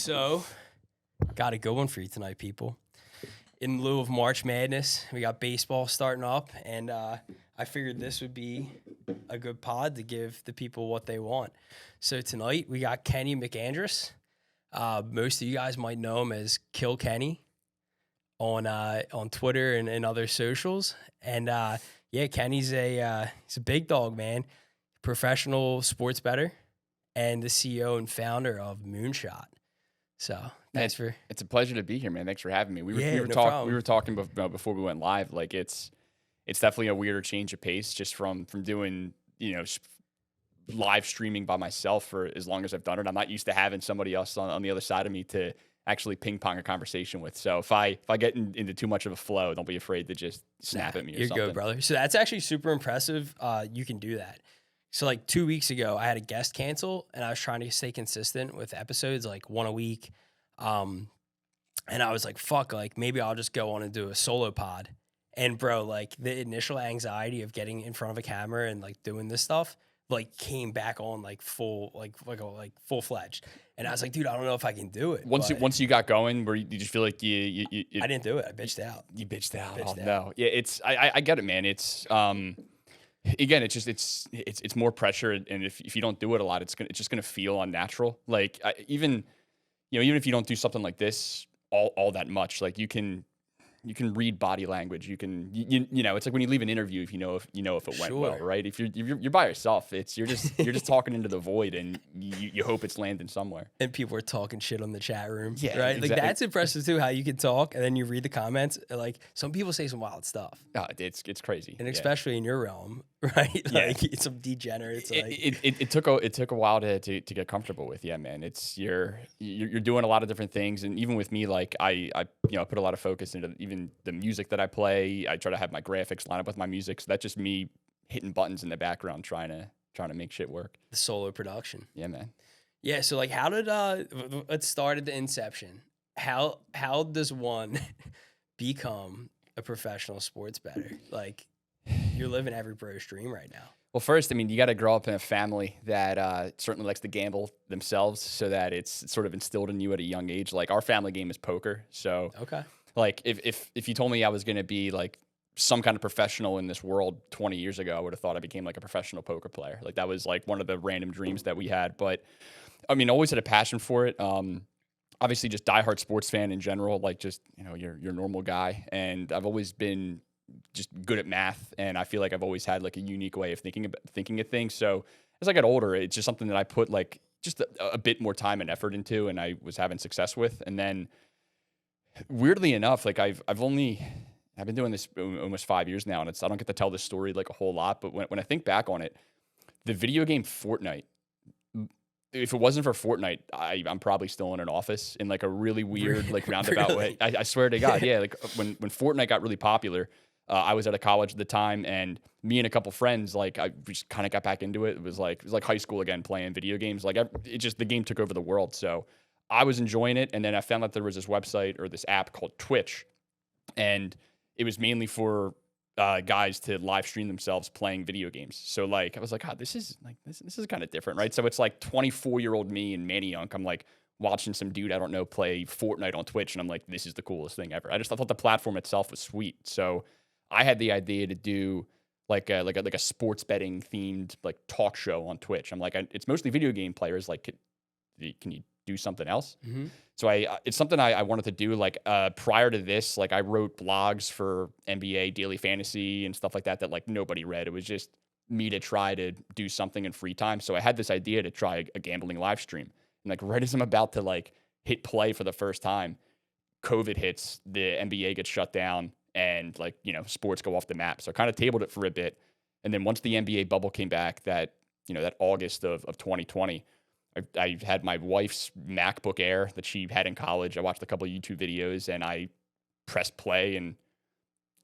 So, got a good one for you tonight, people. In lieu of March Madness, we got baseball starting up, and I figured this would be a good pod to give the people what they want. So tonight we got Kenny MacAndRESS. Most of you guys might know him as Kiil Kenny on Twitter and other socials. And yeah, Kenny's he's a big dog, man. Professional sports bettor and the CEO and founder of Moonshot. So thanks for. It's a pleasure to be here, man. Thanks for having me. We were talking before we went live. Like it's definitely a weirder change of pace just from doing live streaming by myself for as long as I've done it. I'm not used to having somebody else on the other side of me to actually ping pong a conversation with. So if I get into too much of a flow, don't be afraid to just snap at me or something. You're good, brother. So that's actually super impressive. You can do that. So like 2 weeks ago, I had a guest cancel, and I was trying to stay consistent with episodes, like one a week. And I was like, fuck, like maybe I'll just go on and do a solo pod. And bro, like the initial anxiety of getting in front of a camera and like doing this stuff, like came back on like full fledged. And I was like, dude, I don't know if I can do it. Once you got going, where you just feel like you I didn't do it. I bitched out. You bitched out. No. Yeah, I get it, man. It's again, it's more pressure, and if you don't do it a lot, it's just gonna feel unnatural. Like even if you don't do something like this all that much, like you can read body language. You can it's like when you leave an interview, if it went well, right? If you're by yourself, you're just talking into the void, and you hope it's landing somewhere. And people are talking shit on the chat room, yeah, right? Exactly. Like that's impressive too. How you can talk, and then you read the comments. Like some people say some wild stuff. Oh, it's crazy, and especially in your realm, right? Like some degenerates. It took a while to get comfortable with. Yeah, man. It's you're doing a lot of different things, and even with me, like I put a lot of focus into even the music that I play. I try to have my graphics line up with my music, so that's just me hitting buttons in the background trying to make shit work. The solo production. Yeah, man. Yeah, so like how did let's start at the inception. How does one become a professional sports bettor? Like you're living every bro's dream right now. Well, first, I mean, you got to grow up in a family that certainly likes to gamble themselves, so that it's sort of instilled in you at a young age. Like our family game is poker, so okay. Like if you told me I was going to be like some kind of professional in this world 20 years ago, I would have thought I became like a professional poker player. Like that was like one of the random dreams that we had. But I mean, always had a passion for it. Obviously just diehard sports fan in general, like just, you're a normal guy. And I've always been just good at math. And I feel like I've always had like a unique way of thinking of things. So as I got older, it's just something that I put like just a bit more time and effort into, and I was having success with. And then weirdly enough, like I've been doing this almost 5 years now, and I don't get to tell this story like a whole lot, but when I think back on it, the video game Fortnite, if it wasn't for Fortnite, I'm probably still in an office in like a really weird, like roundabout way. I swear to God. Yeah. Like when Fortnite got really popular, I was at a college at the time, and me and a couple friends, like I just kind of got back into it. It was like high school again, playing video games. Like the game took over the world. So I was enjoying it, and then I found out there was this website or this app called Twitch, and it was mainly for guys to live stream themselves playing video games. So like I was like, this is kind of different, right? So it's like 24-year-old me and Manny Young. I'm like watching some dude I don't know play Fortnite on Twitch, and I'm like, this is the coolest thing ever. I thought the platform itself was sweet. So I had the idea to do like a sports betting themed like talk show on Twitch. I'm like, it's mostly video game players. Like, can you do something else? Mm-hmm. So it's something I wanted to do. Like prior to this, like I wrote blogs for NBA Daily Fantasy and stuff like that like nobody read. It was just me to try to do something in free time. So I had this idea to try a gambling live stream. And like right as I'm about to like hit play for the first time, COVID hits, the NBA gets shut down, and like, sports go off the map. So I kind of tabled it for a bit. And then once the NBA bubble came back that August of 2020, I had my wife's MacBook Air that she had in college. I watched a couple of YouTube videos, and I pressed play and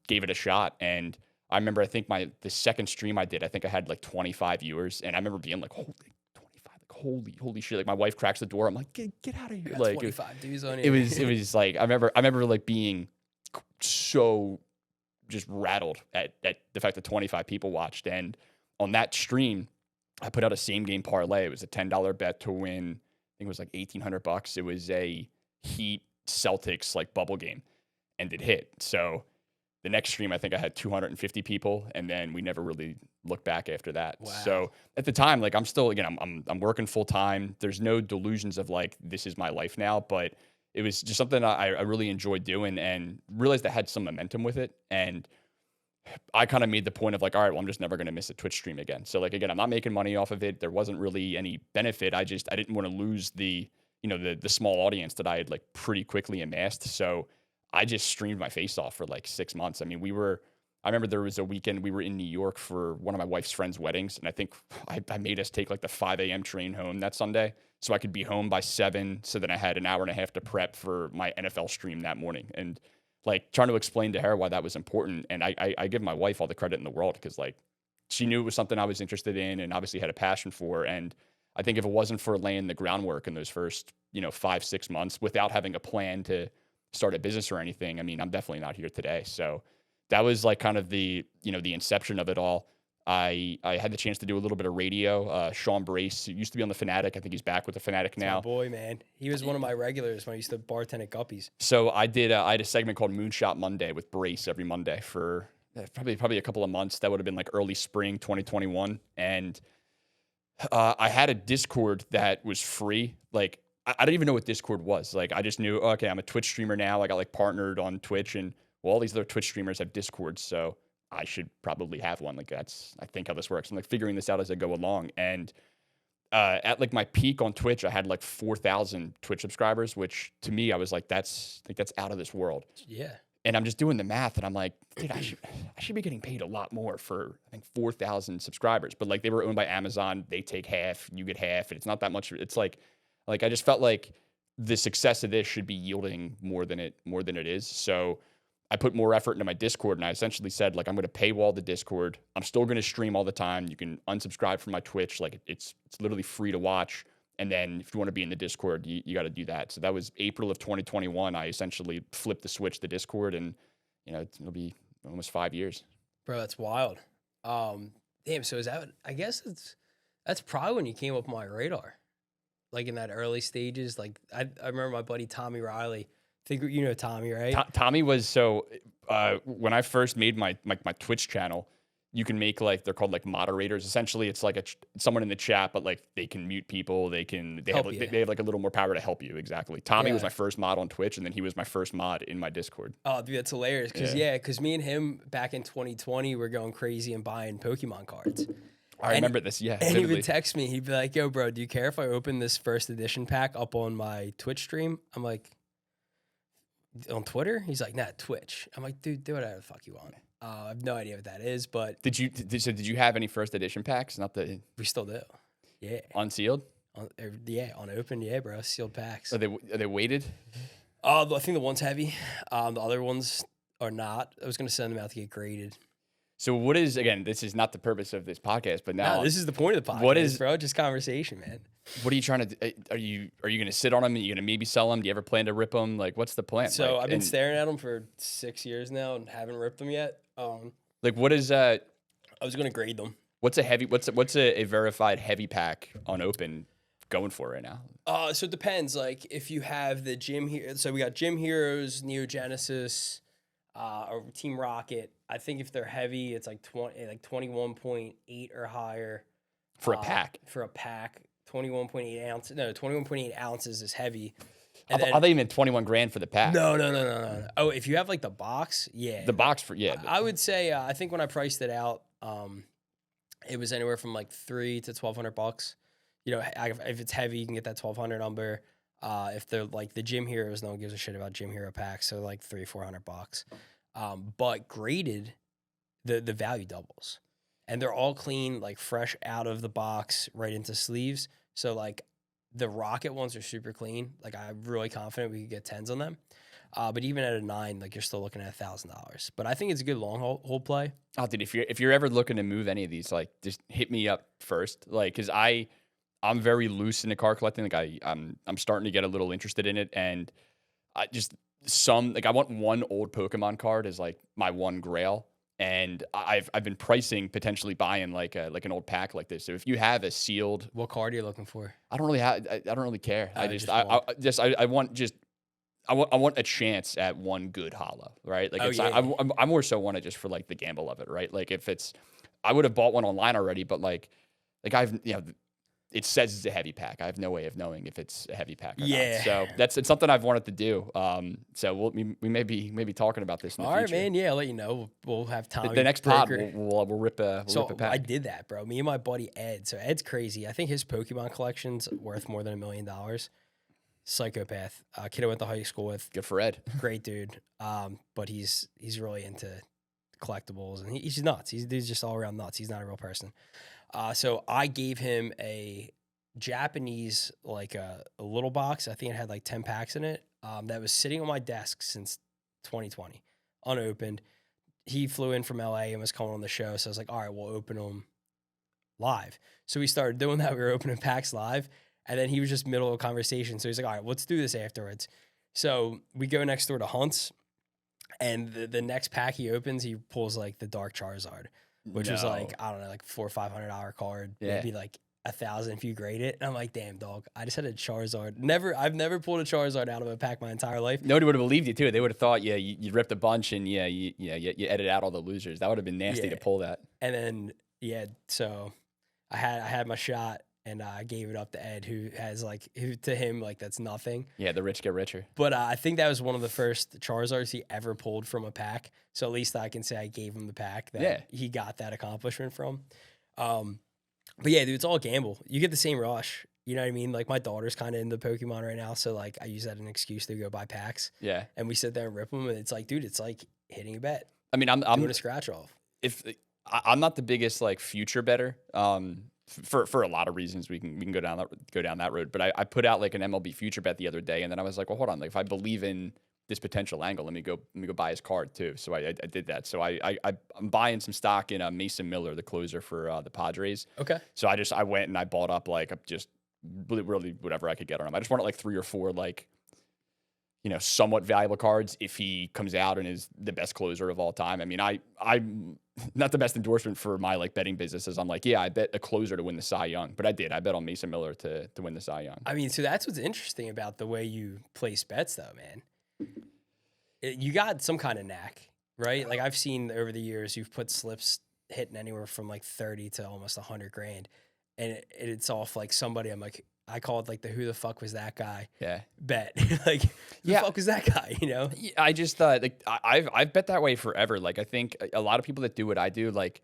gave it a shot. And I remember, I think the second stream I did, I think I had like 25 viewers, and I remember being like, holy 25, like holy shit! Like my wife cracks the door. I'm like, get out of here! Like 25 dudes on it was like I remember like being so just rattled at the fact that 25 people watched. And on that stream, I put out a same game parlay. It was a $10 bet to win think it was like $1,800. It was a Heat Celtics like bubble game, and it hit. So the next stream, I think I had 250 people, and then we never really looked back after that. Wow. So at the time, like I'm still, again, I'm working full time. There's no delusions of like, this is my life now, but it was just something I really enjoyed doing and realized I had some momentum with it. And I kind of made the point of like, all right, well, I'm just never going to miss a Twitch stream again. So like, again, I'm not making money off of it. There wasn't really any benefit. I didn't want to lose the small audience that I had like pretty quickly amassed. So I just streamed my face off for like 6 months. I mean, I remember there was a weekend we were in New York for one of my wife's friends' weddings. And I think I made us take like the 5 a.m. train home that Sunday so I could be home by 7. So then I had an hour and a half to prep for my NFL stream that morning. And like trying to explain to her why that was important. And I give my wife all the credit in the world because like she knew it was something I was interested in and obviously had a passion for. And I think if it wasn't for laying the groundwork in those first, 5-6 months without having a plan to start a business or anything, I mean, I'm definitely not here today. So that was like kind of the inception of it all. I had the chance to do a little bit of radio. Sean Brace, who used to be on The Fanatic. I think he's back with The Fanatic now. My boy, man. He was one of my regulars when I used to bartend at Guppy's. So I had a segment called Moonshot Monday with Brace every Monday for probably a couple of months. That would have been like early spring 2021. And I had a Discord that was free. Like, I didn't even know what Discord was. Like, I just knew, okay, I'm a Twitch streamer now. I got like partnered on Twitch, and well, all these other Twitch streamers have Discords, so I should probably have one. Like, that's, I think, how this works. I'm like figuring this out as I go along. And at like my peak on Twitch, I had like 4,000 Twitch subscribers, which to me, I was like, that's out of this world. Yeah. And I'm just doing the math, and I'm like, dude, I should be getting paid a lot more for, I think, 4,000 subscribers. But like, they were owned by Amazon. They take half, you get half, and it's not that much. It's like I just felt like the success of this should be yielding more than it is. So I put more effort into my Discord, and I essentially said, like, I'm going to paywall the Discord. I'm still going to stream all the time. You can unsubscribe from my Twitch. Like, it's literally free to watch. And then if you want to be in the Discord, you got to do that. So that was April of 2021. I essentially flipped the switch to Discord, and it'll be almost 5 years. Bro, that's wild. Damn. So is that? I guess that's probably when you came up on my radar, like in that early stages. Like I remember my buddy Tommy Riley. I think you know Tommy, right? Tommy was when I first made my Twitch channel. You can make like, they're called like moderators. Essentially, it's like someone in the chat, but like they can mute people. They have like a little more power to help you. Exactly. Tommy was my first mod on Twitch, and then he was my first mod in my Discord. Oh, dude, that's hilarious. Because me and him back in 2020 were going crazy and buying Pokemon cards. I remember this. Yeah. And he would text me. He'd be like, "Yo, bro, do you care if I open this first edition pack up on my Twitch stream?" I'm like, "On Twitter?" He's like, "Nah, Twitch." I'm like, "Dude, do whatever the fuck you want." I have no idea what that is, but did you have any first edition packs? We still do. Yeah. Unsealed? On open, bro. Sealed packs. Are they weighted? I think the one's heavy. The other ones are not. I was gonna send them out to get graded. So what is, again, this is not the purpose of this podcast, but now this is the point of the podcast, bro. Just conversation, man. What are you trying to do? Are you going to sit on them? Are you going to maybe sell them? Do you ever plan to rip them? Like, what's the plan? So I've been staring at them for 6 years now and haven't ripped them yet. Like, what is I was going to grade them. What's a verified heavy pack on open going for right now? So it depends. Like, if you have the Gym here, so we got Gym Heroes, Neo Genesis, or Team Rocket. I think if they're heavy, it's like 21.8 or higher for a pack. 21.8 ounces. No, 21.8 ounces is heavy. I thought you meant 21 grand for the pack. No. Oh, if you have like the box, yeah. The box I would say I think when I priced it out, it was anywhere from like $300 to $1,200. If it's heavy, you can get that 1,200 number. If they're like the Gym Heroes, no one gives a shit about Gym Hero packs, so like $300-$400. But graded, the value doubles, and they're all clean, like fresh out of the box, right into sleeves. So like the Rocket ones are super clean. Like I'm really confident we could get 10s on them. But even at a 9, like you're still looking at $1,000. But I think it's a good long hold play. Oh, dude, if you're ever looking to move any of these, like just hit me up first, like because I'm very loose into card collecting. Like I'm starting to get a little interested in it, and I want one old Pokemon card as like my one grail. And I've been pricing potentially buying like an old pack like this. So if you have a sealed, What card are you looking for? I don't really care. Oh, I want a chance at one good hollow, right? Like Oh, it's yeah. I more so want it just for like the gamble of it, right? Like if it's, I would have bought one online already, but like I've, you know, it says it's a heavy pack. I have no way of knowing if it's a heavy pack or Yeah. not. So it's something I've wanted to do. So we may be talking about this in the All right, future. man. Yeah, I'll let you know. We'll have time. The next pod, we'll rip a pack. I did that, bro. Me and my buddy Ed. So Ed's crazy. I think his Pokemon collection's worth more than $1 million. Psychopath. Kid I went to high school with. Good for Ed. Great dude. But he's really into collectibles, and he's nuts. He's just all around nuts. He's not a real person. So I gave him a Japanese, like a little box. I think it had like 10 packs in it. That was sitting on my desk since 2020, unopened. He flew in from LA and was coming on the show. So I was like, all right, we'll open them live. So we started doing that. We were opening packs live. And then he was just middle of a conversation. So he's like, all right, let's do this afterwards. So we go next door to Hunt's. And the next pack he opens, he pulls like the Dark Charizard, which was like, I don't know, like $400 or $500 card. Yeah. Maybe like $1,000 if you grade it. And I'm like, damn, dog, I just had a Charizard. I've never pulled a Charizard out of a pack my entire life. Nobody would have believed you too. They would have thought, yeah, you ripped a bunch and you edit out all the losers. That would have been nasty to pull that. And then so I had my shot. And I gave it up to Ed, who to him, like, that's nothing. Yeah, the rich get richer. But I think that was one of the first Charizards he ever pulled from a pack. So at least I can say I gave him the pack that he got that accomplishment from. But yeah, dude, it's all a gamble. You get the same rush. You know what I mean? Like, my daughter's kind of into Pokemon right now. So, like, I use that as an excuse to go buy packs. Yeah. And we sit there and rip them. And it's like, dude, it's like hitting a bet. I mean, I'm doing a scratch off. I'm not the biggest, like, future bettor. For a lot of reasons, we can go down that road. But I put out like an MLB future bet the other day, and then I was like, well, hold on, like if I believe in this potential angle, let me go buy his card too. So I did that. So I'm buying some stock in Mason Miller, the closer for the Padres. Okay. So I went and I bought up like just really whatever I could get on him. I just wanted like 3 or 4 like, you know, somewhat valuable cards if he comes out and is the best closer of all time. I mean, I'm not the best endorsement for my like betting businesses. I'm like, yeah, I bet a closer to win the Cy Young, but I bet on Mason Miller to win the Cy Young. I mean, so that's what's interesting about the way you place bets, though, man. You got some kind of knack, right? Like I've seen over the years, you've put slips hitting anywhere from like 30 to almost 100 grand, and it's off like somebody. I'm like, I call it like the who the fuck was that guy? Yeah. Bet. Like, who the fuck was that guy? You know? I just thought like I've bet that way forever. Like I think a lot of people that do what I do, like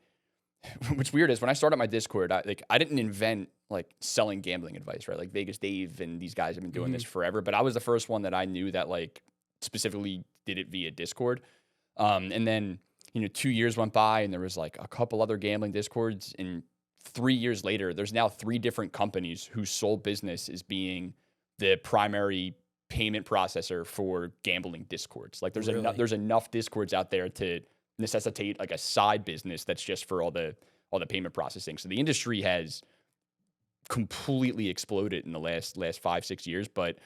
what's weird is when I started my Discord, I didn't invent like selling gambling advice, right? Like Vegas Dave and these guys have been doing this forever, but I was the first one that I knew that like specifically did it via Discord. And then, you know, 2 years went by and there was like a couple other gambling Discords, and 3 years later, there's now 3 different companies whose sole business is being the primary payment processor for gambling Discords. Like there's enough Discords out there to necessitate like a side business that's just for all the payment processing. So the industry has completely exploded in the last 5-6 years, but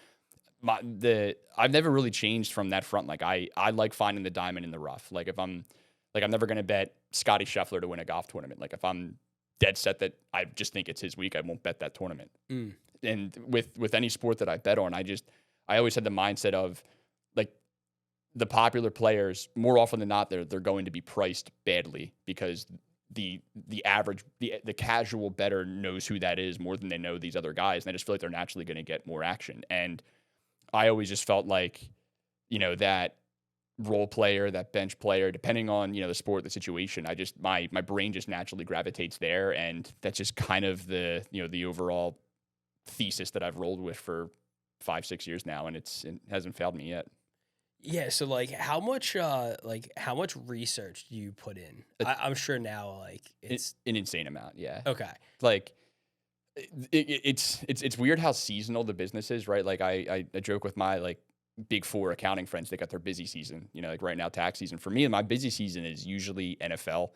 I've never really changed from that front. Like I like finding the diamond in the rough. Like if I'm never going to bet Scotty Scheffler to win a golf tournament. Like if I'm dead set that I just think it's his week, I won't bet that tournament. And with any sport that I bet on, I always had the mindset of like the popular players, more often than not, they're going to be priced badly because the average, the casual bettor knows who that is more than they know these other guys. And I just feel like they're naturally going to get more action. And I always just felt like, you know, that role player, that bench player, depending on, you know, the sport, the situation, my brain just naturally gravitates there. And that's just kind of the, you know, the overall thesis that I've rolled with for 5-6 years now. And it hasn't failed me yet. Yeah. So like how much research do you put in? I'm sure now, like it's an insane amount. Yeah. Okay. Like it's weird how seasonal the business is, right? Like I joke with my like big 4 accounting friends, they got their busy season, you know, like right now tax season. For me, my busy season is usually NFL.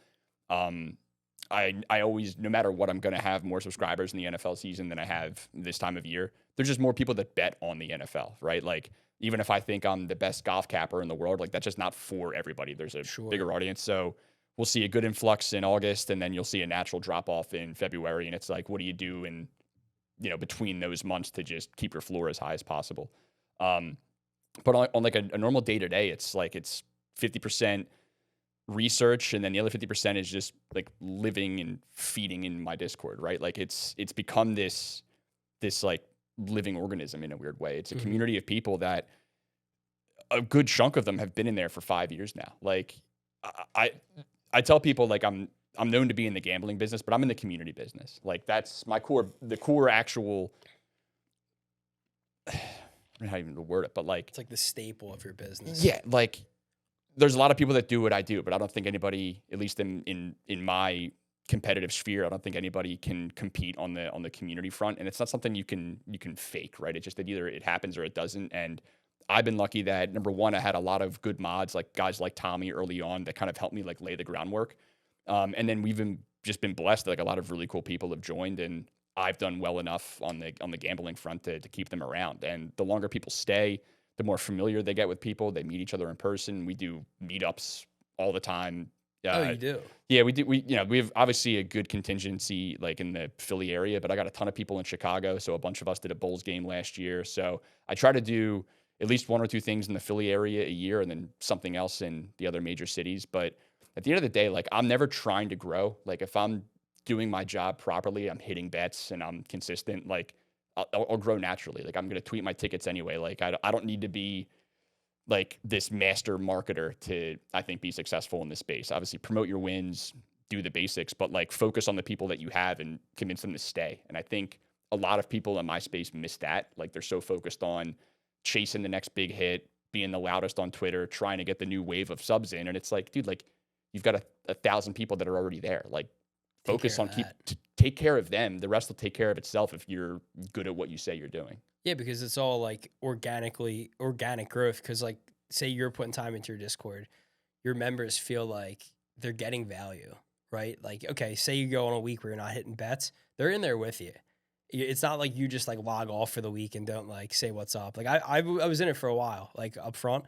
I always, no matter what, I'm going to have more subscribers in the NFL season than I have this time of year. There's just more people that bet on the NFL, right? Like even if I think I'm the best golf capper in the world, like that's just not for everybody. There's a bigger audience. So we'll see a good influx in August, and then you'll see a natural drop off in February. And it's like, what do you do in, between those months to just keep your floor as high as possible? But on like a normal day to day, it's like it's 50% research, and then the other 50% is just like living and feeding in my Discord, right? Like it's become this like living organism in a weird way. It's a community of people that a good chunk of them have been in there for 5 years now. Like I tell people, like, I'm known to be in the gambling business, but I'm in the community business. Like that's my the core actual, I don't know how even to word it, but like It's like the staple of your business. yeah, like there's a lot of people that do what I do, but I don't think anybody, at least in my competitive sphere, I don't think anybody can compete on the community front. And it's not something you can fake, right? It's just that either it happens or it doesn't. And I've been lucky that, number one, I had a lot of good mods, like guys like Tommy early on, that kind of helped me like lay the groundwork. And then we've just been blessed that like a lot of really cool people have joined, and I've done well enough on the gambling front to keep them around. And the longer people stay, the more familiar they get with people. They meet each other in person. We do meetups all the time. Oh, you do? Yeah, we do. We have obviously a good contingency like in the Philly area, but I got a ton of people in Chicago. So a bunch of us did a Bulls game last year. So I try to do at least one or two things in the Philly area a year, and then something else in the other major cities. But at the end of the day, like I'm never trying to grow. Like if I'm doing my job properly, I'm hitting bets and I'm consistent, like I'll grow naturally. Like I'm going to tweet my tickets anyway. Like I don't need to be like this master marketer to, I think, be successful in this space. Obviously promote your wins, do the basics, but like focus on the people that you have and convince them to stay. And I think a lot of people in my space miss that. Like they're so focused on chasing the next big hit, being the loudest on Twitter, trying to get the new wave of subs in. And it's like, dude, like you've got 1,000 people that are already there. Like focus on take care of them. The rest will take care of itself if you're good at what you say you're doing. Yeah, because it's all like organic growth. Because like, say you're putting time into your Discord, your members feel like they're getting value, right? Like, okay, say you go on a week where you're not hitting bets, they're in there with you. It's not like you just like log off for the week and don't like say what's up. Like I was in it for a while, like up front.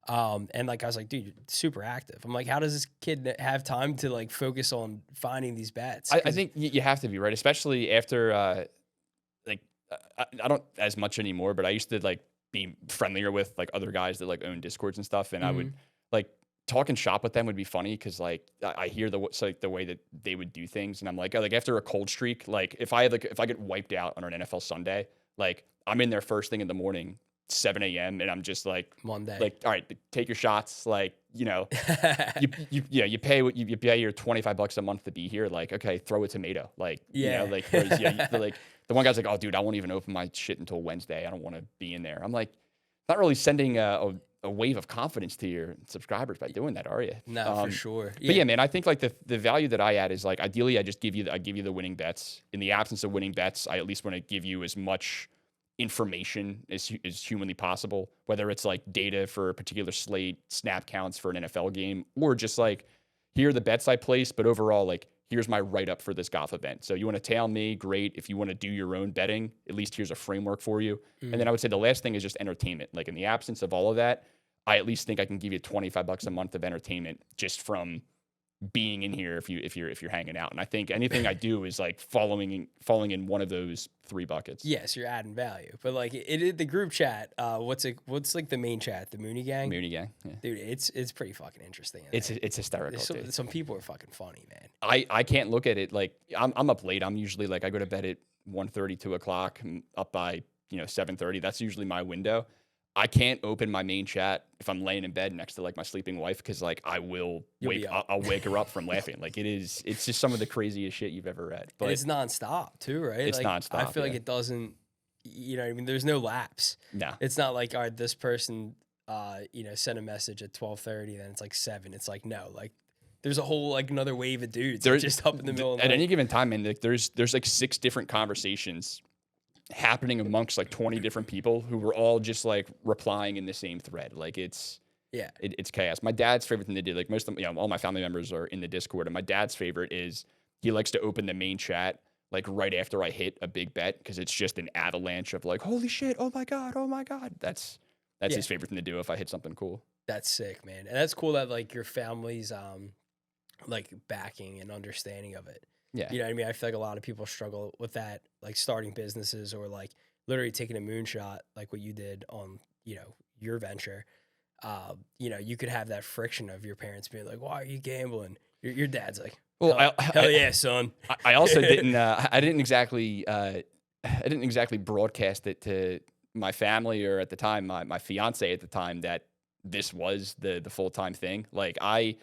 And like I was like, dude, you're super active. I'm like, how does this kid have time to like focus on finding these bets? I think you have to be, right, especially after I don't as much anymore, but I used to like be friendlier with like other guys that like own Discords and stuff, and I would like talk and shop with them would be funny because like I hear the way that they would do things, and I'm like, oh, like after a cold streak, like if I get wiped out on an NFL Sunday, like I'm in there first thing in the morning, 7 a.m. and I'm just like Monday, like, all right, take your shots, like you pay what you pay your $25 a month to be here, like okay, throw a tomato, like like whereas, like the one guy's like, oh dude, I won't even open my shit until Wednesday, I don't want to be in there. I'm like, not really sending a wave of confidence to your subscribers by doing that, are you? No, for sure. Yeah. But yeah, man, I think like the value that I add is like ideally I give you the winning bets. In the absence of winning bets, I at least want to give you as much information as humanly possible, whether it's like data for a particular slate, snap counts for an NFL game, or just like here are the bets I placed, but overall like here's my write-up for this golf event. So you want to tail me, great. If you want to do your own betting, at least here's a framework for you. And then I would say the last thing is just entertainment. Like in the absence of all of that, I at least think I can give you $25 a month of entertainment just from being in here if you're hanging out. And I think anything I do is like falling in one of those three buckets. Yes, you're adding value. But like the group chat, what's like the main chat, the Mooney Gang? Mooney Gang. Yeah. Dude, it's pretty fucking interesting. It's hysterical. Some people are fucking funny, man. I can't look at it like I'm up late. I'm usually like I go to bed at 1:30, 2 o'clock. I'm up by 7:30. That's usually my window. I can't open my main chat if I'm laying in bed next to like my sleeping wife because like I'll wake her up from laughing. Like it's just some of the craziest shit you've ever read. But and it's nonstop too, right? It's like, nonstop. I feel like it doesn't. I mean, there's no lapse. No, it's not like all right, this person, sent a message at 12:30, then it's like 7. It's like no, like there's a whole like another wave of dudes just up in the middle of the night. At any night. given time, man, like there's like 6 different conversations happening amongst like 20 different people who were all just like replying in the same thread. Like it's chaos. My dad's favorite thing to do, like most of all my family members are in the Discord, and my dad's favorite is he likes to open the main chat like right after I hit a big bet because it's just an avalanche of like, holy shit, oh my god. That's his favorite thing to do if I hit something cool. That's sick, man. And that's cool that like your family's like backing and understanding of it. Yeah. You know what I mean? I feel like a lot of people struggle with that, like starting businesses or like literally taking a moonshot, like what you did on, you know, your venture. You know, you could have that friction of your parents being like, "Why are you gambling?" Your dad's like, Well, hell yeah, son." I also didn't. I didn't exactly. I didn't exactly broadcast it to my family or at the time my fiance at the time that this was the full time thing. Like I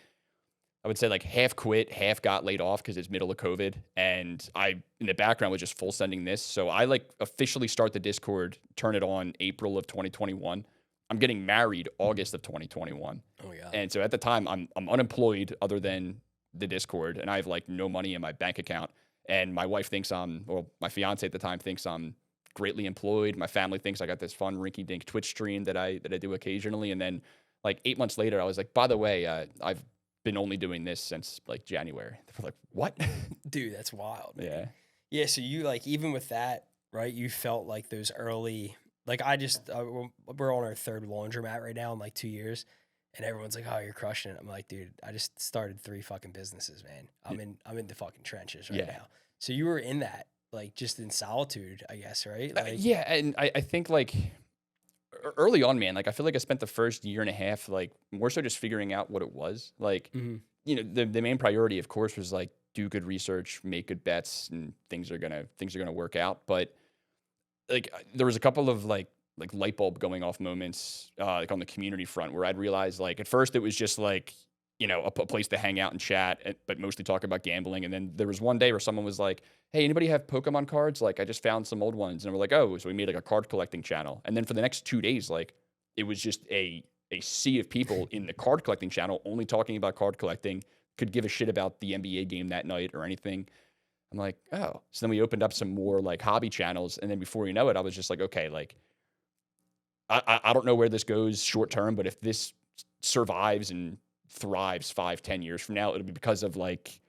would say like half quit, half got laid off because it's middle of COVID, and I in the background was just full sending this. So I like officially start the Discord, turn it on April of 2021. I'm getting married August of 2021. Oh yeah. And so at the time, I'm unemployed other than the Discord, and I have like no money in my bank account. And my wife thinks my fiance at the time thinks I'm greatly employed. My family thinks I got this fun rinky dink Twitch stream that I do occasionally. And then like 8 months later, I was like, by the way, I've been only doing this since like January. They're like, what? Dude, that's wild, man. Yeah. Yeah, so you like even with that, right? You felt like those early, like we're on our third laundromat right now in like 2 years, and everyone's like, "Oh, you're crushing it." I'm like, "Dude, I just started 3 fucking businesses, man. I'm in the fucking trenches right now." So you were in that, like just in solitude, I guess, right? Like, yeah, and I think like early on, man, like I feel like I spent the first year and a half like more so just figuring out what it was. Like, you know, the main priority, of course, was like do good research, make good bets, and things are gonna work out. But like there was a couple of like light bulb going off moments like on the community front where I'd realized like at first it was just like, you know, a place to hang out and chat, but mostly talk about gambling. And then there was one day where someone was like, "Hey, anybody have Pokemon cards? Like I just found some old ones." And we're like, "Oh," so we made like a card collecting channel. And then for the next 2 days, like it was just a sea of people in the card collecting channel only talking about card collecting, could give a shit about the NBA game that night or anything. I'm like, oh. So then we opened up some more like hobby channels. And then before you know it, I was just like, okay, like I don't know where this goes short term, but if this survives and thrives 5-10 years from now, it'll be because of like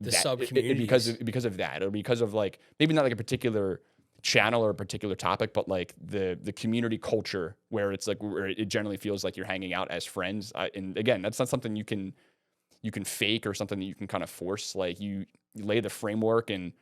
the that, sub communities. because of that. It'll be because of like maybe not like a particular channel or a particular topic, but like the community culture where it's like where it generally feels like you're hanging out as friends. And again, that's not something you can fake or something that you can kind of force. Like you lay the framework and,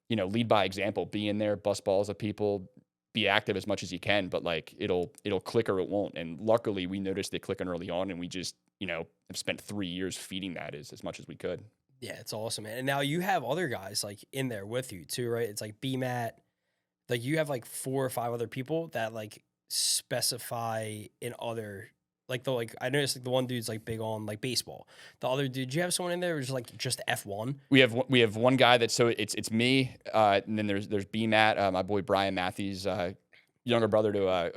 you know, lead by example, be in there, bust balls at people, be active as much as you can, but like it'll click or it won't. And luckily we noticed it clicking early on, and we just, you know, have spent 3 years feeding that as much as we could. Yeah, it's awesome, man. And now you have other guys like in there with you too, right? It's like BMAT, like you have like 4 or 5 other people that like specify in other, like the, like I noticed like the one dude's like big on like baseball. The other dude, do you have someone in there who's like just F1? We have one guy that, so it's me, and then there's BMAT, my boy Brian Matthews, older brother to,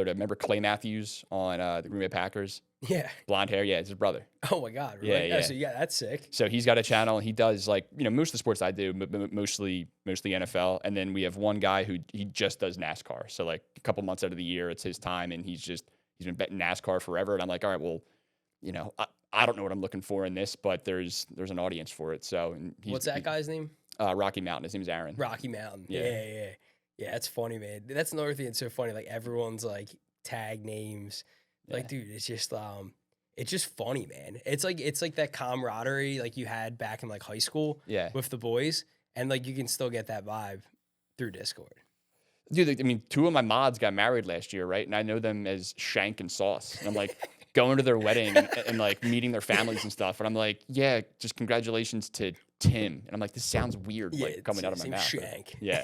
remember Clay Matthews on the Green Bay Packers? Yeah. Blonde hair, yeah, it's his brother. Oh my God, really? Yeah. So yeah, that's sick. So he's got a channel, and he does like, you know, most of the sports I do, but mostly NFL. And then we have one guy who he just does NASCAR. So like a couple months out of the year, it's his time, and he's been betting NASCAR forever. And I'm like, all right, well, you know, I don't know what I'm looking for in this, but there's an audience for it. So what's that guy's name? Rocky Mountain. His name's Aaron. Rocky Mountain. Yeah. That's funny, man. That's another thing that's so funny. Like everyone's like tag names. Like, dude, it's just funny, man. It's like that camaraderie like you had back in like high school with the boys, and like you can still get that vibe through Discord. Dude, I mean, 2 of my mods got married last year, right? And I know them as Shank and Sauce. And I'm like going to their wedding and like meeting their families and stuff. And I'm like, yeah, just congratulations to Tim. And I'm like, this sounds weird, like coming out of my mouth. Shank. Yeah.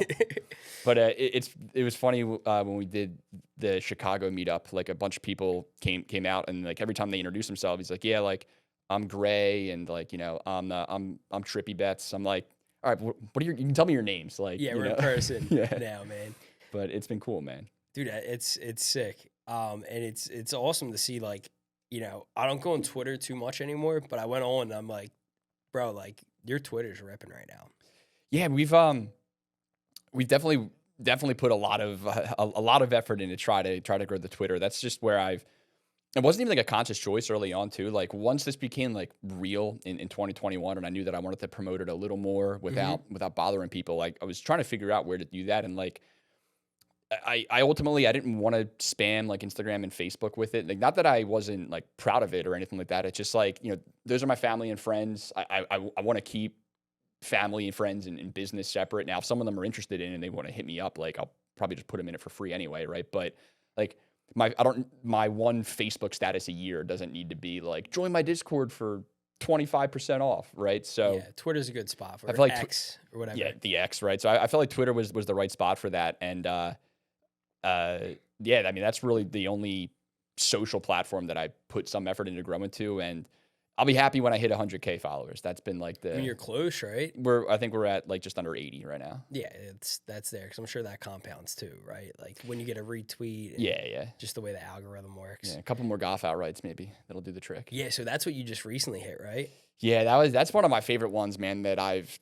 But it was funny when we did the Chicago meetup, like a bunch of people came out, and like every time they introduce themselves, he's like, yeah, like I'm Gray, and like, you know, I'm Trippy Bets. I'm like, all right, what are you can tell me your names. Like, yeah, we're in person now, man. But it's been cool, man. Dude, it's sick. And it's awesome to see, like, you know, I don't go on Twitter too much anymore, but I went on and I'm like, bro, like your Twitter's ripping right now. Yeah, we've definitely put a lot of effort in to try to grow the Twitter. That's just where it wasn't even like a conscious choice early on too. Like once this became like real in 2021, and I knew that I wanted to promote it a little more without bothering people, like I was trying to figure out where to do that. And like, I ultimately, I didn't want to spam like Instagram and Facebook with it. Like, not that I wasn't like proud of it or anything like that. It's just like, those are my family and friends. I want to keep family and friends and business separate. Now, if some of them are interested in it and they want to hit me up, like, I'll probably just put them in it for free anyway. Right. But like my one Facebook status a year doesn't need to be like, join my Discord for 25% off. Right. So Yeah, Twitter's a good spot for I feel like X or whatever. yeah, the X, right? So I felt like Twitter was the right spot for that. And yeah, I mean, that's really the only social platform that I put some effort into growing to. And I'll be happy when I hit 100K followers. That's been like I mean, you're close, right? I think we're at like just under 80 right now. Yeah, that's there because I'm sure that compounds too, right? Like when you get a retweet. Yeah. Just the way the algorithm works. Yeah, a couple more golf outrights maybe that'll do the trick. Yeah, so that's what you just recently hit, right? Yeah, that's one of my favorite ones, man, that I've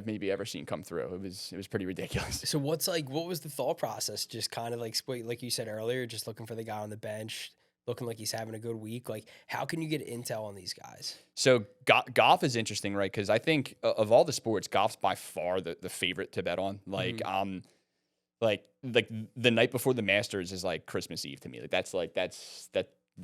maybe ever seen come through. It was pretty ridiculous. So what was the thought process? Just kind of like you said earlier, just looking for the guy on the bench, looking like he's having a good week. Like, how can you get intel on these guys? So golf is interesting, right? Because I think of all the sports, golf's by far the favorite to bet on. Like, like the night before the Masters is like Christmas Eve to me. Like that's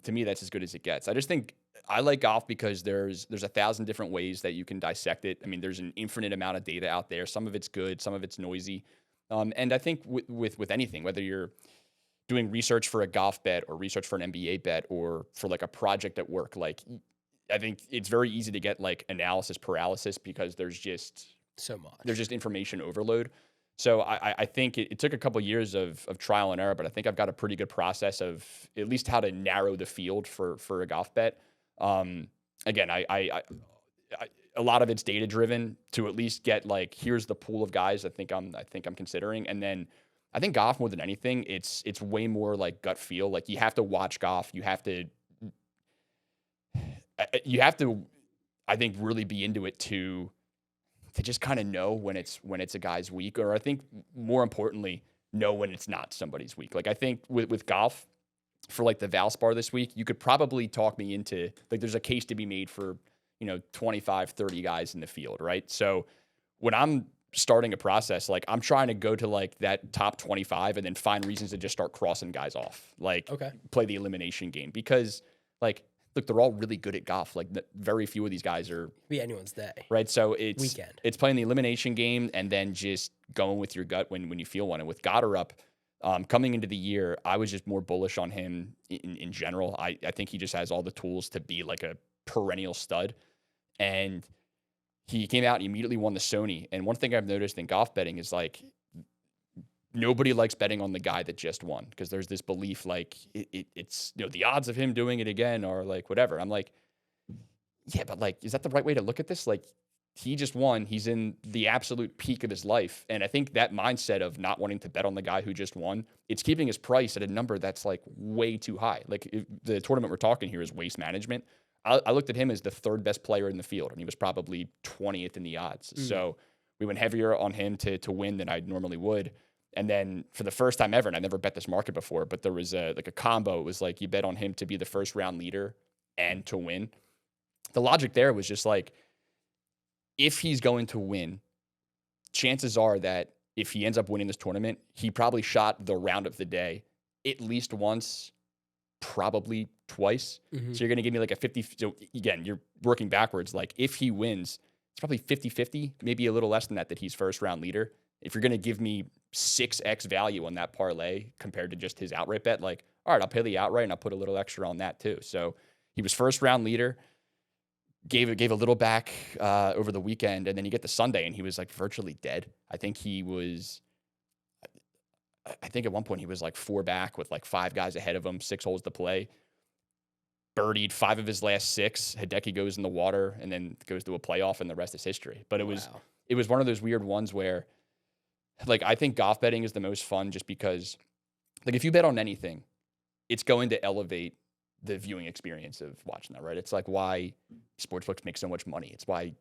to me that's as good as it gets. I just think I like golf because there's 1,000 different ways that you can dissect it. I mean, there's an infinite amount of data out there. Some of it's good, some of it's noisy. And I think with anything, whether you're doing research for a golf bet or research for an NBA bet or for like a project at work, like I think it's very easy to get like analysis paralysis because there's just so much. There's just information overload. So I think it took a couple of years of trial and error, but I think I've got a pretty good process of at least how to narrow the field for a golf bet. Again, I a lot of it's data driven to at least get like, here's the pool of guys I think I'm considering. And then I think golf more than anything, it's way more like gut feel. Like you have to watch golf. You have to, I think, really be into it to just kind of know when it's a guy's week, or I think more importantly, know when it's not somebody's week. Like I think with golf for like the Valspar this week, you could probably talk me into like, there's a case to be made for, 25, 30 guys in the field. Right. So when I'm starting a process, like I'm trying to go to like that top 25 and then find reasons to just start crossing guys off, like play the elimination game, because like, look, they're all really good at golf. Like very few of these guys are be anyone's day. Right. So it's playing the elimination game and then just going with your gut when you feel one. And with Goddard coming into the year, I was just more bullish on him in general. I think he just has all the tools to be like a perennial stud. And he came out and immediately won the Sony. And one thing I've noticed in golf betting is like nobody likes betting on the guy that just won, because there's this belief like it's the odds of him doing it again are like whatever. I'm like, yeah, but like, is that the right way to look at this? Like, he just won. He's in the absolute peak of his life. And I think that mindset of not wanting to bet on the guy who just won, it's keeping his price at a number that's like way too high. Like the tournament we're talking here is Waste Management. I looked at him as the third best player in the field, and he was probably 20th in the odds. So we went heavier on him to win than I normally would. And then for the first time ever, and I never bet this market before, but there was a combo. It was like you bet on him to be the first round leader and to win. The logic there was just like, if he's going to win, chances are that if he ends up winning this tournament, he probably shot the round of the day at least once, probably twice. So you're going to give me like a 50. So again, you're working backwards. Like if he wins, it's probably 50-50, maybe a little less than that he's first round leader. If you're going to give me 6x value on that parlay compared to just his outright bet, like, all right, I'll pay the outright and I'll put a little extra on that too. So he was first round leader, gave a little back over the weekend, and then you get the Sunday and he was like virtually dead. I think at one point he was like 4 back with like 5 guys ahead of him, 6 holes to play. Birdied 5 of his last 6. Hideki goes in the water and then goes to a playoff, and the rest is history. But it was one of those weird ones where, like, I think golf betting is the most fun just because, like, if you bet on anything, it's going to elevate the viewing experience of watching that, right? It's like why sportsbooks make so much money. It's why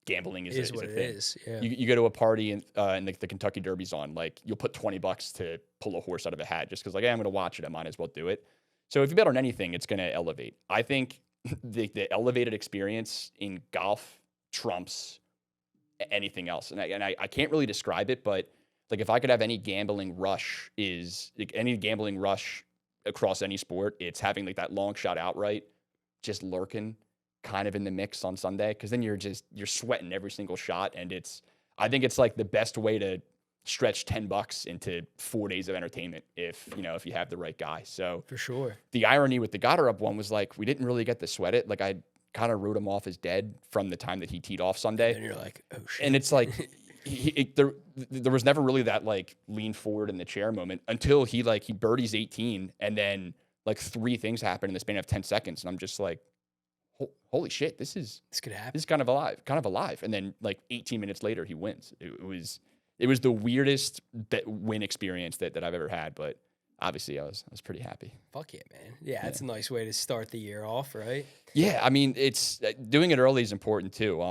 gambling is a thing. It is. Yeah. You go to a party and the Kentucky Derby's on, like you'll put $20 to pull a horse out of a hat just because, like, hey, I'm going to watch it. I might as well do it. So if you bet on anything, it's going to elevate. I think the elevated experience in golf trumps anything else. And I can't really describe it, but Like if I could have any gambling rush across any sport, it's having like that long shot outright just lurking kind of in the mix on Sunday. Cause then you're sweating every single shot. And I think it's like the best way to stretch $10 into 4 days of entertainment if you have the right guy. So For sure. the irony with the Goddard one was like, we didn't really get to sweat it. Like I kind of wrote him off as dead from the time that he teed off Sunday. And you're like, oh shit. And it's like, there was never really that like lean forward in the chair moment until he birdies 18 and then like 3 things happen in the span of 10 seconds. And I'm just like, holy shit, this could happen. This is kind of alive. And then like 18 minutes later, he wins. It was the weirdest win experience that I've ever had. But obviously I was pretty happy. Fuck yeah, man. Yeah, it's a nice way to start the year off, right? Yeah. I mean, it's doing it early is important too.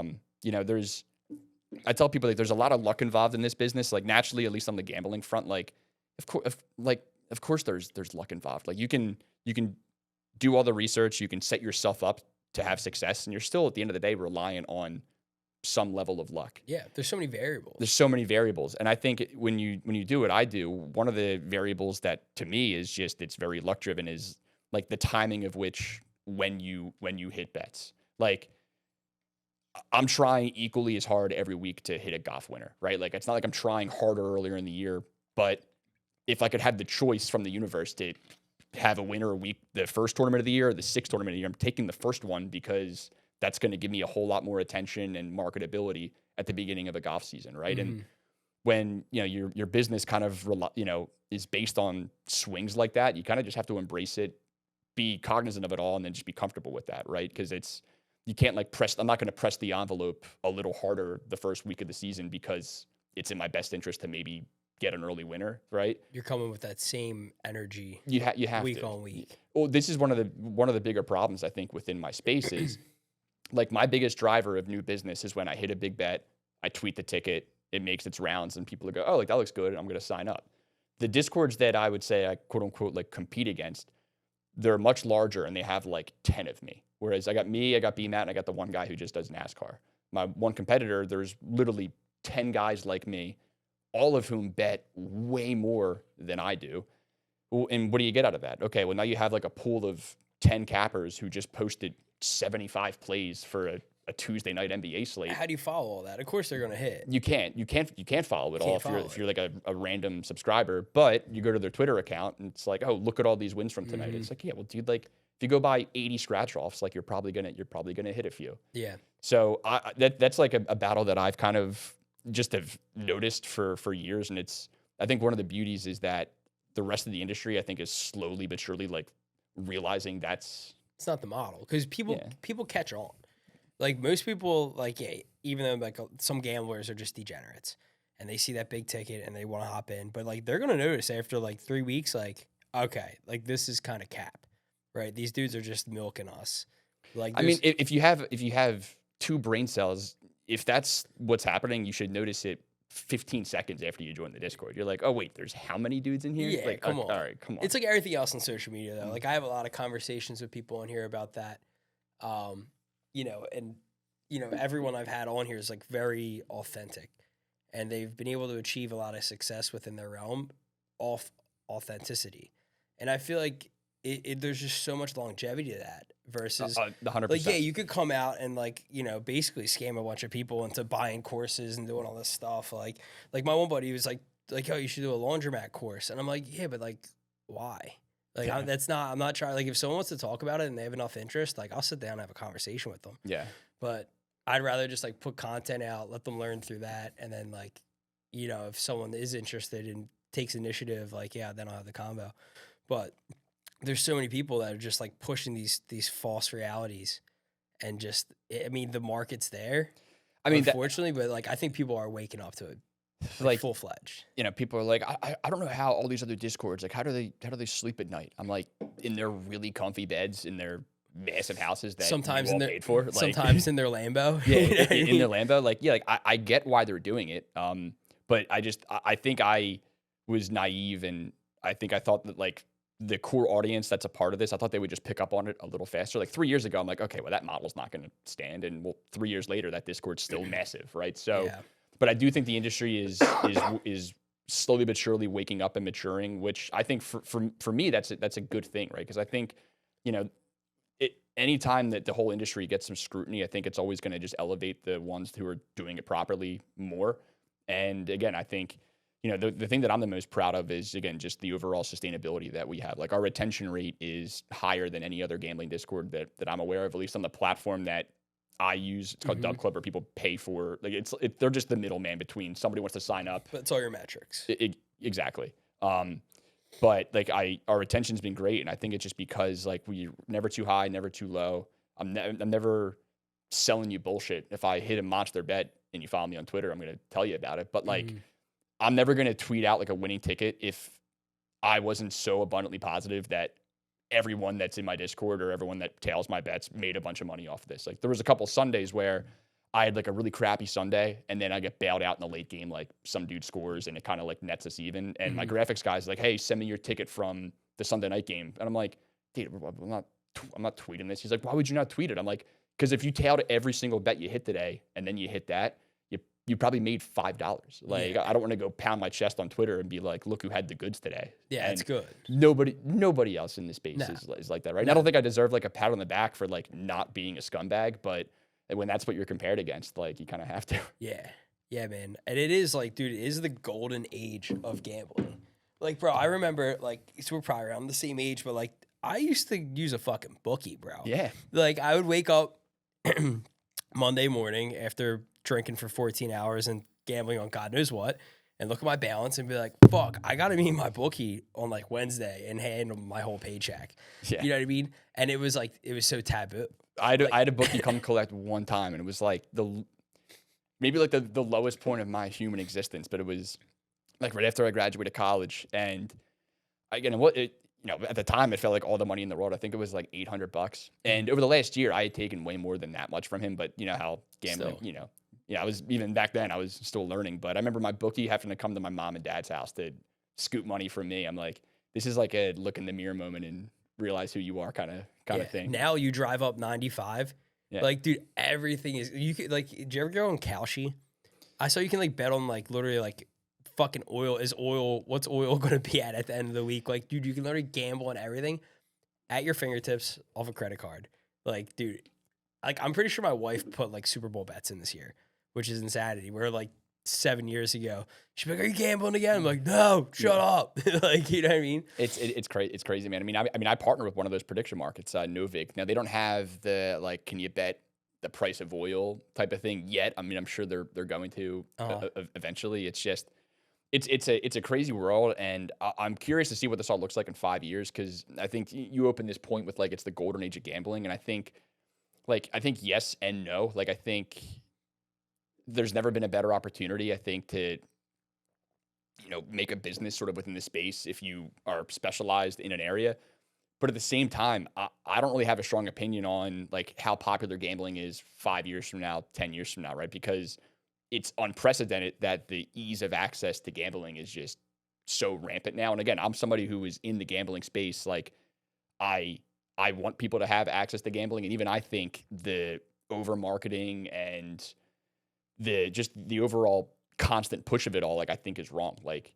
I tell people like there's a lot of luck involved in this business. Like naturally, at least on the gambling front, like of course there's luck involved. Like you can do all the research, you can set yourself up to have success, and you're still at the end of the day reliant on some level of luck. Yeah, there's so many variables. There's so many variables, and I think when you do what I do, one of the variables that to me is just it's very luck driven is like the timing of which when you hit bets. Like I'm trying equally as hard every week to hit a golf winner, right? Like it's not like I'm trying harder earlier in the year, but if I could have the choice from the universe to have a winner a week, the first tournament of the year, or the 6th tournament of the year, I'm taking the first one because that's going to give me a whole lot more attention and marketability at the beginning of a golf season, right? Mm-hmm. And when your business kind of is based on swings like that, you kind of just have to embrace it, be cognizant of it all, and then just be comfortable with that, right? Because you can't I'm not going to press the envelope a little harder the first week of the season because it's in my best interest to maybe get an early winner, right? You're coming with that same energy. You have week to. on week. Well, this is one of the bigger problems I think within my space is like my biggest driver of new business is when I hit a big bet, I tweet the ticket, it makes its rounds, and people go, oh, like that looks good, I'm going to sign up. The discords that I would say I quote unquote like compete against, they're much larger and they have like 10 of me. Whereas I got B-Matt, and I got the one guy who just does NASCAR. My one competitor, there's literally 10 guys like me, all of whom bet way more than I do. And what do you get out of that? Okay, well, now you have like a pool of 10 cappers who just posted 75 plays for a Tuesday night NBA slate. How do you follow all that? Of course they're going to hit. You can't follow it all if you're like a random subscriber, but you go to their Twitter account and it's like, oh, look at all these wins from tonight. Mm-hmm. It's like, yeah, well, dude, like if you go buy 80 scratch offs, like you're probably gonna hit a few. Yeah. So that's like a battle that I've kind of just have noticed for years, and I think one of the beauties is that the rest of the industry I think is slowly but surely like realizing it's not the model because people catch on. Like most people, like even though like some gamblers are just degenerates and they see that big ticket and they want to hop in, but like they're gonna notice after like 3 weeks, like okay, like this is kind of cap, right? These dudes are just milking us. Like I mean, if you have 2 brain cells, if that's what's happening, you should notice it 15 seconds after you join the Discord. You're like, oh wait, there's how many dudes in here? Yeah, like, come on. All right, come on. It's like everything else on social media though. Like I have a lot of conversations with people on here about that. Everyone I've had on here is like very authentic, and they've been able to achieve a lot of success within their realm off authenticity. And I feel like there's just so much longevity to that versus 100%. like, yeah, you could come out and like, basically scam a bunch of people into buying courses and doing all this stuff. Like my one buddy was like, oh, you should do a laundromat course. And I'm like, yeah, but like, why? Like, Yeah. I'm not trying, like if someone wants to talk about it and they have enough interest, like I'll sit down and have a conversation with them. Yeah. But I'd rather just like put content out, let them learn through that. And then like, if someone is interested and takes initiative, like, yeah, then I'll have the combo. But there's so many people that are just like pushing these false realities, and just, I mean, the market's there. I mean, unfortunately, but like, I think people are waking up to it. Like full fledged. People are like, I don't know how all these other Discords, like how do they sleep at night? I'm like, in their really comfy beds in their massive houses that sometimes you all paid for. Like, sometimes in their Lambo. Yeah, in their Lambo. Like, yeah, like I get why they're doing it. But I think I was naive, and I think I thought that like the core audience that's a part of this, I thought they would just pick up on it a little faster. Like 3 years ago, I'm like, okay, well that model's not going to stand, and 3 years later, that Discord's still massive, right? So. Yeah. But I do think the industry is slowly but surely waking up and maturing, which I think for me, that's a good thing, right? Because I think, you know, anytime that the whole industry gets some scrutiny, I think it's always going to just elevate the ones who are doing it properly more. And again, I think, you know, the thing that I'm the most proud of is, again, just the overall sustainability that we have. Like, our retention rate is higher than any other gambling Discord that I'm aware of, at least on the platform that I use. It's called Dub Club, where people pay for, like, they're just the middleman between somebody wants to sign up. But it's all your metrics. Exactly. But like, our retention's been great, and I think it's just because, like, we're never too high, never too low. I'm never selling you bullshit. If I hit a monster bet and you follow me on Twitter, I'm going to tell you about it. But like, I'm never going to tweet out like a winning ticket if I wasn't so abundantly positive that everyone that's in my Discord or everyone that tails my bets made a bunch of money off of this. Like, there was a couple Sundays where I had like a really crappy Sunday, and then I get bailed out in the late game. Like, some dude scores and it kind of like nets us even. And my graphics guy's like, "Hey, send me your ticket from the Sunday night game." And I'm like, "Dude, I'm not tweeting this." He's like, "Why would you not tweet it?" I'm like, "Because if you tailed every single bet you hit today and then you hit that, you probably made $5. Like, I don't want to go pound my chest on Twitter and be like, look who had the goods today." Yeah, and it's good. Nobody else in this space No. is like that, right? And I don't think I deserve like a pat on the back for like not being a scumbag, but when that's what you're compared against, like, you kind of have to. Yeah, man. And it is like, dude, it is the golden age of gambling. Like, bro, I remember, like, so we're probably around the same age, but like, I used to use a fucking bookie, bro. Yeah. Like, I would wake up Monday morning after drinking for 14 hours and gambling on God knows what, and look at my balance and be like, fuck, I got to be in my bookie on like Wednesday and handle my whole paycheck. Yeah. You know what I mean? And it was like, it was so taboo. I had a bookie come collect one time, and it was like maybe like the lowest point of my human existence, but it was like right after I graduated college. And again, at the time, it felt like all the money in the world. I think it was like $800. And over the last year, I had taken way more than that much from him. But you know how gambling, I was, even back then, I was still learning. But I remember my bookie having to come to my mom and dad's house to scoop money from me. I'm like, this is like a look in the mirror moment and realize who you are kind of thing. Now you drive up 95. Yeah. Like, dude, everything is, you could, like, did you ever go on Kalshi? I saw you can like bet on like literally like fucking what's oil going to be at the end of the week? Like, dude, you can literally gamble on everything at your fingertips off a credit card. Like, dude, like, I'm pretty sure my wife put like Super Bowl bets in this year, which is insanity. We're like 7 years ago. She'd be like, "Are you gambling again?" I'm like, "No, shut up." Like, you know what I mean? It's crazy, man. I mean, I partner with one of those prediction markets, Novig. Now, they don't have the like, can you bet the price of oil type of thing yet. I mean, I'm sure they're going to eventually. It's just it's a crazy world, and I'm curious to see what this all looks like in 5 years, because I think you open this point with like, it's the golden age of gambling, and I think yes and no. Like, I think there's never been a better opportunity, I think, to make a business sort of within the space if you are specialized in an area. But at the same time, I don't really have a strong opinion on like how popular gambling is 5 years from now, 10 years from now, right? Because it's unprecedented that the ease of access to gambling is just so rampant now. And again, I'm somebody who is in the gambling space. Like, I want people to have access to gambling, and even I think the over marketing and the overall constant push of it all, like, I think is wrong. Like,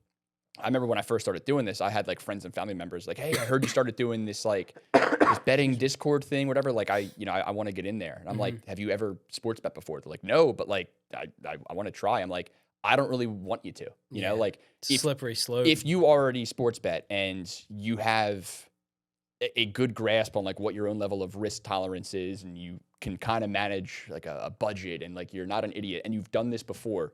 I remember when I first started doing this, I had like friends and family members like, "Hey, I heard you started doing this like this betting Discord thing, whatever. Like, I want to get in there." And I'm like, "Have you ever sports bet before?" They're like, "No, but like I want to try." I'm like, "I don't really want you to, you know, like slippery slope. If you already sports bet and you have a good grasp on like what your own level of risk tolerance is, and you can kind of manage like a budget, and like you're not an idiot, and you've done this before,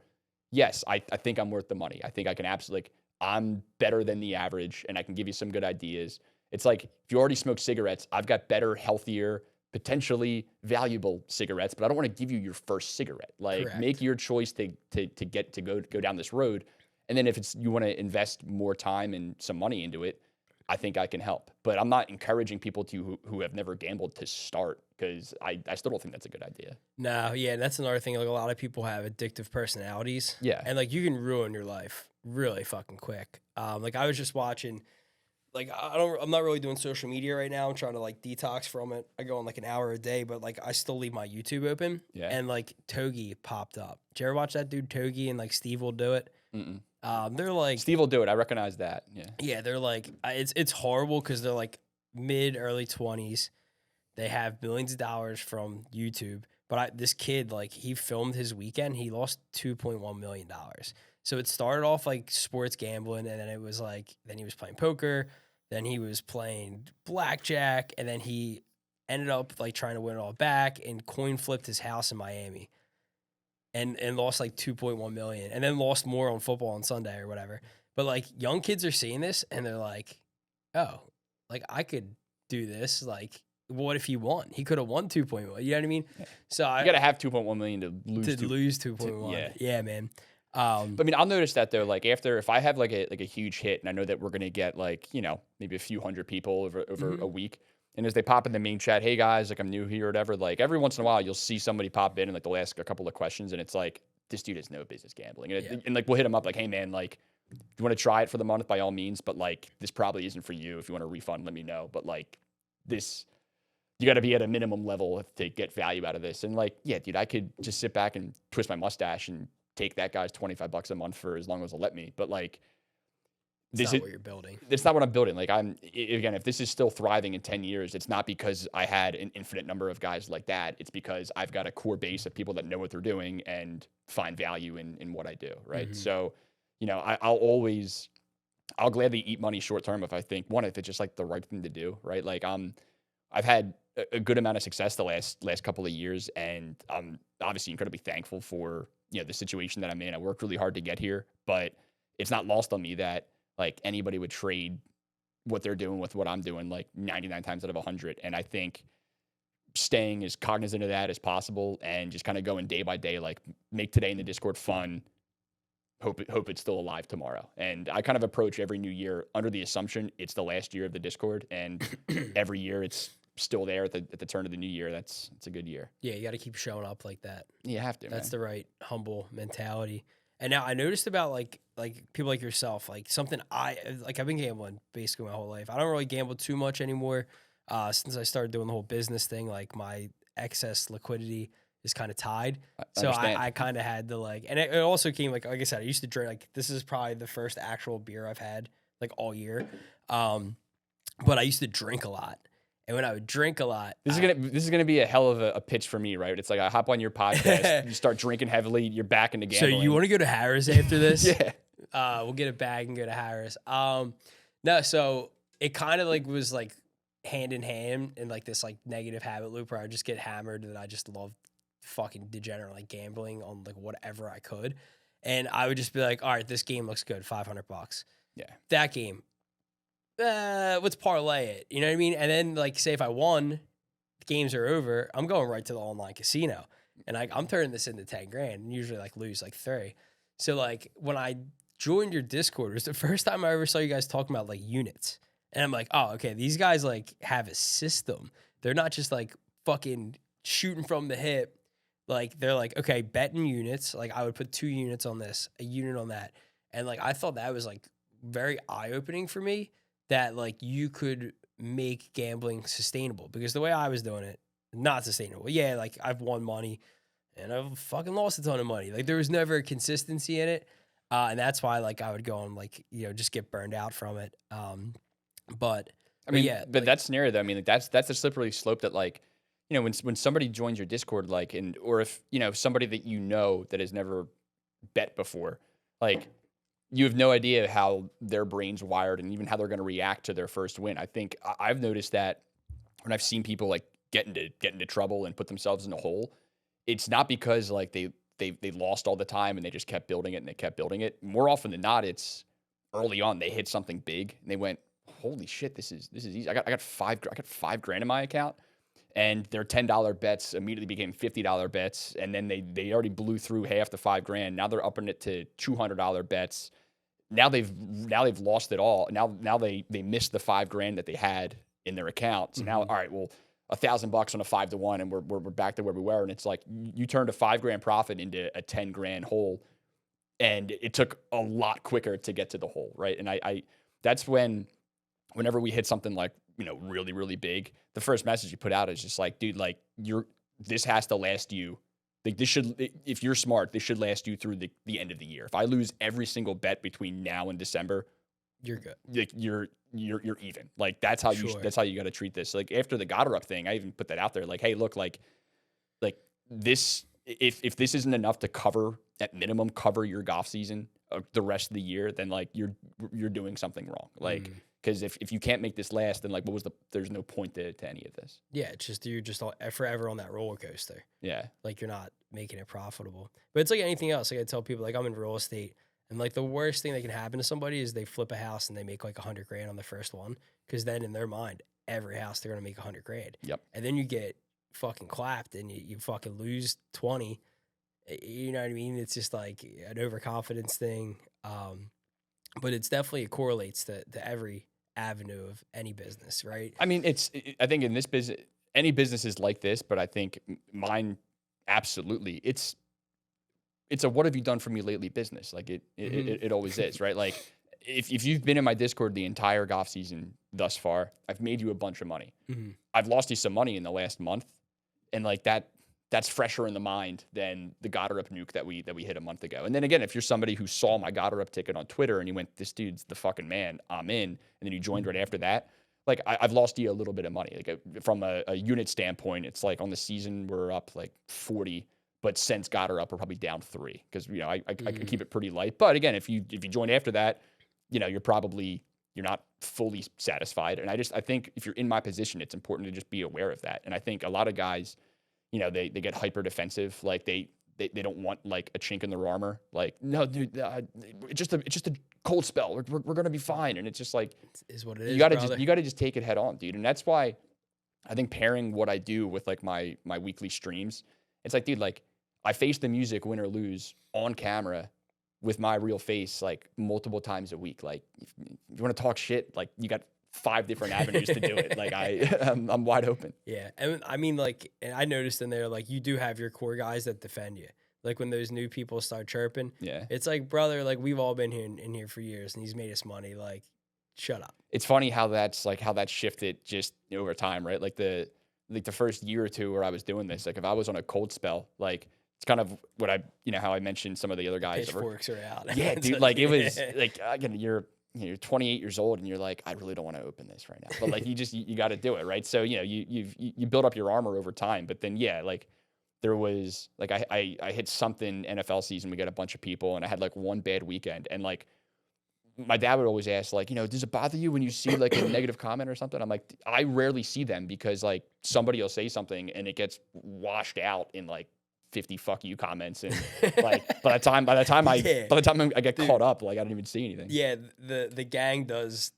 yes, I think I'm worth the money. I think I can absolutely, like, I'm better than the average, and I can give you some good ideas." It's like, if you already smoke cigarettes, I've got better, healthier, potentially valuable cigarettes, but I don't want to give you your first cigarette. Like, Correct. Make your choice to go down this road. And then if you want to invest more time and some money into it, I think I can help. But I'm not encouraging people who have never gambled to start, because I still don't think that's a good idea. No, yeah, that's another thing. Like, a lot of people have addictive personalities. Yeah. And like, you can ruin your life really fucking quick. Like, I was just watching, like, I'm not really doing social media right now. I'm trying to like detox from it. I go on like an hour a day, but like, I still leave my YouTube open. Yeah. And like, Togi popped up. Did you ever watch that dude Togi, and like Steve will do it? They're like, Steve will do it. I recognize that. Yeah. yeah, they're like, it's horrible because they're like mid early 20s. They have millions of dollars from YouTube. But this kid, like, he filmed his weekend. He lost $2.1 million. So it started off like sports gambling, and then it was like, then he was playing poker, then he was playing blackjack, and then he ended up like trying to win it all back and coin flipped his house in Miami and lost like 2.1 million, and then lost more on football on Sunday or whatever. But like young kids are seeing this and they're like, oh, like I could do this. Like, what if he won? He could have won 2.1. You know what I mean? Yeah. So You got to have 2.1 million to lose 2.1. Yeah, man. I mean, I'll notice that though. Like if I have like a huge hit, and I know that we're gonna get like maybe a few hundred people over a week, and as they pop in the main chat, hey guys, like I'm new here or whatever. Like every once in a while, you'll see somebody pop in and like they'll ask a couple of questions, and it's like this dude has no business gambling, and like we'll hit him up like, hey man, like if you want to try it for the month, by all means, but like this probably isn't for you. If you want a refund, let me know. But like this. You got to be at a minimum level to get value out of this. And like, yeah, dude, I could just sit back and twist my mustache and take that guy's $25 a month for as long as he'll let me. But like, this is what you're building. It's not what I'm building. Like again, if this is still thriving in 10 years, it's not because I had an infinite number of guys like that. It's because I've got a core base of people that know what they're doing and find value in what I do. Right. So, I'll gladly eat money short term if I think if it's just like the right thing to do. Right. Like I've had a good amount of success the last couple of years, and I'm obviously incredibly thankful for the situation that I'm in. I worked really hard to get here, but it's not lost on me that like anybody would trade what they're doing with what I'm doing like 99 times out of 100. And I think staying as cognizant of that as possible and just kind of going day by day, like make today in the Discord fun. Hope it's still alive tomorrow. And I kind of approach every new year under the assumption it's the last year of the Discord, and every year it's still there at the turn of the new year. It's a good year. Yeah, you got to keep showing up like that. You have to. That's the right humble mentality. And now I noticed about like people like yourself, like something I've been gambling basically my whole life. I don't really gamble too much anymore since I started doing the whole business thing. Like my excess liquidity is kind of tied. So I kind of had to like, and it also came like I said, I used to drink, like this is probably the first actual beer I've had like all year. But I used to drink a lot. And when I would drink a lot, this is gonna be a hell of a pitch for me, right? It's like I hop on your podcast, you start drinking heavily, you're back into gambling. So you want to go to Harris after this? Yeah. We'll get a bag and go to Harris. No, so it kind of like was like hand in hand in like this like negative habit loop where I would just get hammered, and I just love fucking degenerate like gambling on like whatever I could, and I would just be like, all right, this game looks good, $500. Yeah, that game. Let's parlay it. You know what I mean? And then like say if I won, the games are over, I'm going right to the online casino, and I'm turning this into 10 grand and usually like lose like 3. So like when I joined your Discord, it was the first time I ever saw you guys talking about like units. And I'm like, oh, okay, these guys like have a system. They're not just like fucking shooting from the hip. Like they're like, okay, betting units. Like I would put 2 units on this, a unit on that. And like I thought that was like very eye-opening for me, that like you could make gambling sustainable, because the way I was doing it, not sustainable. Yeah, like I've won money and I've fucking lost a ton of money. Like there was never a consistency in it. And that's why like I would go and like, just get burned out from it. But yeah, but like, that scenario though, I mean, like that's a slippery slope that like, when somebody joins your Discord, like, or if, somebody that has never bet before, like you have no idea how their brain's wired and even how they're going to react to their first win. I think I've noticed that when I've seen people like get into trouble and put themselves in a hole, it's not because like they lost all the time and they just kept building it and they kept building it. More often than not, it's early on they hit something big and they went, holy shit, this is easy. I got $5 grand in my account, and their $10 bets immediately became $50 bets, and then they already blew through half the $5 grand. Now they're upping it to $200 bets. Now they've lost it all. Now they missed the $5 grand that they had in their account. So now, all right, well, $1,000 on a 5-to-1, and we're back to where we were. And it's like you turned a $5 grand profit into a 10 grand hole, and it took a lot quicker to get to the hole, right? And I that's whenever we hit something like really really big, the first message you put out is just like, dude, like this has to last you Like this should, if you're smart, this should last you through the end of the year. If I lose every single bet between now and December, you're good. Like you're even. Like that's how you got to treat this. Like after the Goddard up thing, I even put that out there. Like, hey, look, like this. If this isn't enough to cover at minimum cover your golf season the rest of the year, then like you're doing something wrong. Like because if you can't make this last, then like there's no point to any of this. Yeah, it's just you're just forever on that roller coaster. Yeah, like you're not making it profitable. But it's like anything else. Like I tell people, like I'm in real estate, and like the worst thing that can happen to somebody is they flip a house and they make like $100 grand on the first one, because then in their mind, every house they're gonna make $100 grand. Yep. And then you get fucking clapped and you fucking lose 20. You know what I mean? It's just like an overconfidence thing. But it's definitely, it correlates to every avenue of any business, right? I mean, I think in this business, any business is like this, but I think mine, absolutely. It's a what have you done for me lately business. Like it always is, right? Like if you've been in my Discord the entire golf season thus far, I've made you a bunch of money. I've lost you some money in the last month. And like that's fresher in the mind than the Goddard up nuke that we hit a month ago. And then again, if you're somebody who saw my Goddard up ticket on Twitter and you went, this dude's the fucking man, I'm in, and then you joined right after that, like I've lost you a little bit of money. Like from a unit standpoint, it's like on the season we're up like 40, but since Goddard up, we're probably down 3 because I can keep it pretty light. But again, if you join after that, you're not fully satisfied. And I think if you're in my position, it's important to just be aware of that. And I think a lot of guys, they get hyper defensive. Like they don't want like a chink in their armor. Like, no, dude, it's just a cold spell. We're going to be fine. And it's just like, is what it is. You got to just take it head on, dude. And that's why I think pairing what I do with like my weekly streams, it's like, dude, like I face the music win or lose on camera with my real face, like multiple times a week. Like if you want to talk shit, like you got 5 different avenues to do it. Like I'm wide open. Yeah. And I mean, like, and I noticed in there, like you do have your core guys that defend you. Like when those new people start chirping, yeah, it's like, brother, like we've all been here in here for years and he's made us money. Like, shut up. It's funny how that's shifted just over time, right? Like the first year or two where I was doing this, like if I was on a cold spell, like it's kind of what how I mentioned some of the other guys. Pitchforks are out. Yeah, dude. Like it was like, again, you're 28 years old and you're like, I really don't want to open this right now. But like you got to do it, right? So you build up your armor over time. But then like there was like I hit something NFL season. We got a bunch of people and I had like one bad weekend. And like my dad would always ask like, does it bother you when you see like a negative comment or something? I'm like, I rarely see them because like somebody will say something and it gets washed out in like 50 fuck you comments, and like by the time I get caught up, like I don't even see anything. Yeah, the gang does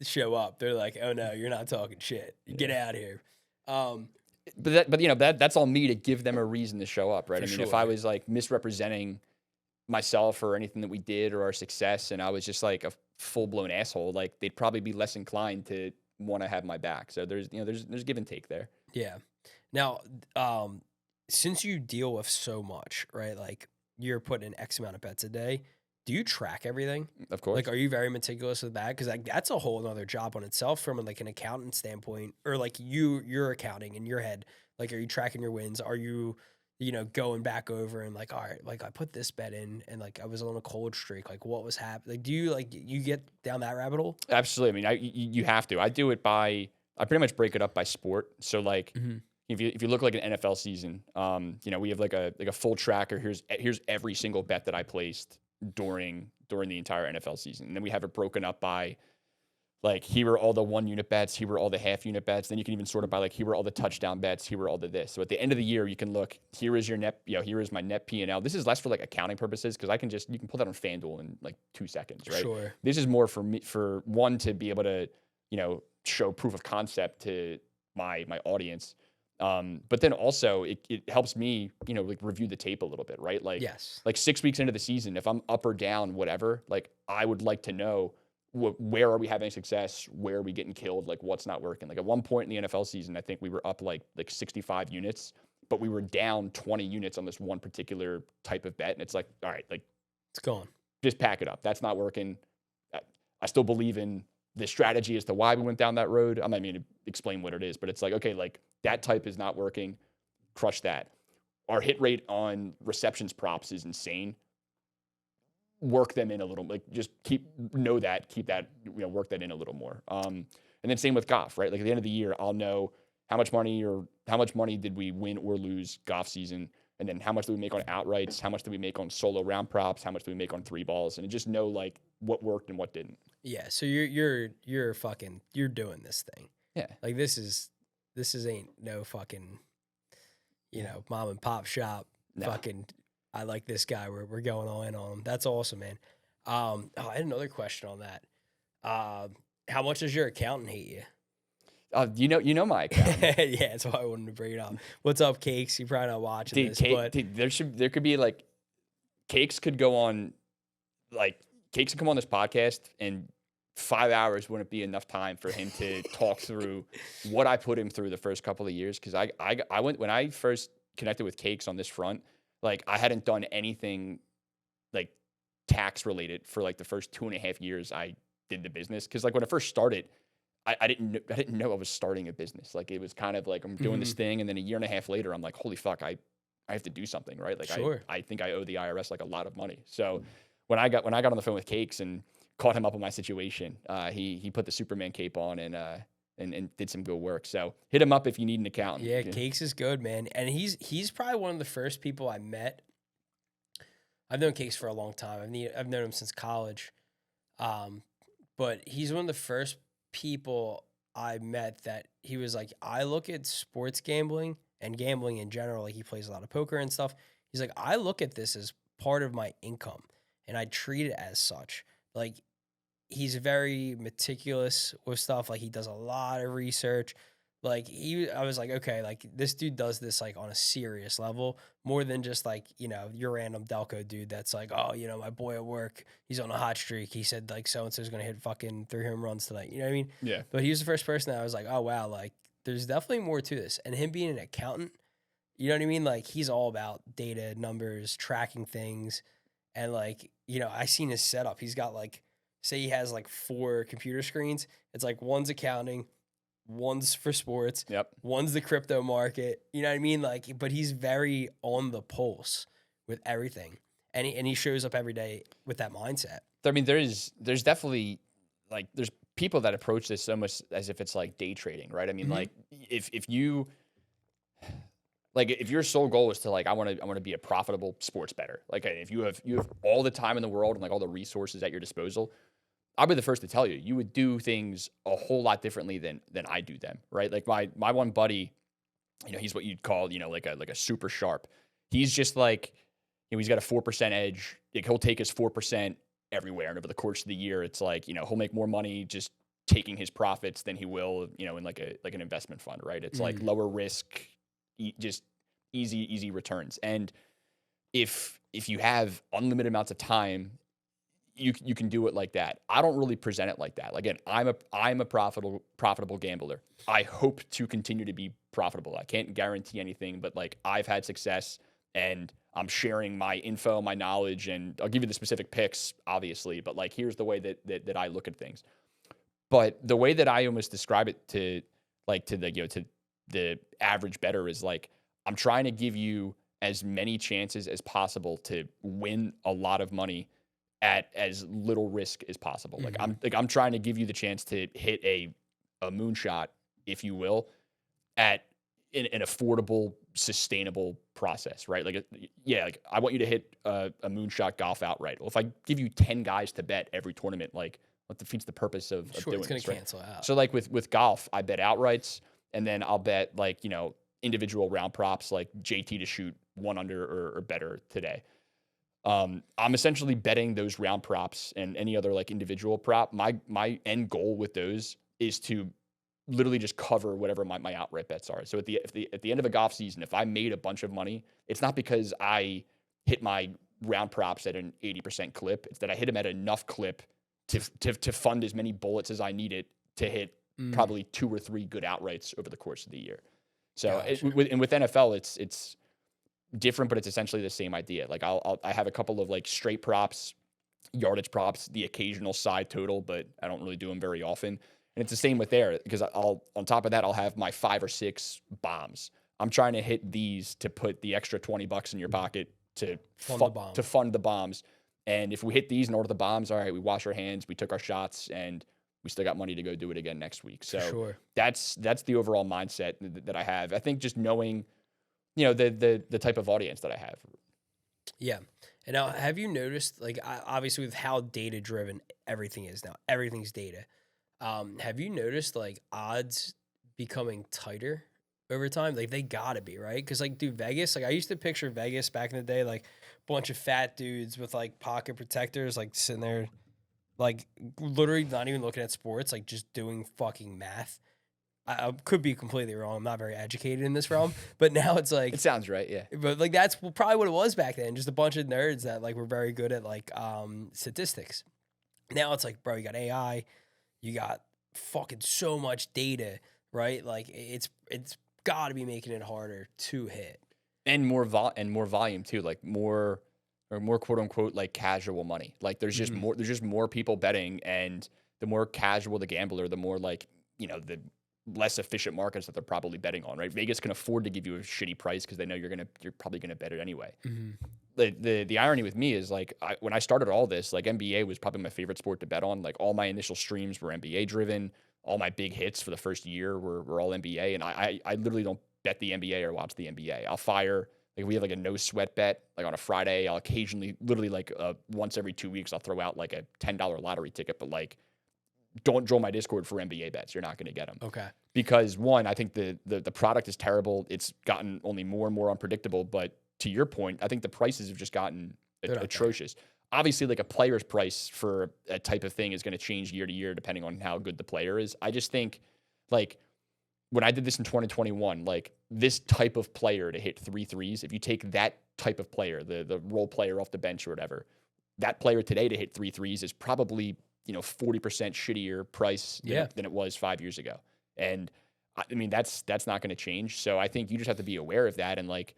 show up. They're like, oh no, you're not talking shit. Get out of here. But that's all me to give them a reason to show up, right? I mean, sure. If I was like misrepresenting myself or anything that we did or our success, and I was just like a full blown asshole, like they'd probably be less inclined to want to have my back. So there's give and take there. Yeah. Now, since you deal with so much, right? Like you're putting in X amount of bets a day. Do you track everything? Of course. Like, are you very meticulous with that? Because like that's a whole other job on itself from like an accountant standpoint, or like your accounting in your head. Like, are you tracking your wins? Are you, going back over and like, all right, like I put this bet in and like I was on a cold streak. Like, what was happening? Like, do you get down that rabbit hole? Absolutely. I mean, you have to. I do it I pretty much break it up by sport. So like. Mm-hmm. If you look like an NFL season, we have like a full tracker. Here's every single bet that I placed during the entire NFL season. And then we have it broken up by like, here are all the 1 unit bets, here are all the half unit bets. Then you can even sort it by like, here are all the touchdown bets, here are all the this. So at the end of the year, you can look, here is your net, here is my net P&L. This is less for like accounting purposes because you can pull that on FanDuel in like 2 seconds, right? Sure. This is more for me, for one, to be able to, show proof of concept to my audience. But then also it helps me, like review the tape a little bit, right? Like, yes. Like 6 weeks into the season, if I'm up or down, whatever, like I would like to know where are we having success? Where are we getting killed? Like what's not working? Like at one point in the NFL season, I think we were up like 65 units, but we were down 20 units on this one particular type of bet. And it's like, all right, like it's gone. Just pack it up. That's not working. I still believe in the strategy as to why we went down that road. I'm not even going to explain what it is, but it's like, okay, like that type is not working. Crush that. our hit rate on receptions props is insane. Work them in a little, like just keep that, work that in a little more. And then same with golf, right? Like at the end of the year, I'll know how much money did we win or lose golf season, and then how much do we make on outrights, how much do we make on solo round props, how much do we make on 3 balls, and just know like what worked and what didn't. Yeah. So you're doing this thing. Yeah. Like this ain't no fucking, mom and pop shop. No. Fucking, I like this guy. We're going all in on him. That's awesome, man. I had another question on that. How much does your accountant hate you? You know my account. Yeah, that's why I wanted to bring it up. What's up, Cakes? You're probably not watching this, but there could be like Cakes could come on this podcast, and 5 hours wouldn't be enough time for him to talk through what I put him through the first couple of years. Because I went when I first connected with Cakes on this front, like I hadn't done anything like tax related for like the first 2.5 years I did the business. Because like when I first started, I didn't know I was starting a business. Like it was kind of like I'm doing this thing, and then 1.5 years later, I'm like, holy fuck, I have to do something, right? Like sure. I think I owe the IRS like a lot of money. So when I got on the phone with Cakes and caught him up on my situation, he put the Superman cape on and did some good work. So hit him up if you need an accountant. Yeah, Cakes is good, man. And he's probably one of the first people I met. I've known Cakes for a long time. I've known him since college. But he's one of the first people I met that he was like, I look at sports gambling and gambling in general. Like he plays a lot of poker and stuff. He's like, I look at this as part of my income and I treat it as such. Like he's very meticulous with stuff. Like he does a lot of research. Like I was like, okay, like this dude does this like on a serious level more than just like, your random Delco dude that's like, oh, my boy at work, he's on a hot streak. He said like so-and-so's going to hit fucking 3 home runs tonight. You know what I mean? Yeah. But he was the first person that I was like, oh, wow, like there's definitely more to this. And him being an accountant, you know what I mean? Like he's all about data, numbers, tracking things. And like, I seen his setup. He's got like, say he has like 4 computer screens. It's like one's accounting, one's for sports. Yep. One's the crypto market. You know what I mean? Like, but he's very on the pulse with everything. And he shows up every day with that mindset. I mean, there's definitely like, there's people that approach this almost as if it's like day trading, right? I mean, like if your sole goal is to like, I want to be a profitable sports bettor. Like if you have all the time in the world and like all the resources at your disposal, I'll be the first to tell you, you would do things a whole lot differently than I do them, right? Like my one buddy, he's what you'd call, like a super sharp. He's just like, he's got a 4% edge. Like he'll take his 4% everywhere. And over the course of the year, it's like, he'll make more money just taking his profits than he will, in like an investment fund, right? It's like lower risk, just easy returns. And if you have unlimited amounts of time, you can do it like that. I don't really present it like that. Again, I'm a profitable gambler. I hope to continue to be profitable. I can't guarantee anything, but like I've had success and I'm sharing my info, my knowledge, and I'll give you the specific picks, obviously, but like here's the way that I look at things. But the way that I almost describe it to the average bettor is like, I'm trying to give you as many chances as possible to win a lot of money at as little risk as possible. I'm trying to give you the chance to hit a moonshot, if you will, at an affordable, sustainable process, right? Like I want you to hit a moonshot golf outright. Well, if I give you 10 guys to bet every tournament, like what defeats the purpose of doing it's going this, to right? cancel out. So like with golf, I bet outrights, and then I'll bet like, individual round props like JT to shoot 1 under or better today. I'm essentially betting those round props and any other like individual prop. My end goal with those is to literally just cover whatever my outright bets are. So at the end of a golf season, if I made a bunch of money, it's not because I hit my round props at an 80% clip. It's that I hit them at enough clip to fund as many bullets as I needed to hit probably 2 or 3 good outrights over the course of the year. So with NFL, it's different, but it's essentially the same idea. Like I have a couple of like straight props, yardage props, the occasional side total, but I don't really do them very often. And it's the same with there because on top of that, I'll have my 5 or 6 bombs. I'm trying to hit these to put the extra $20 in your pocket to fund the bombs. And if we hit these in order the bombs, all right, we wash our hands, we took our shots, and we still got money to go do it again next week. So that's the overall mindset that I have. I think just knowing, the type of audience that I have. Yeah. And now, have you noticed, like, obviously with how data driven everything is now, everything's data. Have you noticed like odds becoming tighter over time? Like they gotta be, right? Because like, dude, Vegas, like I used to picture Vegas back in the day, like a bunch of fat dudes with like pocket protectors, like sitting there, like literally not even looking at sports, like just doing fucking math. I could be completely wrong. I'm not very educated in this realm, but now it's like it sounds right, yeah. But like that's probably what it was back then, just a bunch of nerds that like were very good at like statistics. Now it's like, bro, you got AI, you got fucking so much data, right? Like it's got to be making it harder to hit, and more volume too, like more quote unquote like casual money. Like there's just more people betting, and the more casual the gambler, the more like the less efficient markets that they're probably betting on, right? Vegas can afford to give you a shitty price because they know you're probably gonna bet it anyway. The irony with me is like when I started all this, like NBA was probably my favorite sport to bet on. Like all my initial streams were NBA driven. All my big hits for the first year were all NBA, and I literally don't bet the NBA or watch the NBA. I'll fire, like we have like a no sweat bet like on a Friday. I'll occasionally, literally like once every 2 weeks, I'll throw out like a $10 lottery ticket, but like don't join my Discord for NBA bets. You're not going to get them. Okay. Because one, I think the product is terrible. It's gotten only more and more unpredictable. But to your point, I think the prices have just gotten atrocious. Obviously, like a player's price for a type of thing is going to change year to year depending on how good the player is. I just think like when I did this in 2021, like this type of player to hit 3 threes, if you take that type of player, the role player off the bench or whatever, that player today to hit 3 threes is probably 40% shittier price than it was 5 years ago. And I mean, that's not going to change. So I think you just have to be aware of that and like,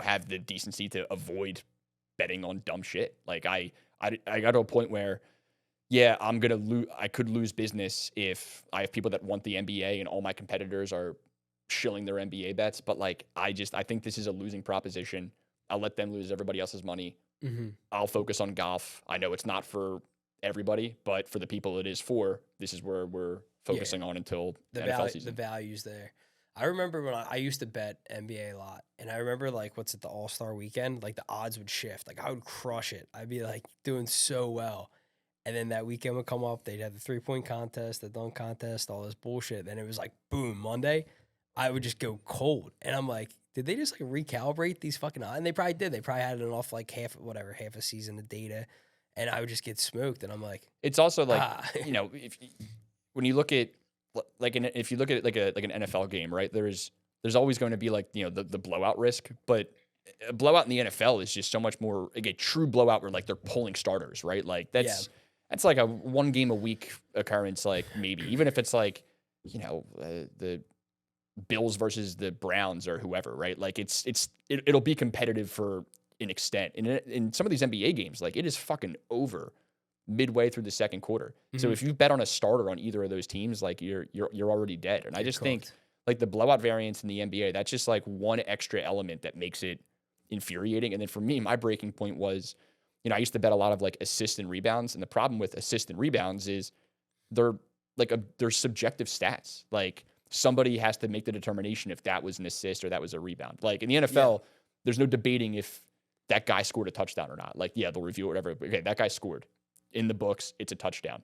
have the decency to avoid betting on dumb shit. Like I got to a point where, I'm going to lose. I could lose business if I have people that want the NBA and all my competitors are shilling their NBA bets. But like, I think this is a losing proposition. I'll let them lose everybody else's money. I'll focus on golf. I know it's not for everybody, but for the people it is for, this is where we're focusing on until the NFL season. The value's there. I remember when I used to bet NBA a lot, and I remember like the All-Star weekend, like the odds would shift. Like I would crush it. I'd be like doing so well. And then that weekend would come up, they'd have the 3-point contest, the dunk contest, all this bullshit. Then it was like, boom, Monday, I would just go cold. And I'm like, did they just like recalibrate these fucking odds? And they probably did. They probably had enough like half a season of data. And I would just get smoked. And I'm like, it's also like, when you look at like if you look at it like an NFL game, right? There's always going to be like, the blowout risk, but a blowout in the NFL is just so much more like a true blowout where like they're pulling starters, right? Like that's like a 1 game a week occurrence, like maybe even if it's like, the Bills versus the Browns or whoever, right? Like it'll be competitive for an extent. And in some of these NBA games, like it is fucking over midway through the second quarter. So if you bet on a starter on either of those teams, like you're already dead. And I just think like the blowout variance in the NBA, that's just like one extra element that makes it infuriating. And then for me, my breaking point was, I used to bet a lot of like assists and rebounds. And the problem with assists and rebounds is they're subjective stats. Like somebody has to make the determination if that was an assist or that was a rebound. Like in the NFL, there's no debating if that guy scored a touchdown or not. Like, they'll review it, whatever. But, okay, that guy scored. In the books, it's a touchdown.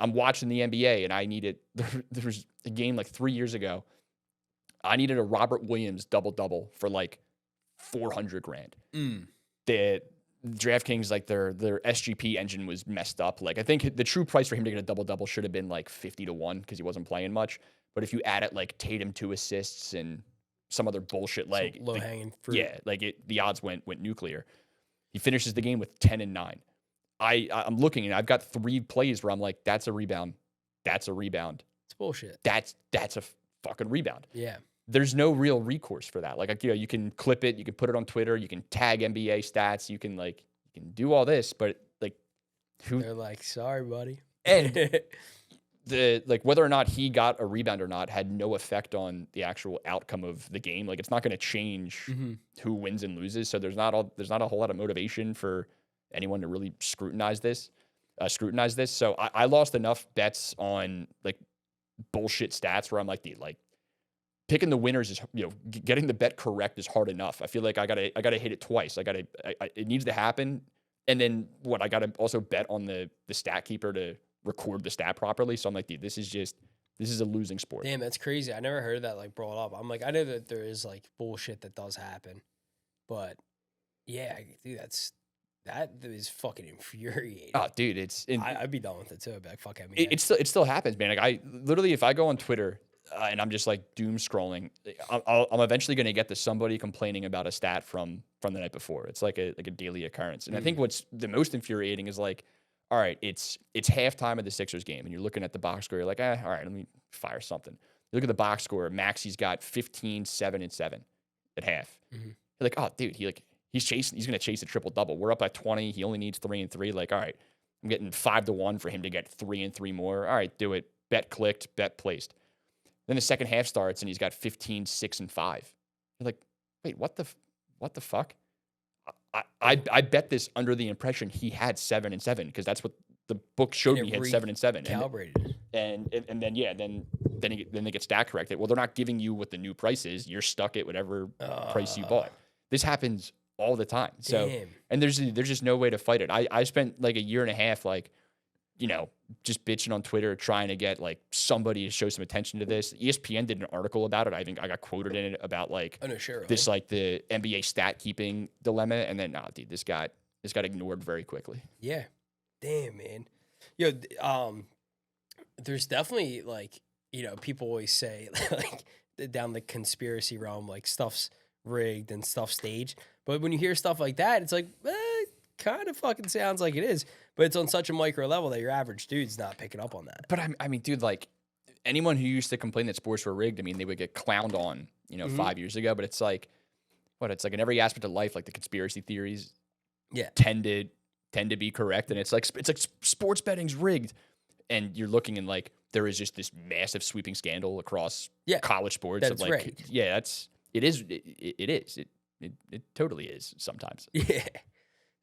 I'm watching the NBA, and I needed – there was a game like 3 years ago. I needed a Robert Williams double-double for like $400,000. The DraftKings, like their SGP engine was messed up. Like I think the true price for him to get a double-double should have been like 50-1 because he wasn't playing much. But if you add it like Tatum 2 assists and some other bullshit, like low-hanging fruit. Yeah, like the odds went nuclear. He finishes the game with 10-9. I'm looking and I've got 3 plays where I'm like, that's a rebound. That's a rebound. It's bullshit. That's a fucking rebound. Yeah. There's no real recourse for that. Like, you can clip it, you can put it on Twitter, you can tag NBA stats, you can do all this, but like they're like, sorry, buddy. And like whether or not he got a rebound or not had no effect on the actual outcome of the game. Like it's not going to change who wins and loses. So there's not a whole lot of motivation for anyone to really scrutinize this. So I lost enough bets on like bullshit stats where I'm like, dude, like picking the winners is, getting the bet correct is hard enough. I feel like I gotta hit it twice. It needs to happen. And then I gotta also bet on the stat keeper to record the stat properly. So I'm like, dude, this is a losing sport. Damn, that's crazy. I never heard that like brought up. I'm like, I know that there is like bullshit that does happen, but yeah, dude, that is fucking infuriating. Oh, dude, I'd be done with it too. I'd be like, fuck it. It still happens, man. Like I literally, if I go on Twitter and I'm just like doom scrolling, I'm eventually going to get to somebody complaining about a stat from the night before. It's like a daily occurrence. And I think what's the most infuriating is like, all right, it's halftime of the Sixers game, and you're looking at the box score. You're like, all right, let me fire something. You look at the box score. Maxey's got 15, 7, and 7 at half. You're like, oh, dude, he's chasing. He's going to chase a triple double. We're up by 20. He only needs 3 and 3. Like, all right, I'm getting 5-1 for him to get 3 and 3 more. All right, do it. Bet clicked. Bet placed. Then the second half starts, and he's got 15, 6, and 5. You're like, wait, what the fuck? I bet this under the impression he had 7 and 7 because that's what the book showed me. He had 7 and 7. Calibrated. And then they get stat corrected. Well, they're not giving you what the new price is. You're stuck at whatever price you bought. This happens all the time. So, damn. and there's just no way to fight it. I spent like a year and a half, like, just bitching on Twitter, trying to get like somebody to show some attention to this. ESPN did an article about it. I think I got quoted in it about like this, like the NBA stat keeping dilemma. And then, dude, this got ignored very quickly. Yeah. Damn, man. Yo, there's definitely like, people always say like down the conspiracy realm, like stuff's rigged and stuff's staged. But when you hear stuff like that, it's like, kind of fucking sounds like it is, but it's on such a micro level that your average dude's not picking up on that. But I mean, dude, like anyone who used to complain that sports were rigged, I mean, they would get clowned on, 5 years ago. But it's like, it's like in every aspect of life, like the conspiracy theories, tend to be correct, and it's like sports betting's rigged, and you're looking and like there is just this massive sweeping scandal across college sports. That's right. Yeah, it is. It totally is sometimes. Yeah.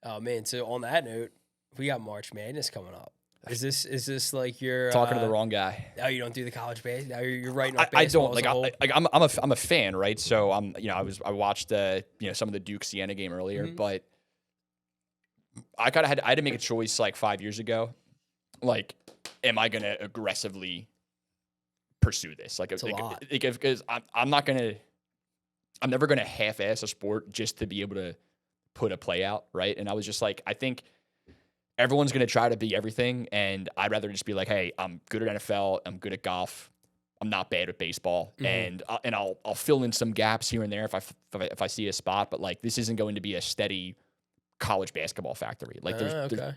Oh man, so on that note, we got March Madness coming up. Is this like you're talking to the wrong guy? Oh, you don't do the college base? Now you're writing up I basketball. I'm a fan, right? So I watched some of the Duke Siena game earlier, but I had to make a choice like 5 years ago. Like, am I gonna aggressively pursue this? Because I'm never gonna half-ass a sport just to be able to put a play out, right? And I was just like, I think everyone's going to try to be everything, and I'd rather just be like, hey, I'm good at NFL, I'm good at golf, I'm not bad at baseball, and I'll fill in some gaps here and there if I see a spot, but like this isn't going to be a steady college basketball factory. Like there's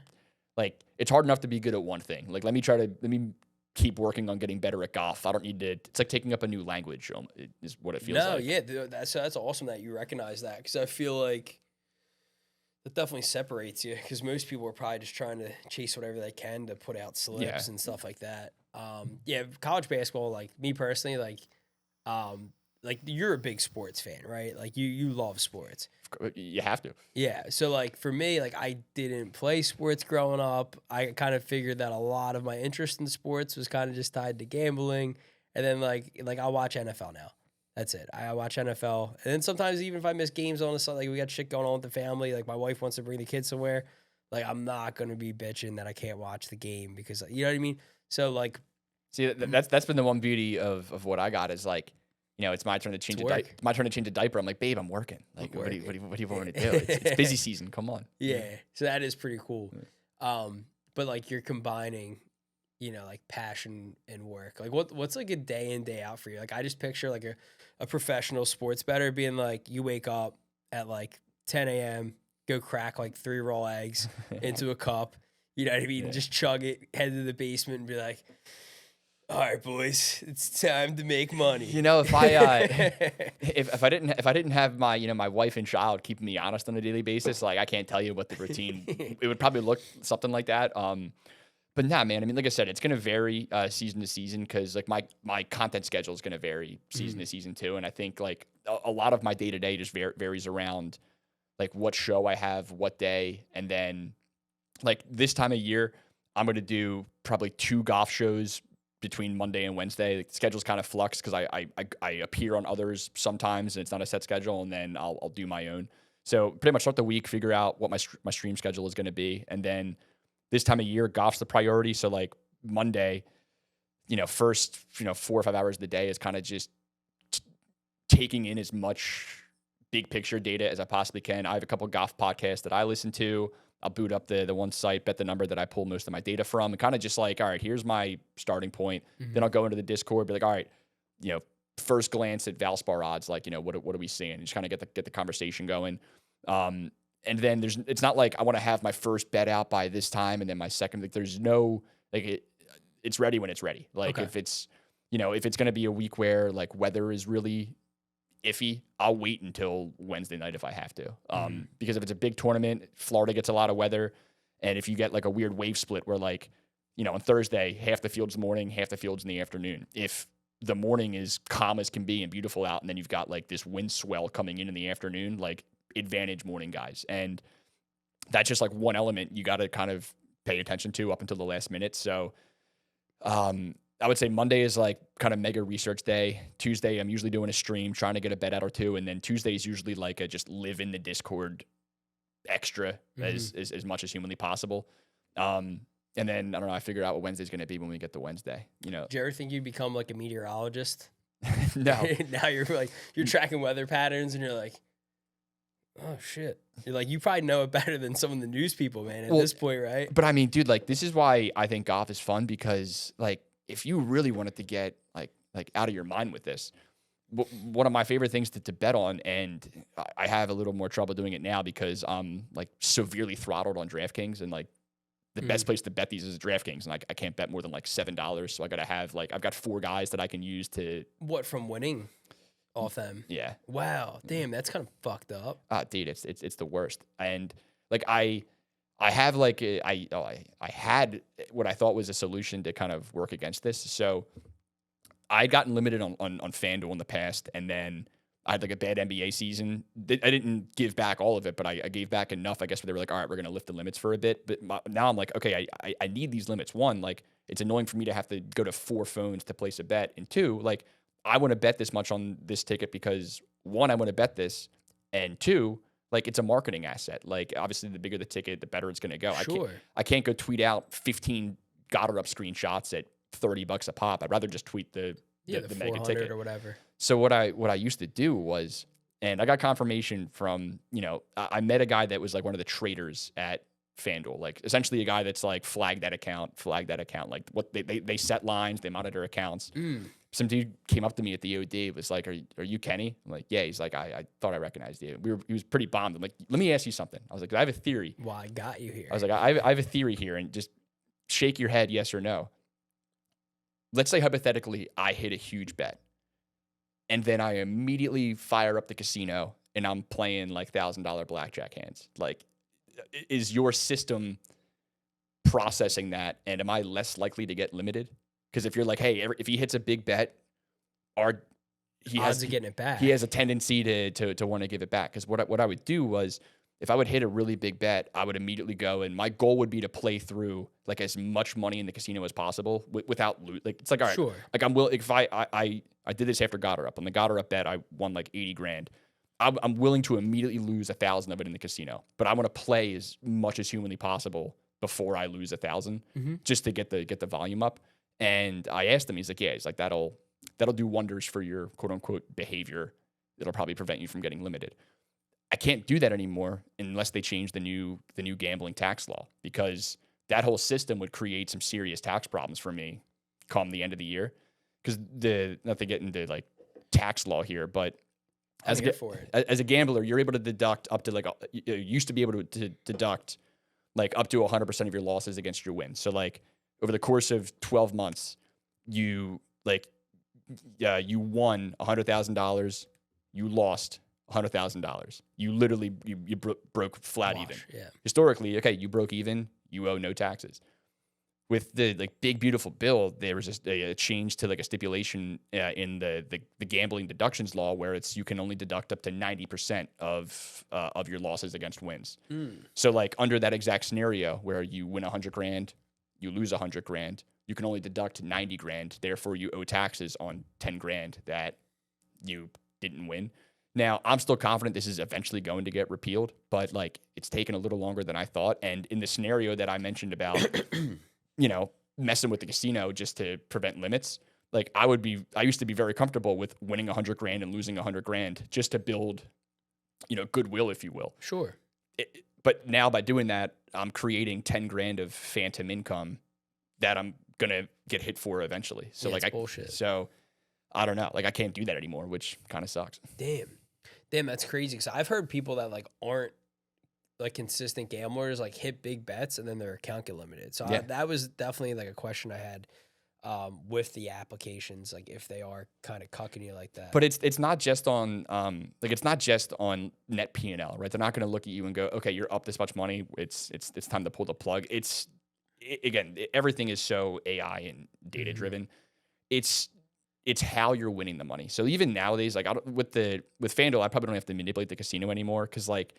like it's hard enough to be good at one thing. Like let me keep working on getting better at golf. I don't need to. It's like taking up a new language. Is what it feels like. No, yeah, that's awesome that you recognize that, because I feel like that definitely separates you, because most people are probably just trying to chase whatever they can to put out slips and stuff like that. College basketball, like me personally, like you're a big sports fan, right? Like you love sports. You have to. Yeah. So like for me, like I didn't play sports growing up. I kind of figured that a lot of my interest in sports was kind of just tied to gambling. And then like I watch NFL now. That's it. I watch NFL. And then sometimes even if I miss games on the side, like we got shit going on with the family, like my wife wants to bring the kids somewhere, like I'm not going to be bitching that I can't watch the game, because you know what I mean? So like, see, that's been the one beauty of what I got is like, it's my turn to change a diaper. I'm like, babe, I'm working. Like, what do you want me to do? It's busy season. Come on. Yeah. So that is pretty cool. But like you're combining, like passion and work. Like what's like a day in, day out for you? Like I just picture like a professional sports bettor being like, you wake up at like 10 a.m., go crack like 3 raw eggs into a cup. You know what I mean? Yeah. Just chug it, head to the basement and be like, all right, boys, it's time to make money. If I if I didn't have my my wife and child keeping me honest on a daily basis, like I can't tell you what the routine it would probably look something like that. But nah, man. I mean, like I said, it's gonna vary season to season because like my content schedule is gonna vary season to season too. And I think like a lot of my day to day just varies around like what show I have, what day, and then like this time of year, I'm gonna do probably 2 golf shows between Monday and Wednesday. The schedule's kind of flux because I appear on others sometimes, and it's not a set schedule, and then I'll do my own. So pretty much start the week, figure out what my stream schedule is going to be, and then this time of year, golf's the priority. So like Monday, first 4 or 5 hours of the day is kind of just taking in as much big picture data as I possibly can. I have a couple of golf podcasts that I listen to. I'll boot up the one site, bet the number that I pull most of my data from, and kind of just like, all right, here's my starting point. Then I'll go into the Discord, be like, all right, first glance at Valspar odds, like, what are we seeing? And just kind of get the conversation going. And then it's not like I want to have my first bet out by this time and then my second. Like, there's no it's ready when it's ready. Like if it's going to be a week where like weather is really iffy, I'll wait until Wednesday night if I have to. Because if it's a big tournament, Florida gets a lot of weather. And if you get like a weird wave split where like, on Thursday, half the field's morning, half the field's in the afternoon. If the morning is calm as can be and beautiful out, and then you've got like this wind swell coming in the afternoon, like advantage morning guys. And that's just like one element you got to kind of pay attention to up until the last minute. So, I would say Monday is like kind of mega research day. Tuesday, I'm usually doing a stream, trying to get a bet out or two. And then Tuesday is usually like a just live in the Discord extra as much as humanly possible. And then, I don't know, I figure out what Wednesday's going to be when we get to Wednesday. Do you ever think you'd become like a meteorologist? No. Now you're tracking weather patterns and you're like, oh shit. You're like, you probably know it better than some of the news people, man, at this point, right? But I mean, dude, like this is why I think golf is fun, because like, if you really wanted to get like out of your mind with this, one of my favorite things to bet on, and I have a little more trouble doing it now because I'm like severely throttled on DraftKings, and like the best place to bet these is DraftKings, and I can't bet more than like $7. So I got to have like, I've got 4 guys that I can use to. What, from winning off them? Yeah. Wow. Damn, that's kind of fucked up. Dude, it's the worst. And like I have like I had what I thought was a solution to kind of work against this. So I'd gotten limited on FanDuel in the past, and then I had like a bad NBA season. I didn't give back all of it, but I gave back enough, I guess, where they were like, all right, we're going to lift the limits for a bit. But now I'm like, okay, I need these limits. One, like it's annoying for me to have to go to 4 phones to place a bet. And 2, like I want to bet this much on this ticket because 1, I want to bet this, and 2, like it's a marketing asset. Like obviously the bigger the ticket, the better it's going to go. Sure. I can't go tweet out 15 Goddard up screenshots at $30 a pop. I'd rather just tweet the mega ticket or whatever. So what I used to do was, and I got confirmation from, I met a guy that was like one of the traders at FanDuel, like essentially a guy that's like flag that account, like what they set lines, they monitor accounts. Some dude came up to me at the OD, was like, are you Kenny? I'm like, yeah. He's like, I thought I recognized you. He was pretty bombed. I'm like, let me ask you something. I was like, I have a theory. Well, I got you here. I was like, I have a theory here, and just shake your head yes or no. Let's say hypothetically I hit a huge bet, and then I immediately fire up the casino and I'm playing like $1,000 blackjack hands. Like, is your system processing that, and am I less likely to get limited? Because if you're like, hey, if he hits a big bet, he has getting it back. He has a tendency to want to give it back. Because what I would do was, if I would hit a really big bet, I would immediately go, and my goal would be to play through like as much money in the casino as possible without loot. Like it's like, all right, sure. Like I'm willing. If I did this after Goddard up on the Goddard up bet, I won like 80 grand. I'm willing to immediately lose 1,000 of it in the casino, but I want to play as much as humanly possible before I lose 1,000, just to get the volume up. And I asked him, he's like, yeah, he's like, that'll do wonders for your quote unquote behavior. It'll probably prevent you from getting limited. I can't do that anymore unless they change the new gambling tax law, because that whole system would create some serious tax problems for me come the end of the year. Because not to get into like tax law here, but as a gambler, you're able to deduct up to like you used to be able to deduct like up to 100% of your losses against your wins. So like over the course of 12 months, you won $100,000, you lost $100,000. You literally broke flat even. Yeah. Historically, okay, you broke even, you owe no taxes. with the like big beautiful bill, there was just a change to like a stipulation in the gambling deductions law where it's you can only deduct up to 90% of your losses against wins. So like under that exact scenario where you win 100 grand, you lose 100 grand, you can only deduct 90 grand. Therefore, you owe taxes on 10 grand that you didn't win. Now, I'm still confident this is eventually going to get repealed, but like it's taken a little longer than I thought. And in the scenario that I mentioned about, messing with the casino just to prevent limits, like I used to be very comfortable with winning 100 grand and losing 100 grand just to build, goodwill, if you will. Sure. But now by doing that, I'm creating 10 grand of phantom income that I'm going to get hit for eventually. So bullshit. So I don't know. Like I can't do that anymore, which kind of sucks. Damn, that's crazy. Cause I've heard people that like aren't like consistent gamblers like hit big bets and then their account get limited. So that was definitely like a question I had with the applications, like if they are kind of cucking you like that. But it's not just on it's not just on net P&L, right? They're not going to look at you and go, okay, you're up this much money. It's time to pull the plug. Again, everything is so AI and data driven. It's how you're winning the money. So even nowadays, like with FanDuel, I probably don't have to manipulate the casino anymore because like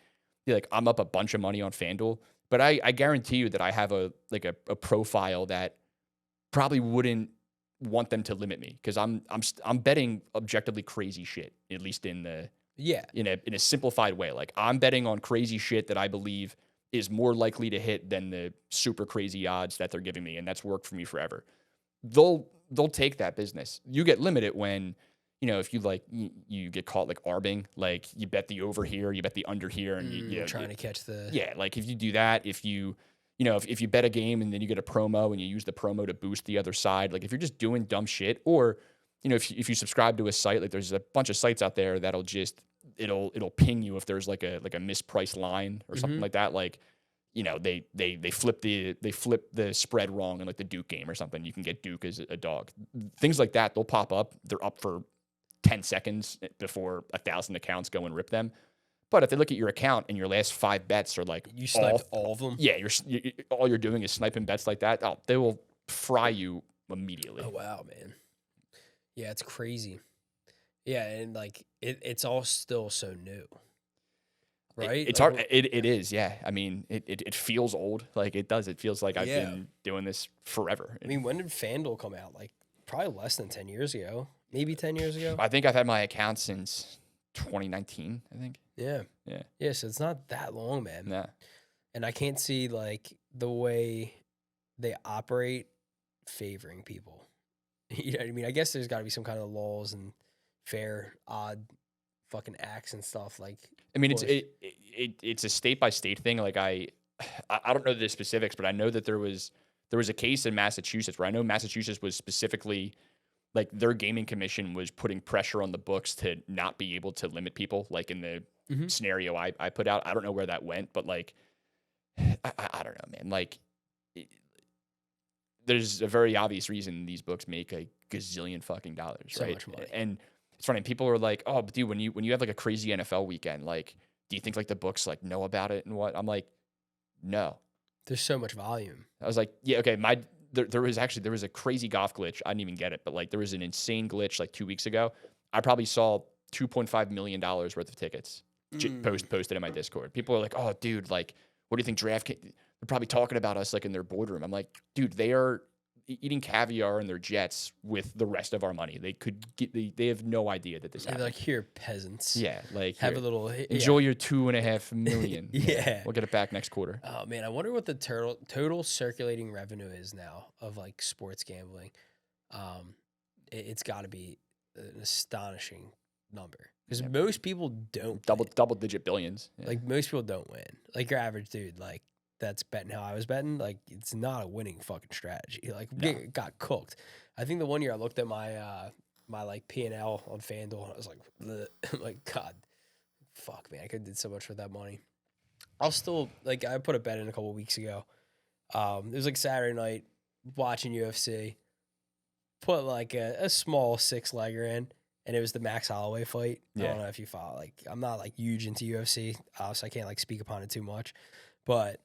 I'm up a bunch of money on FanDuel, but I guarantee you that I have a profile that probably wouldn't want them to limit me because I'm betting objectively crazy shit, at least in a simplified way. Like I'm betting on crazy shit that I believe is more likely to hit than the super crazy odds that they're giving me, and that's worked for me forever. They'll take that business. You get limited when, if you like, you get caught like arbing, like you bet the over here, you bet the under here, and you're trying to catch the like if you do that, if you bet a game and then you get a promo and you use the promo to boost the other side, like if you're just doing dumb shit, or if you subscribe to a site, like there's a bunch of sites out there that'll just it'll ping you if there's like a mispriced line or something like that, like. They flip the spread wrong in like the Duke game or something. You can get Duke as a dog. Things like that, they'll pop up. They're up for 10 seconds before 1,000 accounts go and rip them. But if they look at your account and your last 5 bets are like you sniped all of them. Yeah, all you're doing is sniping bets like that. Oh, they will fry you immediately. Oh wow, man. Yeah, it's crazy. Yeah, and like it's all still so new. Right? It's hard. It is, yeah. I mean, it feels old. Like it does. It feels like I've been doing this forever. I mean, when did FanDuel come out? Like probably less than 10 years ago. Maybe 10 years ago. I think I've had my account since 2019, I think. Yeah. Yeah, so it's not that long, man. Yeah. And I can't see like the way they operate favoring people. You know what I mean? I guess there's got to be some kind of laws and fair, odd fucking acts and stuff. Like, I mean, it's a state by state thing. Like I don't know the specifics, but I know that there was a case in Massachusetts where I know Massachusetts was specifically like their gaming commission was putting pressure on the books to not be able to limit people. Like in the scenario I put out, I don't know where that went, but like I don't know, man. Like there's a very obvious reason these books make a gazillion fucking dollars, so right? much money. And it's funny. People are like, "Oh, but dude, when you have like a crazy NFL weekend, like, do you think like the books like know about it and what?" I'm like, "No." There's so much volume. I was like, "Yeah, okay." There was a crazy golf glitch. I didn't even get it, but like there was an insane glitch like 2 weeks ago. I probably saw $2.5 million worth of tickets posted in my Discord. People are like, "Oh, dude, like, what do you think DraftKings?" They're probably talking about us like in their boardroom. I'm like, dude, they are eating caviar in their jets with the rest of our money. They have no idea that this happened. They're like, here, peasants. Yeah, like have a little enjoy your $2.5 million. Yeah, we'll get it back next quarter. Oh man, I wonder what the total circulating revenue is now of like sports gambling. It's got to be an astonishing number because most people don't double digit billions. Yeah. Like most people don't win. Like your average dude, like that's betting how I was betting. Like it's not a winning fucking strategy. Like got cooked. I think the one year I looked at my my like P&L on FanDuel and I was like, I'm like, God, fuck man, I could have did so much with that money. I'll still like I put a bet in a couple of weeks ago. It was like Saturday night watching UFC. Put like a small 6-legger in, and it was the Max Holloway fight. Yeah. I don't know if you follow. Like I'm not like huge into UFC, so I can't like speak upon it too much. But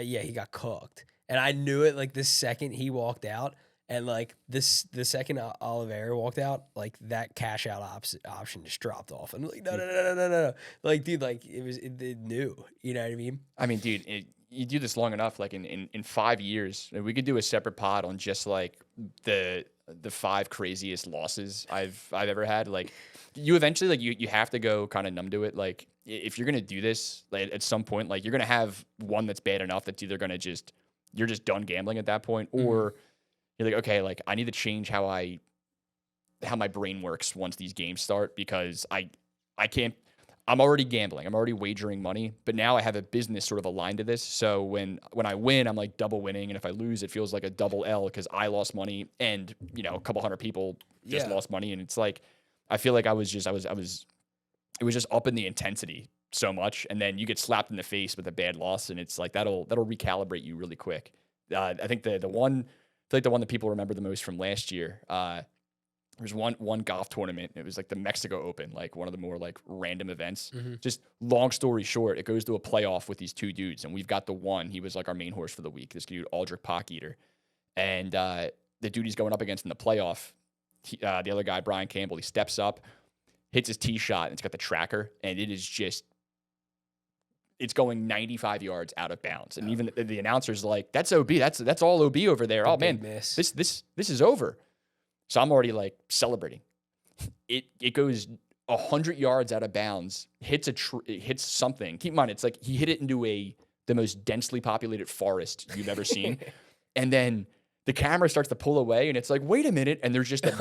yeah, he got cooked, And I knew it like the second he walked out. And like the second Oliveira walked out, like that cash out option just dropped off. I'm like, no. Like, dude, like it knew. You know what I mean? I mean, dude, you do this long enough, like in 5 years, we could do a separate pod on just like the 5 craziest losses I've ever had. Like, you eventually, like, you have to go kind of numb to it. Like, if you're gonna do this, like, at some point, like, you're gonna have one that's bad enough that's either gonna you're just done gambling at that point, or you're like, okay, like, I need to change how my brain works once these games start, because I can't. I'm already gambling. I'm already wagering money, but now I have a business sort of aligned to this. So when I win, I'm like double winning, and if I lose, it feels like a double L because I lost money, and a couple hundred people just lost money, and it's like I feel like it was just up in the intensity so much, and then you get slapped in the face with a bad loss, and it's like that'll recalibrate you really quick. I think the one that people remember the most from last year. There's one golf tournament. It was like the Mexico Open, like one of the more like random events. Just long story short, it goes to a playoff with these 2 dudes, and we've got the one. He was like our main horse for the week. This dude, Aldrich Pockeater, and the dude he's going up against in the playoff, the other guy, Brian Campbell, he steps up, hits his tee shot, and it's got the tracker, and it is just. It's going 95 yards out of bounds, and even the announcer's like, "That's OB. That's all OB over there. Oh man, this is over." So I'm already like celebrating. It goes 100 yards out of bounds, hits it hits something. Keep in mind, it's like he hit it into the most densely populated forest you've ever seen, and then the camera starts to pull away, and it's like, wait a minute, and there's just a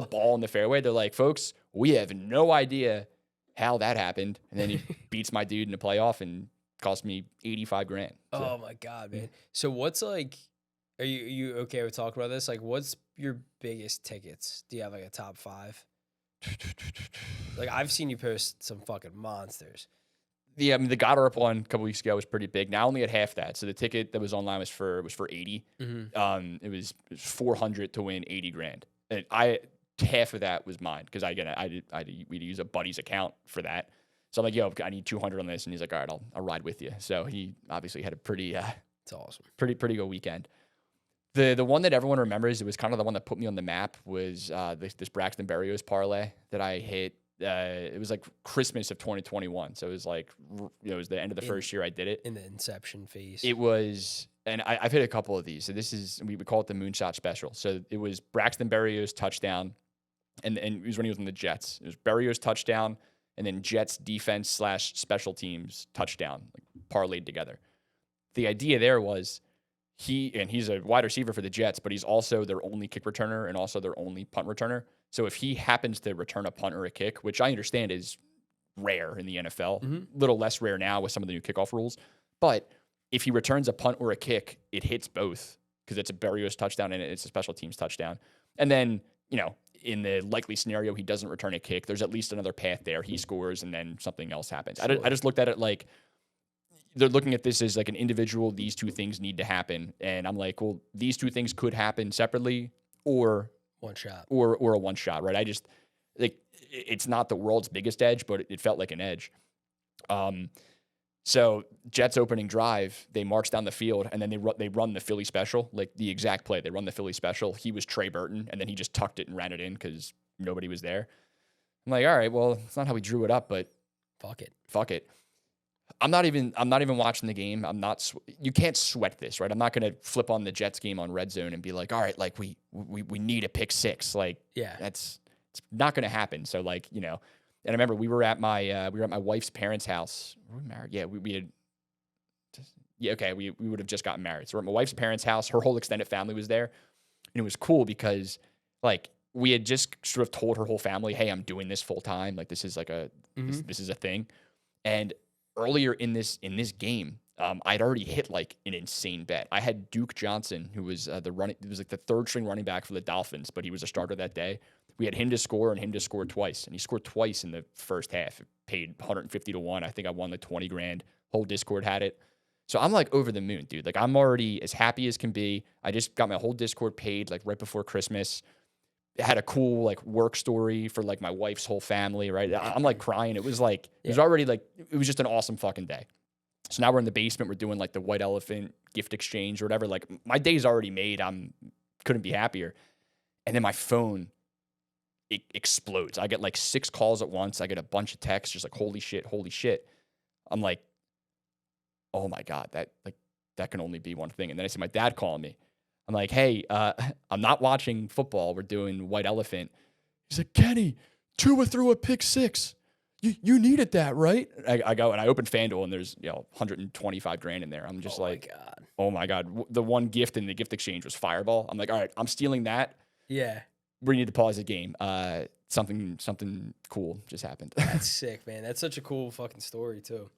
ball in the fairway. They're like, folks, we have no idea how that happened, and then he beats my dude in the playoff and cost me $85,000. So. Oh my God, man! So what's like? Are you okay with talking about this? Like, what's your biggest tickets? Do you have like a top 5? Like, I've seen you post some fucking monsters. Yeah, I mean, the Goddard one a couple weeks ago was pretty big. Now only at half that. So the ticket that was online was for 80. It was 400 to win $80,000. And half of that was mine, because we had to use a buddy's account for that. So I'm like, yo, I need 200 on this, and he's like, all right, I'll ride with you. So he obviously had a pretty it's awesome, pretty good weekend. The one that everyone remembers, it was kind of the one that put me on the map, was this Braxton Berrios parlay that I hit. It was like Christmas of 2021, so it was like it was the end of the first year I did it. In the inception phase. It was, and I've hit a couple of these. So this is, we call it the moonshot special. So it was Braxton Berrios touchdown, and it was when he was in the Jets. It was Berrios touchdown, and then Jets defense / special teams touchdown, like parlayed together. The idea there was he's a wide receiver for the Jets, but he's also their only kick returner and also their only punt returner. So if he happens to return a punt or a kick, which I understand is rare in the NFL, a little less rare now with some of the new kickoff rules, but if he returns a punt or a kick, it hits both, because it's a Berrios touchdown and it's a special teams touchdown. And then, in the likely scenario he doesn't return a kick, there's at least another path there. He scores, and then something else happens. Sure. I just looked at it like, they're looking at this as like an individual, these 2 things need to happen. And I'm like, well, these 2 things could happen separately, or one shot, or a one shot, right? I just, like, it's not the world's biggest edge, but it felt like an edge. So Jets opening drive, they march down the field, and then they run the Philly special, like the exact play. They run the Philly special. He was Trey Burton, and then he just tucked it and ran it in because nobody was there. I'm like, all right, well, it's not how we drew it up, but fuck it. I'm not even watching the game. You can't sweat this, right? I'm not going to flip on the Jets game on Red Zone and be like, all right, like we need a pick 6. Like, yeah, it's not going to happen. So like, and I remember we were at my wife's parents' house. Were we married? Yeah, we had. Okay, we would have just gotten married. So we're at my wife's parents' house. Her whole extended family was there, and it was cool because like we had just sort of told her whole family, hey, I'm doing this full time. Like this is like this is a thing, and earlier in this game, I'd already hit like an insane bet. I had Duke Johnson, who was like the 3rd string running back for the Dolphins, but he was a starter that day. We had him to score and him to score twice, and he scored twice in the first half. It paid 150 to 1. I think I won like $20,000. Whole Discord had it. So I'm like over the moon, dude. Like I'm already as happy as can be. I just got my whole Discord paid like right before Christmas. It had a cool like work story for like my wife's whole family, right? I'm like crying. It was like, it was already like, it was just an awesome fucking day. So now we're in the basement. We're doing like the white elephant gift exchange or whatever. Like my day's already made. Couldn't be happier. And then my phone, it explodes. I get like 6 calls at once. I get a bunch of texts, just like, holy shit, holy shit. I'm like, oh my God, that can only be one thing. And then I see my dad calling me. I'm like, hey, I'm not watching football. We're doing white elephant. He's like, Kenny, Tua threw a pick 6. You needed that, right? I go and I open FanDuel and there's 125 grand in there. I'm just oh my God. The one gift in the gift exchange was Fireball. I'm like, all right, I'm stealing that. Yeah. We need to pause the game. Something cool just happened. That's sick, man. That's such a cool fucking story too.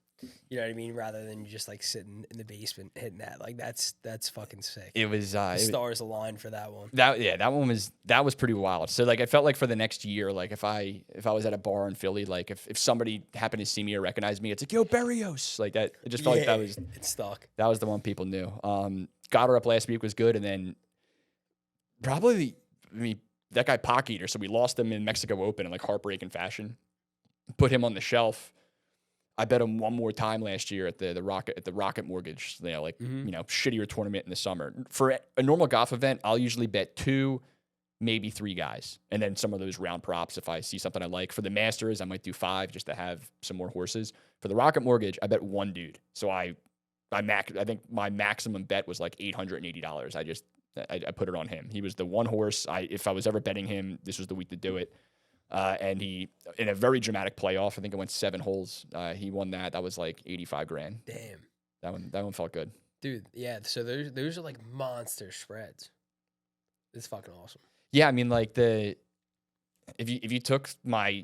You know what I mean? Rather than just like sitting in the basement hitting that. Like that's fucking sick. It was stars aligned for that one. That was pretty wild. So like I felt like for the next year, like if I was at a bar in Philly, like if somebody happened to see me or recognize me, it's like, yo, Berrios. Like that. It just felt like it stuck. That was the one people knew. Got her up last week was good, and then probably that guy Pock Eater. So we lost him in Mexico Open in like heartbreaking fashion. Put him on the shelf. I bet him one more time last year at the Rocket Mortgage, shittier tournament in the summer. For a normal golf event, I'll usually bet 2, maybe 3 guys, and then some of those round props if I see something I like. For the Masters, I might do 5 just to have some more horses. For the Rocket Mortgage, I bet 1 dude. So I think my maximum bet was like $880. I put it on him. He was the one horse. If I was ever betting him, this was the week to do it. And he, in a very dramatic playoff, I think it went 7 holes. He won that. That was like 85 grand. Damn. That one felt good. Dude, yeah. So those are like monster spreads. It's fucking awesome. Yeah, I mean, like if you took my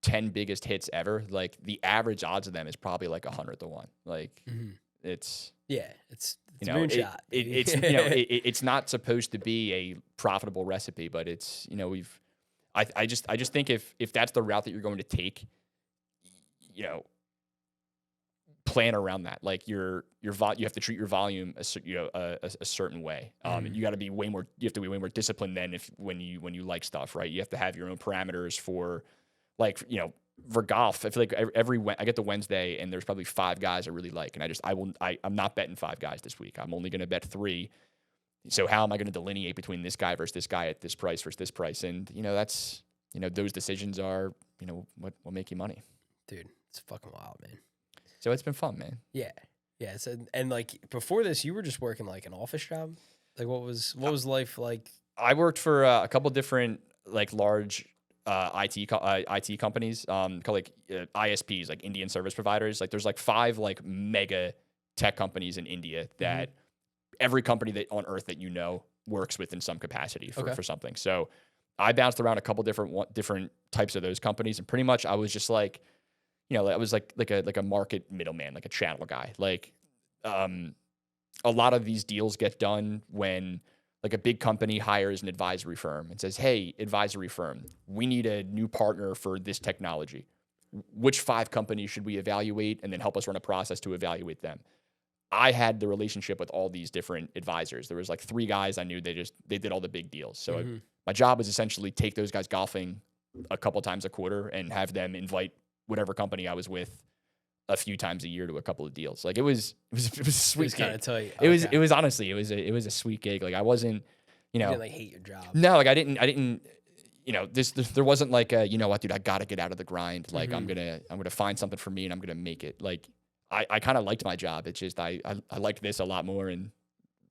10 biggest hits ever, like the average odds of them is probably like 100 to 1. Like it's it's moonshot. It's not supposed to be a profitable recipe, but it's I just think if that's the route that you're going to take, plan around that. Like you have to treat your volume a certain way. You got to be way more. You have to be way more disciplined than when you like stuff, right? You have to have your own parameters for, for golf. I feel like I get to Wednesday and there's probably 5 guys I really like, and I'm not betting 5 guys this week. I'm only going to bet 3. So how am I going to delineate between this guy versus this guy at this price versus this price? And, that's, those decisions are, what make you money. Dude, it's fucking wild, man. So it's been fun, man. Yeah. Yeah. And like before this, you were just working like an office job. Like what was life like? I worked for a couple different like large IT companies called like ISPs, like Indian service providers. Like there's like 5 like mega tech companies in India that every company that on earth that works with in some capacity for something. So I bounced around a couple different types of those companies, and pretty much I was just like, I was like a market middleman, like a channel guy. Like a lot of these deals get done when like a big company hires an advisory firm and says, hey, advisory firm, we need a new partner for this technology. Which 5 companies should we evaluate, and then help us run a process to evaluate them? I had the relationship with all these different advisors. There was like 3 guys I knew. They did all the big deals. So my job was essentially take those guys golfing a couple times a quarter and have them invite whatever company I was with a few times a year to a couple of deals. Like it was a sweet gig. Kind of tell you. It was honestly, it was a sweet gig. Like I wasn't, you didn't like hate your job. No, like I didn't, there wasn't like a, you know what, dude, I got to get out of the grind. Like I'm going to find something for me and I'm going to make it. Like I kind of liked my job. It's just, I liked this a lot more and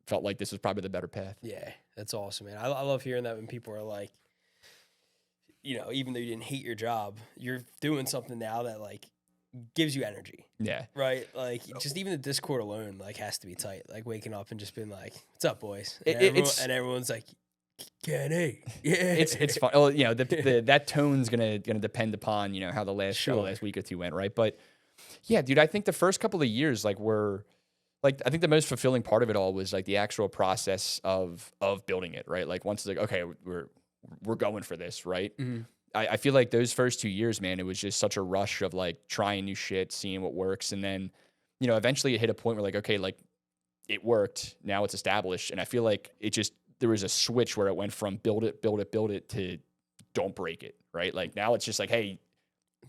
felt like this was probably the better path. Yeah. That's awesome, man. I love hearing that when people are like, even though you didn't hate your job, you're doing something now that like gives you energy. Yeah. Right? Like just even the Discord alone like has to be tight. Like waking up and just being like, "What's up, boys?" And, everyone's like, "Kenny." Yeah. It's fun. Oh, that tone's gonna depend upon, how the last week or 2 went, right? But yeah, dude, I think the first couple of years were I think the most fulfilling part of it all was like the actual process of building it, right? Like once it's like, okay, we're going for this, right? I feel like those first 2 years, man, it was just such a rush of like trying new shit, seeing what works. And then, eventually it hit a point where like, okay, like it worked. Now it's established. And I feel like there was a switch where it went from build it to don't break it, right? Like now it's just like, hey,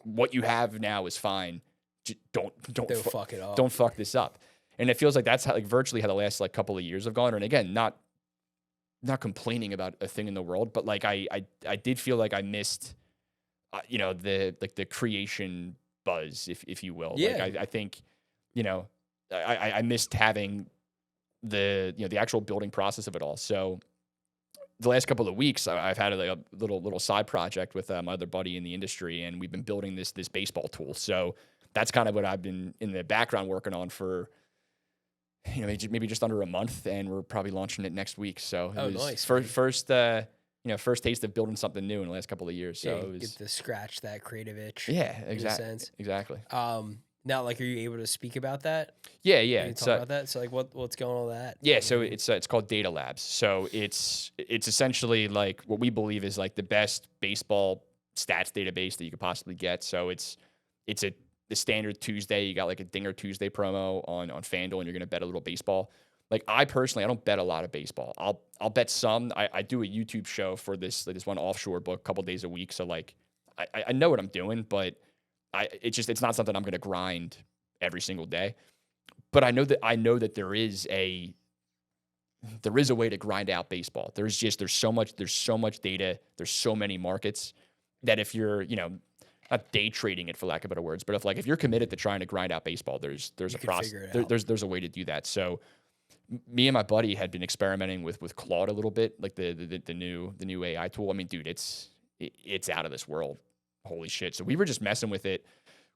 what you have now is fine. Don't fuck it up. Don't fuck this up. And it feels like that's how, like, virtually how the last like couple of years have gone. And again, not complaining about a thing in the world, but like I did feel like I missed, the creation buzz, if you will. Yeah. Like I think, I missed having the actual building process of it all. So the last couple of weeks, I've had a little side project with my other buddy in the industry, and we've been building this baseball tool. So that's kind of what I've been in the background working on for, maybe just under a month, and we're probably launching it next week. So it was nice. First taste of building something new in the last couple of years. So it was, get to scratch that creative itch. yeah, exactly. Now, like, are you able to speak about that? Yeah. Can you talk about that? So, like, what's going on with that? Yeah, so it's called Data Labs. So it's essentially like what we believe is like the best baseball stats database that you could possibly get. So it's the standard Tuesday. You got like a Dinger Tuesday promo on FanDuel, and you're gonna bet a little baseball. Like, I personally, I don't bet a lot of baseball. I'll bet some. I do a YouTube show for this one offshore book a couple days a week. So like I know what I'm doing, but it's not something I'm gonna grind every single day. But I know that there is a way to grind out baseball. There's so much data. There's so many markets that if you're, not day trading it, for lack of better words, but if you're committed to trying to grind out baseball, there's a process. There's a way to do that. So me and my buddy had been experimenting with Claude a little bit, like the new AI tool. I mean, dude, it's out of this world. Holy shit. So we were just messing with it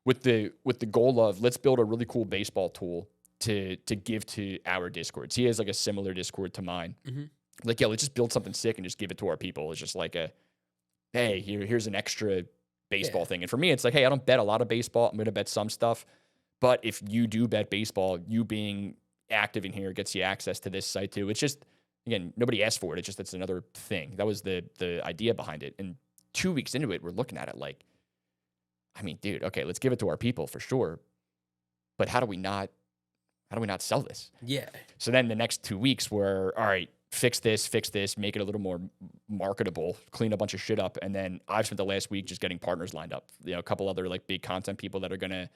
with the goal of, let's build a really cool baseball tool to give to our Discords. He has like a similar Discord to mine. Mm-hmm. Like, yeah, let's just build something sick and just give it to our people. It's just like hey, here's an extra baseball thing. And for me, it's like, hey, I don't bet a lot of baseball. I'm going to bet some stuff. But if you do bet baseball, you being active in here gets you access to this site too. It's just, again, nobody asked for it. It's another thing. That was the idea behind it. And 2 weeks into it, we're looking at it like, I mean, dude, okay, let's give it to our people for sure. But how do we not sell this? Yeah. So then the next 2 weeks were, all right, fix this, make it a little more marketable, clean a bunch of shit up. And then I've spent the last week just getting partners lined up. A couple other like big content people that are going to,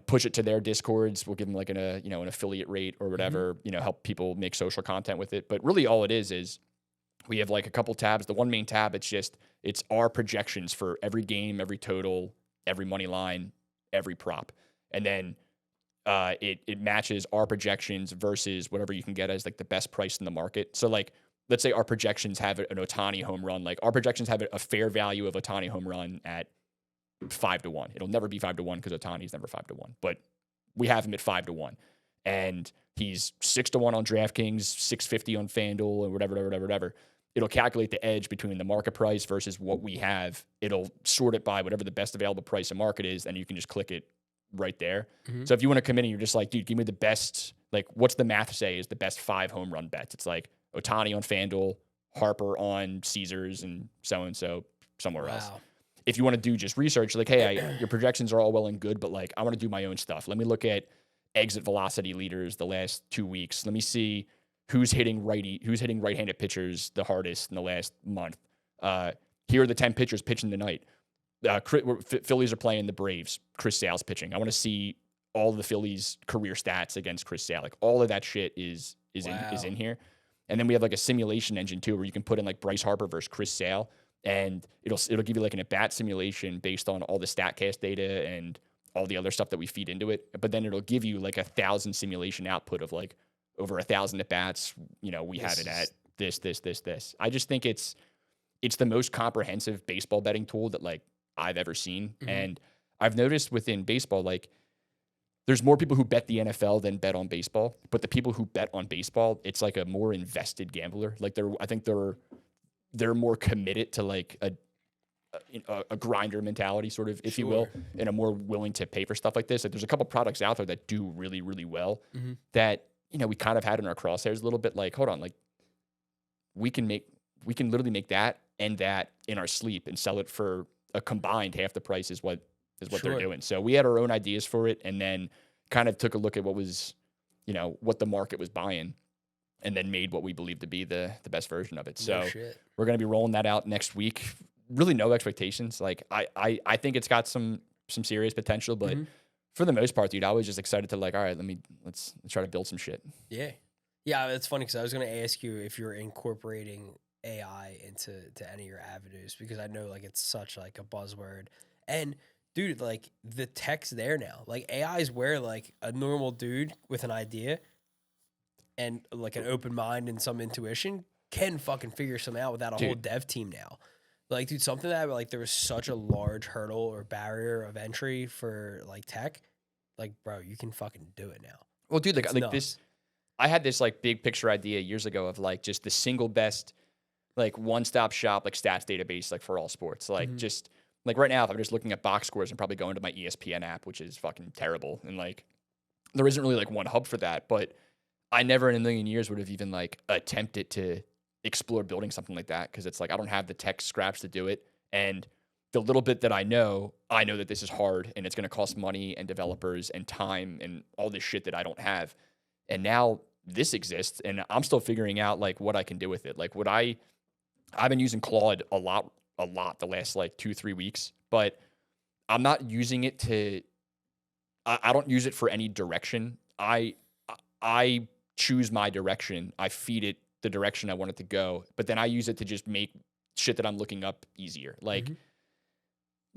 push it to their Discords. We'll give them like an affiliate rate or whatever, help people make social content with it. But really all it is we have like a couple tabs. The one main tab, it's our projections for every game, every total, every money line, every prop. And then it matches our projections versus whatever you can get as like the best price in the market. So like, let's say our projections have an Ohtani home run. Like, our projections have a fair value of Ohtani home run at 5-1. It'll never be 5-1 because Ohtani's never 5-1, but we have him at 5-1, and he's 6-1 on DraftKings, 650 on FanDuel, and whatever. It'll calculate the edge between the market price versus what we have. It'll sort it by whatever the best available price in market is, and you can just click it right there. Mm-hmm. So if you want to come in and you're just like, dude, give me the best, like, what's the math say is the best 5 home run bets? It's like Ohtani on FanDuel, Harper on Caesars, and so somewhere else. If you want to do just research, like, hey, your projections are all well and good, but like, I want to do my own stuff. Let me look at exit velocity leaders the last 2 weeks. Let me see who's hitting right-handed pitchers the hardest in the last month. Here are the 10 pitchers pitching tonight. Phillies are playing the Braves. Chris Sale's pitching. I want to see all the Phillies' career stats against Chris Sale. Like, all of that shit is in here. And then we have like a simulation engine too, where you can put in like Bryce Harper versus Chris Sale, and it'll give you like an at-bat simulation based on all the StatCast data and all the other stuff that we feed into it. But then it'll give you like 1,000 simulation output of like over 1,000 at-bats. We had it at this. I just think it's the most comprehensive baseball betting tool that like I've ever seen. Mm-hmm. And I've noticed within baseball, like, there's more people who bet the NFL than bet on baseball, but the people who bet on baseball, it's like a more invested gambler. Like, I think they're more committed to like a grinder mentality, sort of, if you will, and are more willing to pay for stuff like this. Like, there's a couple products out there that do really, really well, mm-hmm. that, we kind of had in our crosshairs a little bit. Like, hold on, like, we can literally make that and that in our sleep and sell it for a combined half the price is what they're doing. So we had our own ideas for it, and then kind of took a look at what was, what the market was buying, and then made what we believe to be the best version of it. So we're going to be rolling that out next week. Really no expectations. Like, I think it's got some serious potential, but mm-hmm. for the most part, dude, I was just excited to like, all right, let's try to build some shit. Yeah. Yeah, it's funny because I was going to ask you if you're incorporating AI into any of your avenues, because I know like it's such like a buzzword. And dude, like the tech's there now. Like AI is where like a normal dude with an idea and like an open mind and some intuition can fucking figure something out without a whole dev team now. Like, dude, something that like there was such a large hurdle or barrier of entry for like tech, like bro, you can fucking do it now. Well, dude, like It's like nuts. this, I had this like big picture idea years ago of like just the single best like one-stop shop like stats database like for all sports. Like just like right now, if I'm just looking at box scores, I'm probably going to my ESPN app, which is fucking terrible. And like there isn't really like one hub for that, but I never in a million years would have even like attempted to explore building something like that, because it's like I don't have the tech scraps to do it. And the little bit that I know that this is hard and it's going to cost money and developers and time and all this shit that I don't have. And now this exists and I'm still figuring out like what I can do with it. Like I've been using Claude a lot the last like 2-3 weeks, but I'm not using it to, I don't use it for any direction. I choose my direction. I feed it the direction I want it to go, but then I use it to just make shit that I'm looking up easier. Like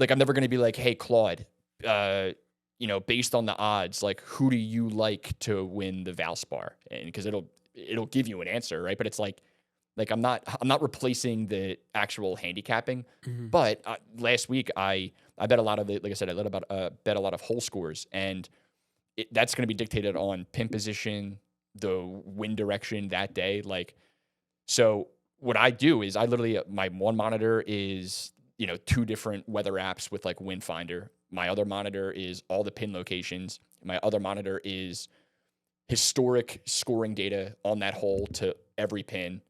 I'm never going to be like, hey, Claude, based on the odds, like who do you like to win the Valspar? And because it'll give you an answer, right? But it's like I'm not replacing the actual handicapping. But last week I bet a lot of it. Like I said, I bet a lot of hole scores, and that's going to be dictated on pin position, the wind direction that day. Like, so what I do is I literally, my one monitor is, 2 different weather apps with like wind finder. My other monitor is all the pin locations. My other monitor is historic scoring data on that hole to every pin,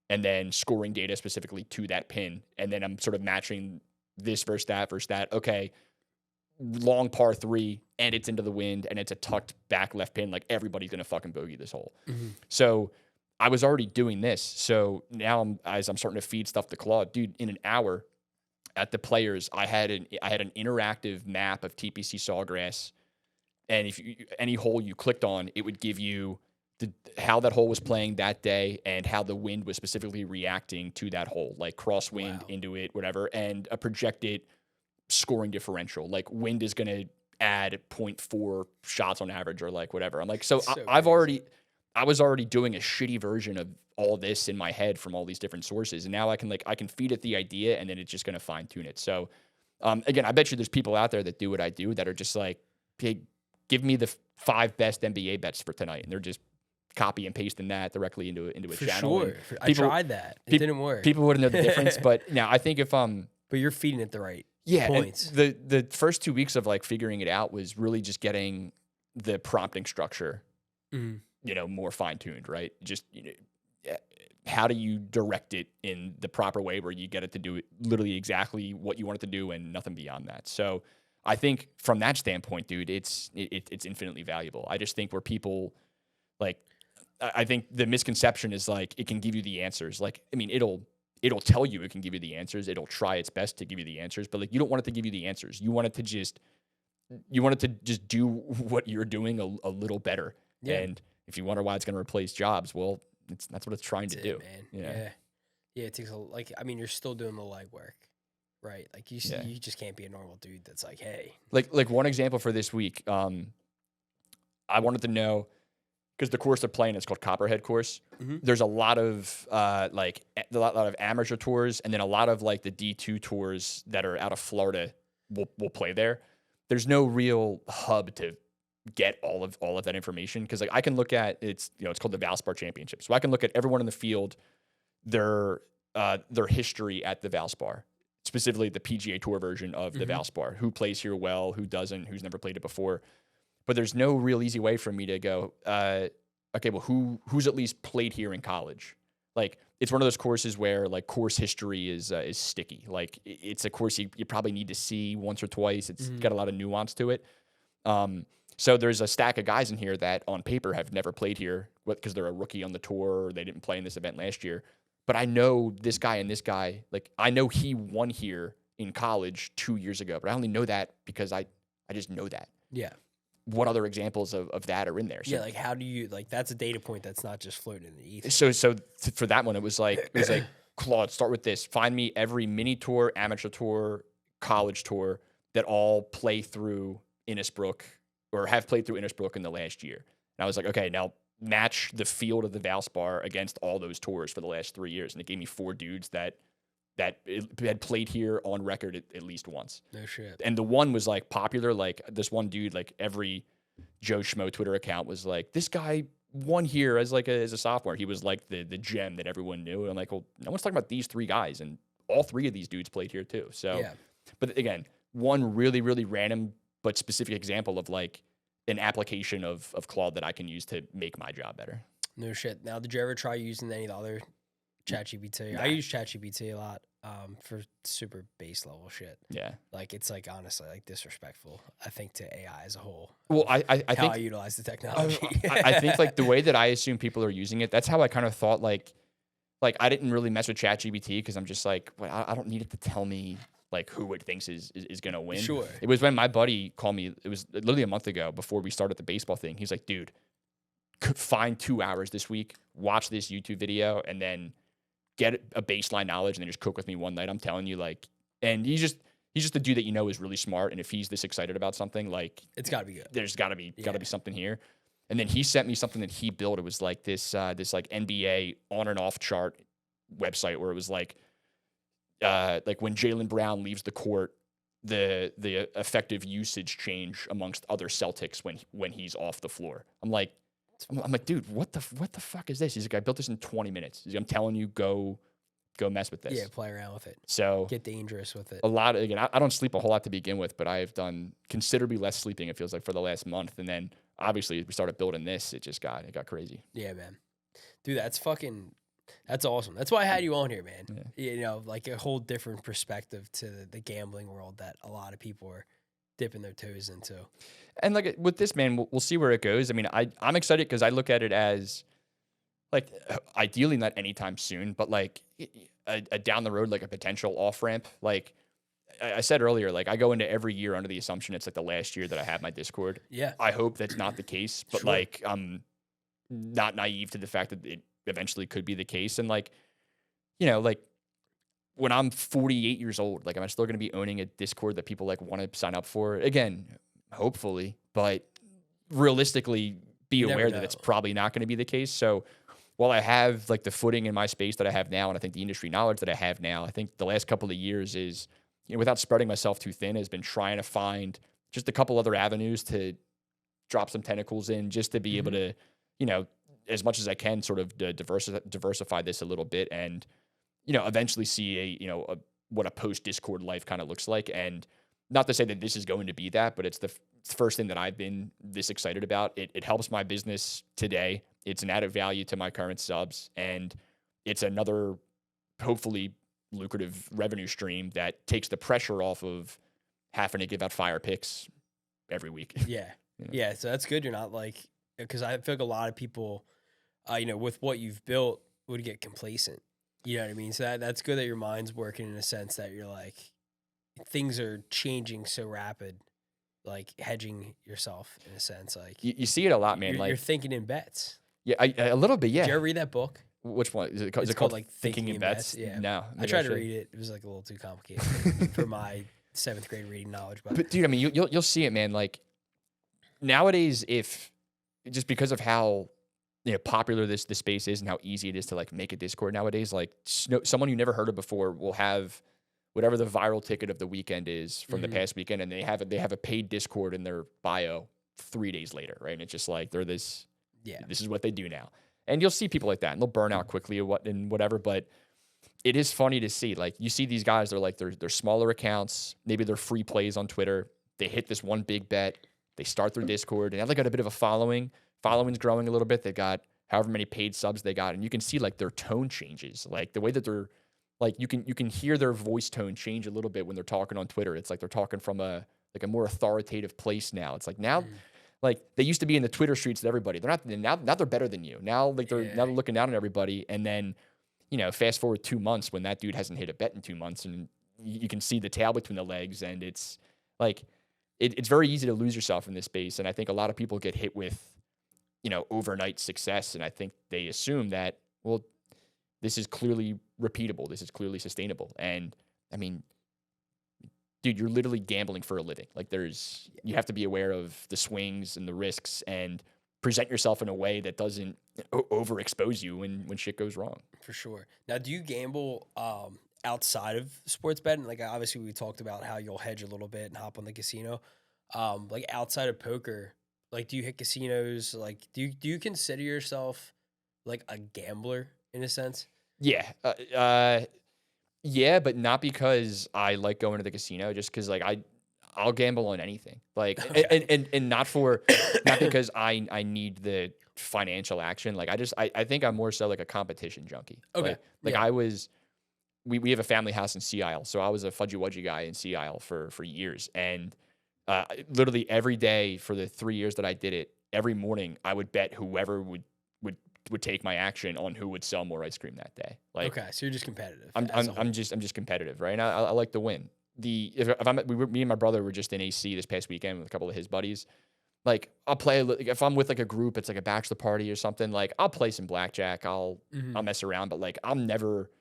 and then scoring data specifically to that pin. And then I'm sort of matching this versus that. Okay, long par 3 and it's into the wind and it's a tucked back left pin. Like everybody's going to fucking bogey this hole. So I was already doing this. So now as I'm starting to feed stuff to Claude, dude, in an hour at the Players, I had an interactive map of TPC Sawgrass. And if any hole you clicked on, it would give you how that hole was playing that day and how the wind was specifically reacting to that hole, like crosswind into it, whatever, and a projected scoring differential. Like wind is going to add 0.4 shots on average or like whatever. I'm like, so I was already doing a shitty version of all this in my head from all these different sources. And now I can feed it the idea and then it's just going to fine tune it. So again, I bet you there's people out there that do what I do that are just like, hey, give me the 5 best NBA bets for tonight. And they're just copy and pasting that directly into a for channel. Sure. I tried that. It didn't work. People wouldn't know the difference. But now I think if but you're feeding it the right points. The first 2 weeks of like figuring it out was really just getting the prompting structure, more fine tuned, right? Just, how do you direct it in the proper way where you get it to do it literally exactly what you want it to do and nothing beyond that. So I think from that standpoint, dude, it's infinitely valuable. I just think where people like, I think the misconception is like, it can give you the answers. Like, I mean, it'll tell you it can give you the answers. It'll try its best to give you the answers, but like, you don't want it to give you the answers. You want it to just do what you're doing a little better. Yeah. And if you wonder why it's going to replace jobs, well, that's what it's trying to do. Man. Yeah. It takes you're still doing the legwork, right? Like you just can't be a normal dude that's like, hey, like one example for this week. I wanted to know, because the course they're playing is called Copperhead course. There's a lot of a lot of amateur tours, and then a lot of like the D2 tours that are out of Florida will play there. There's no real hub to get all of that information, because like I can look at it's called the Valspar Championship, so I can look at everyone in the field, their history at the Valspar, specifically the PGA Tour version of the Valspar, who plays here well, who doesn't, who's never played it before. But there's no real easy way for me to go, okay, well, who's at least played here in college? Like, it's one of those courses where like course history is sticky. Like, it's a course you probably need to see once or twice. It's got a lot of nuance to it. So there's a stack of guys in here that on paper have never played here because they're a rookie on the tour or they didn't play in this event last year. But I know this guy and this guy, like I know he won here in college 2 years ago, but I only know that because I just know that. Yeah. what other examples of that are in there? So, Yeah, like how do you like that's a data point that's not just floating in the ether. for that one, it was like Claude, start with this. Find me every mini tour, amateur tour, college tour that all play through Innisbrook or have played through Innisbrook in the last year. And I was like, okay, now match the field of the Valspar against all those tours for the last 3 years. And it gave me 4 dudes that had played here on record at least once. No shit. And the one was like popular. Like this one dude, like every Joe Schmo Twitter account was like, this guy won here as a sophomore. He was like the gem that everyone knew. And I'm like, well, no one's talking about these 3 guys. And all 3 of these dudes played here too. So, Yeah. But again, one really, really random but specific example of like an application of Claude that I can use to make my job better. No shit. Now, did you ever try using any of the other ChatGPT? Nah. I use ChatGPT a lot for super base level shit. Yeah. Like it's like honestly like disrespectful, I think, to AI as a whole. Well, I How think I utilize the technology. I think like the way that I assume people are using it, that's how I kind of thought like I didn't really mess with ChatGPT because I'm just like, well, I don't need it to tell me like who it thinks is going to win. Sure. It was when my buddy called me, it was literally a month ago before we started the baseball thing. He's like, dude, find 2 hours this week, watch this YouTube video, and then get a baseline knowledge and then just cook with me one night. I'm telling you, like, and he's just a dude that you know is really smart. And if he's this excited about something, like, It's got to be good. there's got to be something here. And then he sent me something that he built. It was like this like NBA on and off chart website where it was like when Jaylen Brown leaves the court, the effective usage change amongst other Celtics when he's off the floor. I'm like, dude, what the fuck is this? He's like, I built this in 20 minutes. He's like, I'm telling you, go mess with this. Yeah, play around with it. So Get dangerous with it. a lot. Again, I don't sleep a whole lot to begin with, but I have done considerably less sleeping. It feels like for the last month, and then obviously we started building this. It got crazy. Yeah, man. Dude, that's awesome. That's why I had you on here, man. Yeah. You know, like a whole different perspective to the gambling world that a lot of people are dipping their toes into. And like with this, man, we'll see where it goes. I mean, I'm excited because I look at it as like ideally not anytime soon, but like a down the road, like a potential off ramp. Like I said earlier, like I go into every year under the assumption it's like the last year that I have my Discord. Yeah. I hope that's not the case, but Sure. like I'm not naive to the fact that it eventually could be the case. And like, you know, like when I'm 48 years old, like am I still going to be owning a Discord that people like want to sign up for? Again, hopefully, but realistically be You never aware that know. it's probably not going to be the case. So while I have like the footing in my space that I have now, and I think the industry knowledge that I have now, I think the last couple of years is, you know, without spreading myself too thin, has been trying to find just a couple other avenues to drop some tentacles in, just to be able to, you know, as much as I can sort of diversify this a little bit and, you know, eventually see what a post Discord life kind of looks like. And not to say that this is going to be that, but it's the first thing that I've been this excited about. It helps my business today. It's an added value to my current subs, and it's another hopefully lucrative revenue stream that takes the pressure off of having to give out fire picks every week. Yeah. You know? Yeah. So that's good. You're not like, because I feel like a lot of people, you know, with what you've built would get complacent. You know what I mean? So that's good that your mind's working in a sense that you're like, things are changing so rapid, like hedging yourself in a sense. Like You see it a lot, man. you're thinking in bets. Yeah, a little bit, yeah. Did you ever read that book? Which one? Is it It's called like Thinking in Bets? Yeah. No. I maybe tried to should. read it. It was like a little too complicated for my 7th grade reading knowledge. But dude, I mean, you'll see it, man. Like nowadays, if just because of how popular this space is and how easy it is to like make a Discord nowadays, like someone you never heard of before will have whatever the viral ticket of the weekend is from the past weekend, and they have a paid Discord in their bio 3 days later, right? And it's just like they're this. Yeah. This is what they do now. And you'll see people like that, and they'll burn out quickly or whatever. But it is funny to see. Like you see these guys, they're smaller accounts. Maybe they're free plays on Twitter. They hit this one big bet. They start their Discord, and now they got a bit of a following. Following's growing a little bit. They've got however many paid subs they got, and you can see like their tone changes. Like the way that they're like you can hear their voice tone change a little bit when they're talking on Twitter. It's like they're talking from a more authoritative place now. It's like now. Like they used to be in the Twitter streets with everybody. They're not now. They're better than you now. Like now they're looking down on everybody. And then, fast forward 2 months when that dude hasn't hit a bet in 2 months, and you can see the tail between the legs. And it's like it's very easy to lose yourself in this space. And I think a lot of people get hit with, overnight success. And I think they assume that, well, this is clearly repeatable. This is clearly sustainable. And I mean, dude, you're literally gambling for a living. Like you have to be aware of the swings and the risks and present yourself in a way that doesn't overexpose you when shit goes wrong. For sure. Now, do you gamble outside of sports betting? Like, obviously, we talked about how you'll hedge a little bit and hop on the casino. Like, outside of poker, like, do you hit casinos? Like, do you consider yourself like a gambler in a sense? Yeah. Yeah, but not because I like going to the casino, just because like I'll gamble on anything. Like Okay. and not because I need the financial action. Like I think I'm more so like a competition junkie. Okay. Like Yeah. we have a family house in Sea Isle, so I was a fudgy wudgy guy in Sea Isle for years. And literally every day for the 3 years that I did it, every morning I would bet whoever would take my action on who would sell more ice cream that day. Like, Okay, so you're just competitive. I'm just competitive, right? And I like to win. Me and my brother were just in AC this past weekend with a couple of his buddies. Like I'll play if I'm with like a group, it's like a bachelor party or something. Like I'll play some blackjack. I'll mess around, but like I'm never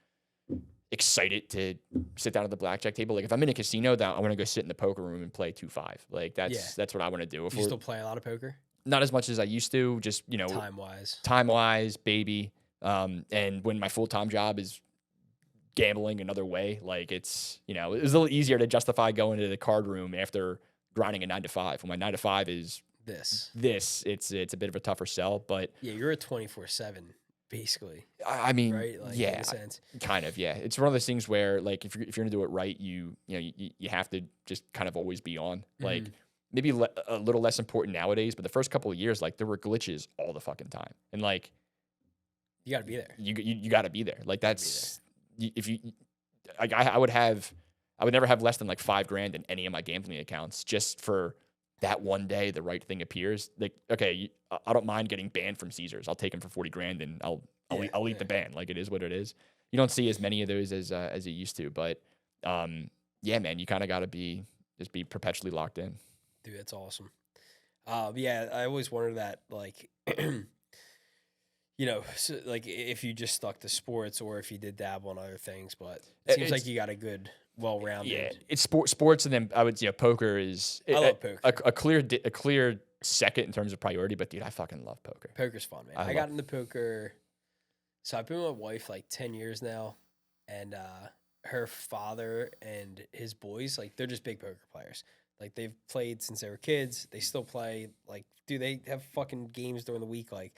excited to sit down at the blackjack table. Like if I'm in a casino, that I want to go sit in the poker room and play 2-5. Like that's what I want to do. You still play a lot of poker? Not as much as I used to, just time wise, baby. And when my full time job is gambling another way, like it's a little easier to justify going to the card room after grinding a 9 to 5. When my 9 to 5 is this, it's a bit of a tougher sell. But yeah, you're a 24/7 basically. I mean, right? Like, yeah, in a sense. kind of, yeah. It's one of those things where like if you're gonna do it right, you have to just kind of always be on. Like maybe a little less important nowadays, but the first couple of years, like there were glitches all the fucking time, and like you got to be there. You got to be there. Like that's if you, I would never have less than like $5,000 in any of my gambling accounts just for that one day the right thing appears. Like okay, I don't mind getting banned from Caesars. I'll take them for $40,000 and I'll eat the ban. Like it is what it is. You don't see as many of those as you used to, but yeah, man, you kind of got to be perpetually locked in. Dude, that's awesome. Yeah, I always wondered that, like, so, like if you just stuck to sports or if you did dabble in other things, but it seems like you got a good, well-rounded. Yeah, it's sports, and then I would poker is. I love poker. A clear second in terms of priority, but dude, I fucking love poker. Poker's fun, man. I got into poker, so I've been with my wife like 10 years now, and her father and his boys, like they're just big poker players. Like they've played since they were kids. They still play. Like, dude, they have fucking games during the week. Like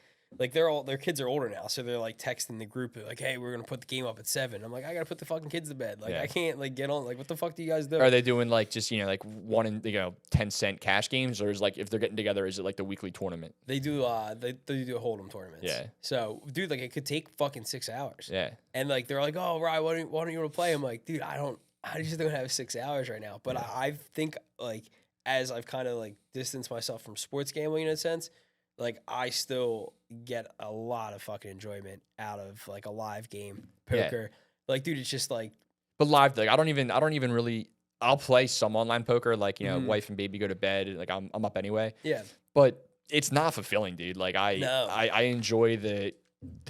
their kids are older now, so they're like texting the group like, "Hey, we're gonna put the game up at 7." I'm like, I gotta put the fucking kids to bed. Like, I can't like get on. Like, what the fuck do you guys do? Are they doing like just like 1 and 10-cent cash games, or is like if they're getting together, is it like the weekly tournament? They do they do hold'em tournaments. Yeah. So, dude, like it could take fucking 6 hours. Yeah. And like they're like, "Oh, Ryan, why don't you want to play?" I'm like, dude, I just don't have 6 hours right now. But I think like as I've kind of like distanced myself from sports gambling in a sense, like I still get a lot of fucking enjoyment out of like a live game poker. Yeah. Like, dude, it's just like. But live, like I don't even really. I'll play some online poker, like wife and baby go to bed, like I'm up anyway. Yeah. But it's not fulfilling, dude. Like I enjoy the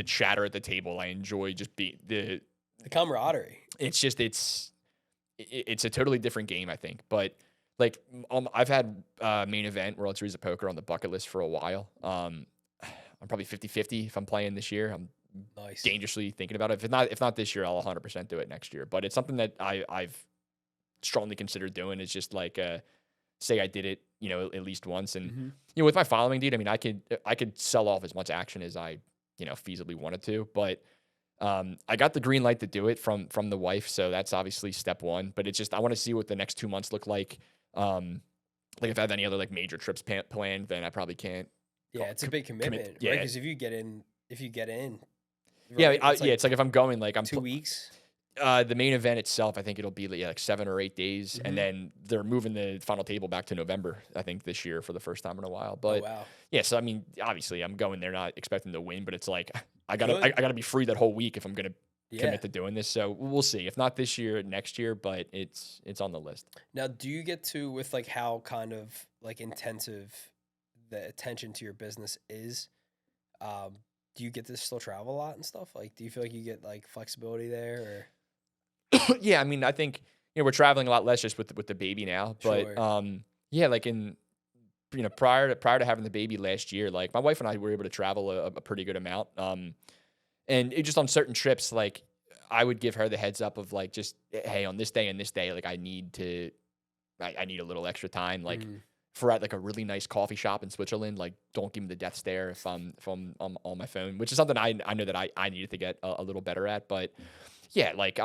chatter at the table. I enjoy just the camaraderie. It's just it's a totally different game, I think. But like I've had main event World Series of Poker on the bucket list for a while. I'm probably 50-50 if I'm playing this year. I'm dangerously thinking about it. If not this year, I'll 100% do it next year. But it's something that I've strongly considered doing. It's just like say I did it, at least once. And with my following, dude, I mean, I could sell off as much action as I feasibly wanted to, but I got the green light to do it from the wife, so that's obviously step one. But it's just I want to see what the next 2 months look like. Like if I have any other like major trips planned, then I probably can't. Yeah, it's a big commitment. Yeah, because if you get in, right, it's like if I'm going like I'm 2 weeks. The main event itself, I think it'll be like 7 or 8 days, and then they're moving the final table back to November, I think, this year for the first time in a while. But yeah, so I mean, obviously, I'm going there not expecting to win, but it's like I gotta be free that whole week if I'm gonna commit to doing this. So we'll see. If not this year, next year, but it's on the list. Now, do you get to, with like how kind of like intensive the attention to your business is, do you get to still travel a lot and stuff? Like, do you feel like you get like flexibility there, or? Yeah, I mean, I think we're traveling a lot less just with the baby now, but Sure. yeah, like in prior to having the baby last year, like my wife and I were able to travel a pretty good amount. And it just on certain trips, like I would give her the heads up of like, just, hey, on this day and this day, like I need a little extra time. Like Mm. if we're at like a really nice coffee shop in Switzerland, like don't give me the death stare if I'm on my phone, which is something I know that I needed to get a little better at. But yeah, like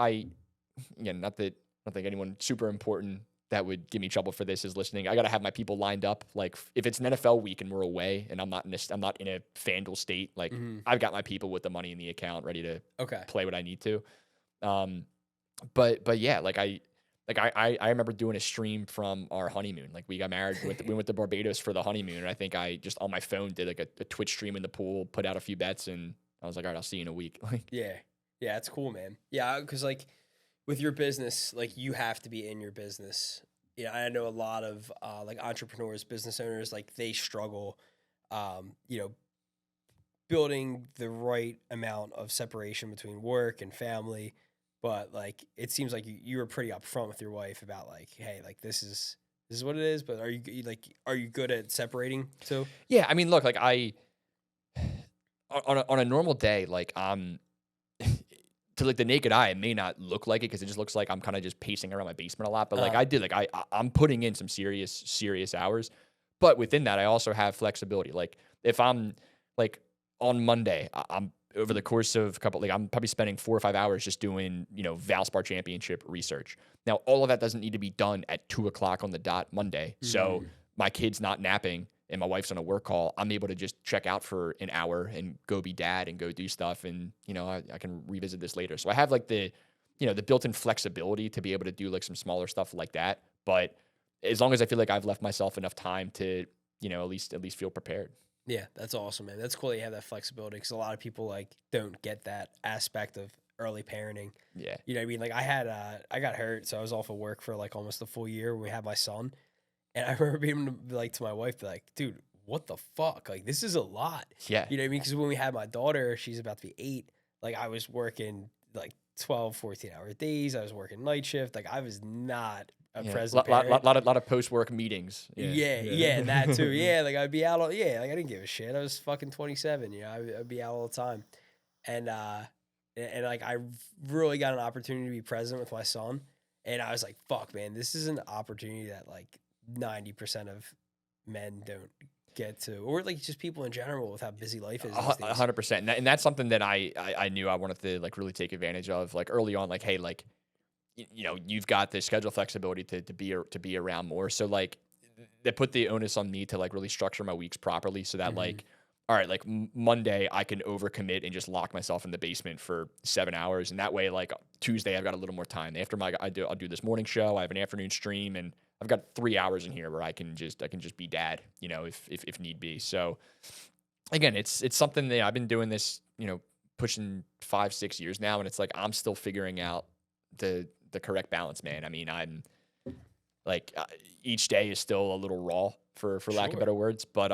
not that I don't think anyone super important that would give me trouble for this is listening. I got to have my people lined up. Like if it's an NFL week and we're away and I'm not in a FanDuel state, like I've got my people with the money in the account ready to play what I need to. But yeah, like I remember doing a stream from our honeymoon. Like we got married, we went to Barbados for the honeymoon. And I think I just on my phone did like a Twitch stream in the pool, put out a few bets, and I was like, all right, I'll see you in a week. Like, Yeah. Yeah. It's cool, man. Yeah. Cause like with your business, like you have to be in your business. Yeah. I know a lot of like entrepreneurs, business owners, like they struggle, building the right amount of separation between work and family. But like, it seems like you were pretty upfront with your wife about like, hey, like this is what it is. But are you good at separating too? yeah, I mean, look, like on a normal day, like to like the naked eye, it may not look like it because it just looks like I'm kind of just pacing around my basement a lot. But like I'm putting in some serious hours. But within that, I also have flexibility. Like if I'm like on Monday, I'm over the course of a couple, like I'm probably spending 4 or 5 hours just doing, Valspar Championship research. Now, all of that doesn't need to be done at 2:00 on the dot Monday. So my kid's not napping and my wife's on a work call. I'm able to just check out for an hour and go be dad and go do stuff. And, I can revisit this later. So I have like the built-in flexibility to be able to do like some smaller stuff like that. But as long as I feel like I've left myself enough time to, at least feel prepared. Yeah, that's awesome, man. That's cool that you have that flexibility because a lot of people like don't get that aspect of early parenting. Yeah. You know what I mean? Like I got hurt, so I was off of work for like almost a full year when we had my son. And I remember being like to my wife, like, dude, what the fuck? Like, this is a lot. Yeah. You know what I mean? Because when we had my daughter, she's about to be 8. Like, I was working like 12, 14-hour days. I was working night shift. Like, I was not a present parent. Lot of post-work meetings. Yeah, that too. Yeah, like I'd be out like I didn't give a shit. I was fucking 27, I'd be out all the time. And like I really got an opportunity to be present with my son. And I was like, fuck, man, this is an opportunity that like 90% of men don't get to, or like just people in general with how busy life is. 100%. And that's something that I knew I wanted to like really take advantage of like early on, like, hey, like, you've got the schedule flexibility to be around more. So like they put the onus on me to like really structure my weeks properly so that like, all right, like Monday I can overcommit and just lock myself in the basement for 7 hours. And that way, like Tuesday, I've got a little more time. After I'll do this morning show. I have an afternoon stream and I've got 3 hours in here where I can just be dad, if need be. So again, it's something that I've been doing this, pushing 5-6 years now. And it's like, I'm still figuring out the correct balance, man. I mean, I'm like each day is still a little raw for lack of better words, but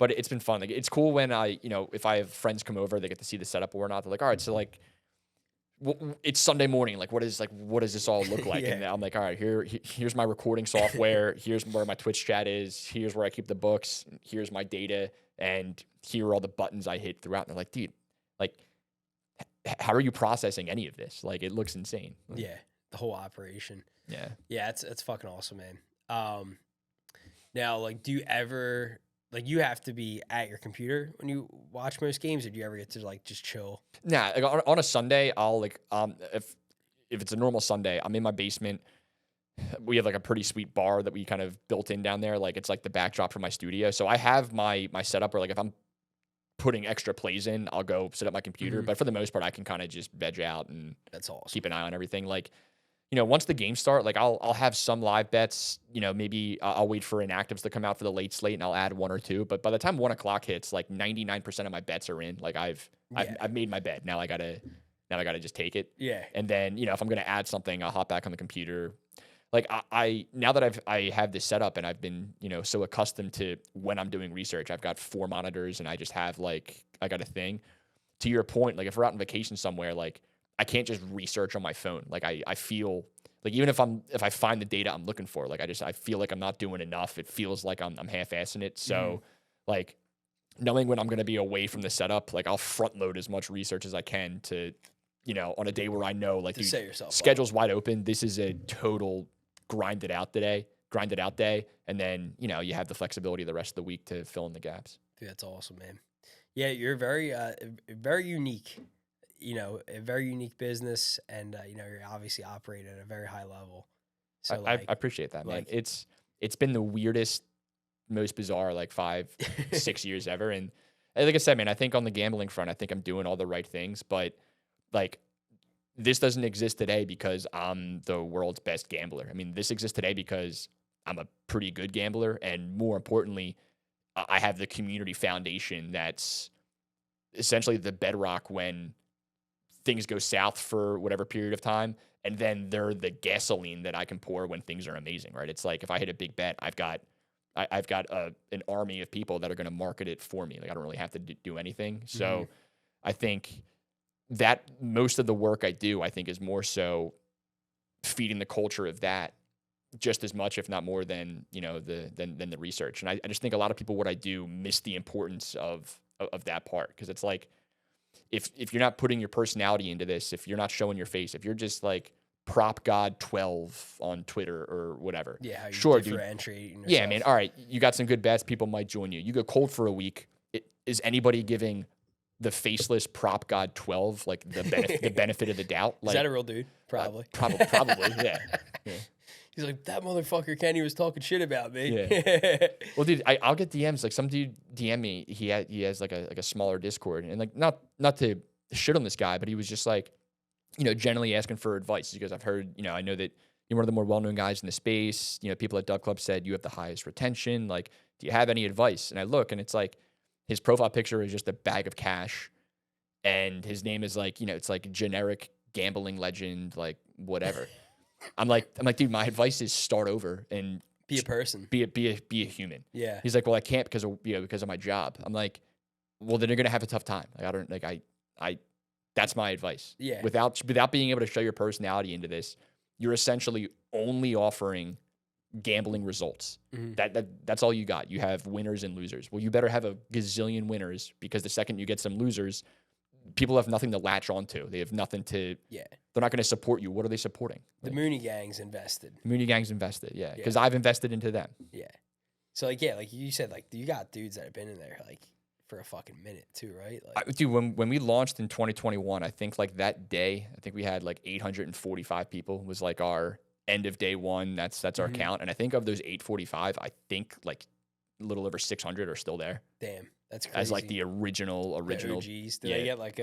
it's been fun. Like it's cool when if I have friends come over, they get to see the setup or not. They're like, all right, so like it's Sunday morning. Like what does this all look like? And I'm like, all right, here's my recording software. Here's where my Twitch chat is. Here's where I keep the books. Here's my data. And here are all the buttons I hit throughout. And they're like, dude, like, how are you processing any of this? Like, it looks insane. Yeah, the whole operation. Yeah, it's fucking awesome, man. Now, like, do you ever like you have to be at your computer when you watch most games, or do you ever get to like just chill? Nah, like, on a Sunday, I'll like if it's a normal Sunday, I'm in my basement. We have like a pretty sweet bar that we kind of built in down there. Like it's like the backdrop for my studio. So I have my setup where like if I'm putting extra plays in, I'll go sit at my computer. But for the most part, I can kind of just veg out and that's awesome. Keep an eye on everything. Like, once the games start, like I'll have some live bets. Maybe I'll wait for inactives to come out for the late slate and I'll add 1 or 2. But by the time 1:00 hits, like 99% of my bets are in. Like I've made my bed. Now I gotta Now I got to just take it. Yeah. And then, if I'm going to add something, I'll hop back on the computer. Like I now that I have this set up and I've been, so accustomed to when I'm doing research, I've got 4 monitors and I just have I got a thing. To your point, like if we're out on vacation somewhere, like I can't just research on my phone. Like I feel like even if I find the data I'm looking for, like I feel like I'm not doing enough. It feels like I'm half-assing it. So like knowing when I'm going to be away from the setup, like I'll front load as much research as I can to, on a day where I know like To set yourself schedule's wide open. This is a total grind it out day. And then, you have the flexibility the rest of the week to fill in the gaps. Dude, that's awesome, man. Yeah, you're very unique, a very unique business, and you're obviously operating at a very high level. So I appreciate that, man. It's been the weirdest, most bizarre 5-6 years ever. And like I said, man, I think on the gambling front, I think I'm doing all the right things, but like this doesn't exist today because I'm the world's best gambler. I mean, this exists today because I'm a pretty good gambler, and more importantly, I have the community foundation that's essentially the bedrock when things go south for whatever period of time, and then they're the gasoline that I can pour when things are amazing, right? It's like if I hit a big bet, I've got an army of people that are going to market it for me. Like I don't really have to do anything. So I think that most of the work I do, I think, is more so feeding the culture of that just as much, if not more than, than the research. And I just think a lot of people, what I do, miss the importance of that part. Because it's like, if you're not putting your personality into this, if you're not showing your face, if you're just like prop god 12 on Twitter or whatever. Yeah. How you sure, dude. Yeah, man. All right. You got some good bets. People might join you. You go cold for a week. Is anybody giving the faceless prop god 12 like the benefit of the doubt? Like, is that a real dude? Probably. Probably. Yeah. He's like, that motherfucker Kenny was talking shit about me. Yeah. Well, dude, I'll get DMs. Like some dude DM me. He has like a smaller Discord, and like not to shit on this guy, but he was just like, generally asking for advice because I've heard, I know that you're one of the more well-known guys in the space. People at Dub Club said you have the highest retention. Like, do you have any advice? And I look, and it's like his profile picture is just a bag of cash, and his name is like, it's like generic gambling legend, like whatever. I'm like, dude, my advice is start over and be a person, be a human. Yeah. He's like, well, I can't because of my job. I'm like, well, then you're gonna have a tough time. Like, I don't like I that's my advice. Yeah. Without being able to show your personality into this, you're essentially only offering gambling results. That's all you got. You have winners and losers. Well, you better have a gazillion winners because the second you get some losers, people have nothing to latch onto. They have nothing to. Yeah. They're not going to support you. What are they supporting? The Mooney Gang's invested. Mooney Gang's invested. Yeah. Because I've invested into them. Yeah. So like you said, like you got dudes that have been in there like for a fucking minute too, right? Like, dude, when we launched in 2021, I think like that day, I think we had like 845 people was like our end of day one. That's our count. And I think of those 845, I think like a little over 600 are still there. Damn, that's crazy. As like the original. The OGs. Do they get like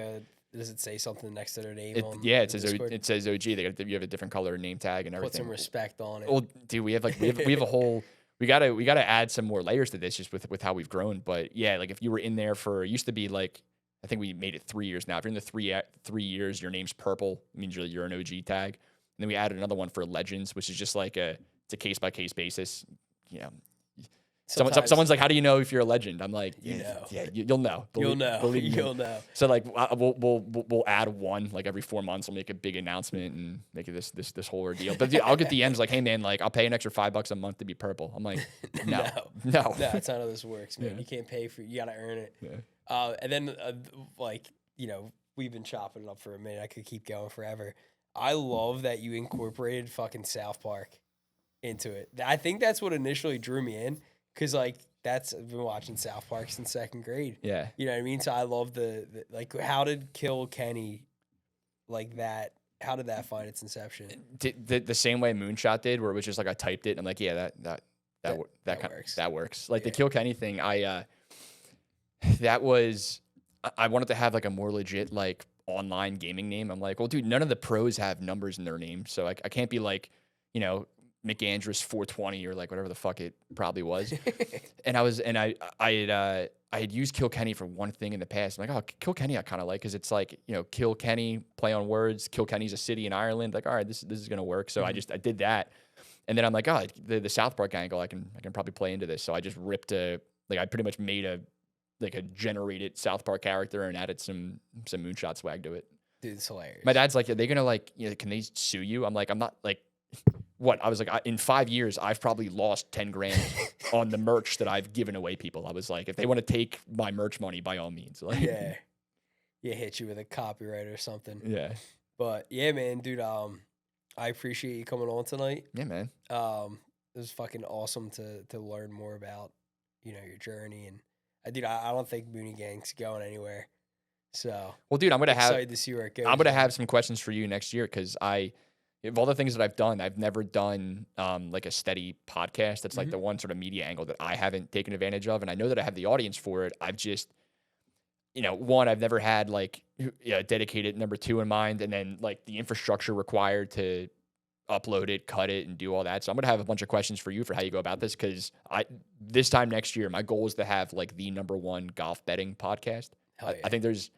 does it say something next to their name? It says OG. You have a different color name tag and everything. Put some respect on it. Well, dude, we have a whole. We gotta add some more layers to this just with how we've grown. But yeah, like if you were in there for, it used to be like, I think we made it 3 years now. If you're in the 3 years, your name's purple. It means you're an OG tag. And then we added another one for legends, which is just like it's a case by case basis. Someone's like, how do you know if you're a legend? I'm like, you'll know. You'll know. So like, we'll add one like every 4 months. We'll make a big announcement and make it this whole ordeal. But dude, I'll get DMs like, hey man, like I'll pay an extra $5 a month to be purple. I'm like, no, that's not how this works, man. You can't pay for it. You gotta earn it. Yeah. And then we've been chopping it up for a minute. I could keep going forever. I love that you incorporated fucking South Park into it. I think that's what initially drew me in. Cause like I've been watching South Park since second grade. Yeah. You know what I mean? So I love the like, how did Kiil Kenny like that? How did that find its inception? The same way Moonshot did, where it was just like, I typed it and I'm like, yeah, that works. That works. Like the Kiil Kenny thing. I wanted to have like a more legit, like online gaming name. I'm like, well, dude, none of the pros have numbers in their name. So I can't be like, MacANDRESS 420 or like whatever the fuck it probably was. And I I had used Kiil Kenny for one thing in the past. I'm like, oh, Kiil Kenny I kind of like because it's like, Kill Kenny, play on words. Kill Kenny's a city in Ireland. Like, all right, this is gonna work. So I did that, and then I'm like, oh, the South Park angle, I can probably play into this. So I just ripped I pretty much made a generated South Park character and added some moonshot swag to it. Dude, it's hilarious. My dad's like, are they gonna can they sue you? I'm like, I'm not like. What? I was like, in 5 years, I've probably lost 10 grand on the merch that I've given away people. I was like, if they want to take my merch money, by all means. Like, yeah. Hit you with a copyright or something. Yeah. But yeah, man, dude, I appreciate you coming on tonight. Yeah, man. It was fucking awesome to learn more about, your journey. And dude, I don't think Mooney Gang's going anywhere. So, well, dude, I'm excited to see where it goes. I'm gonna have some questions for you next year because of all the things that I've done, I've never done like a steady podcast. That's like the one sort of media angle that I haven't taken advantage of. And I know that I have the audience for it. I've just, one, I've never had like a dedicated number 2 in mind. And then like the infrastructure required to upload it, cut it, and do all that. So I'm going to have a bunch of questions for you for how you go about this. Cause this time next year, my goal is to have like the number 1 golf betting podcast. Hell yeah. I think there's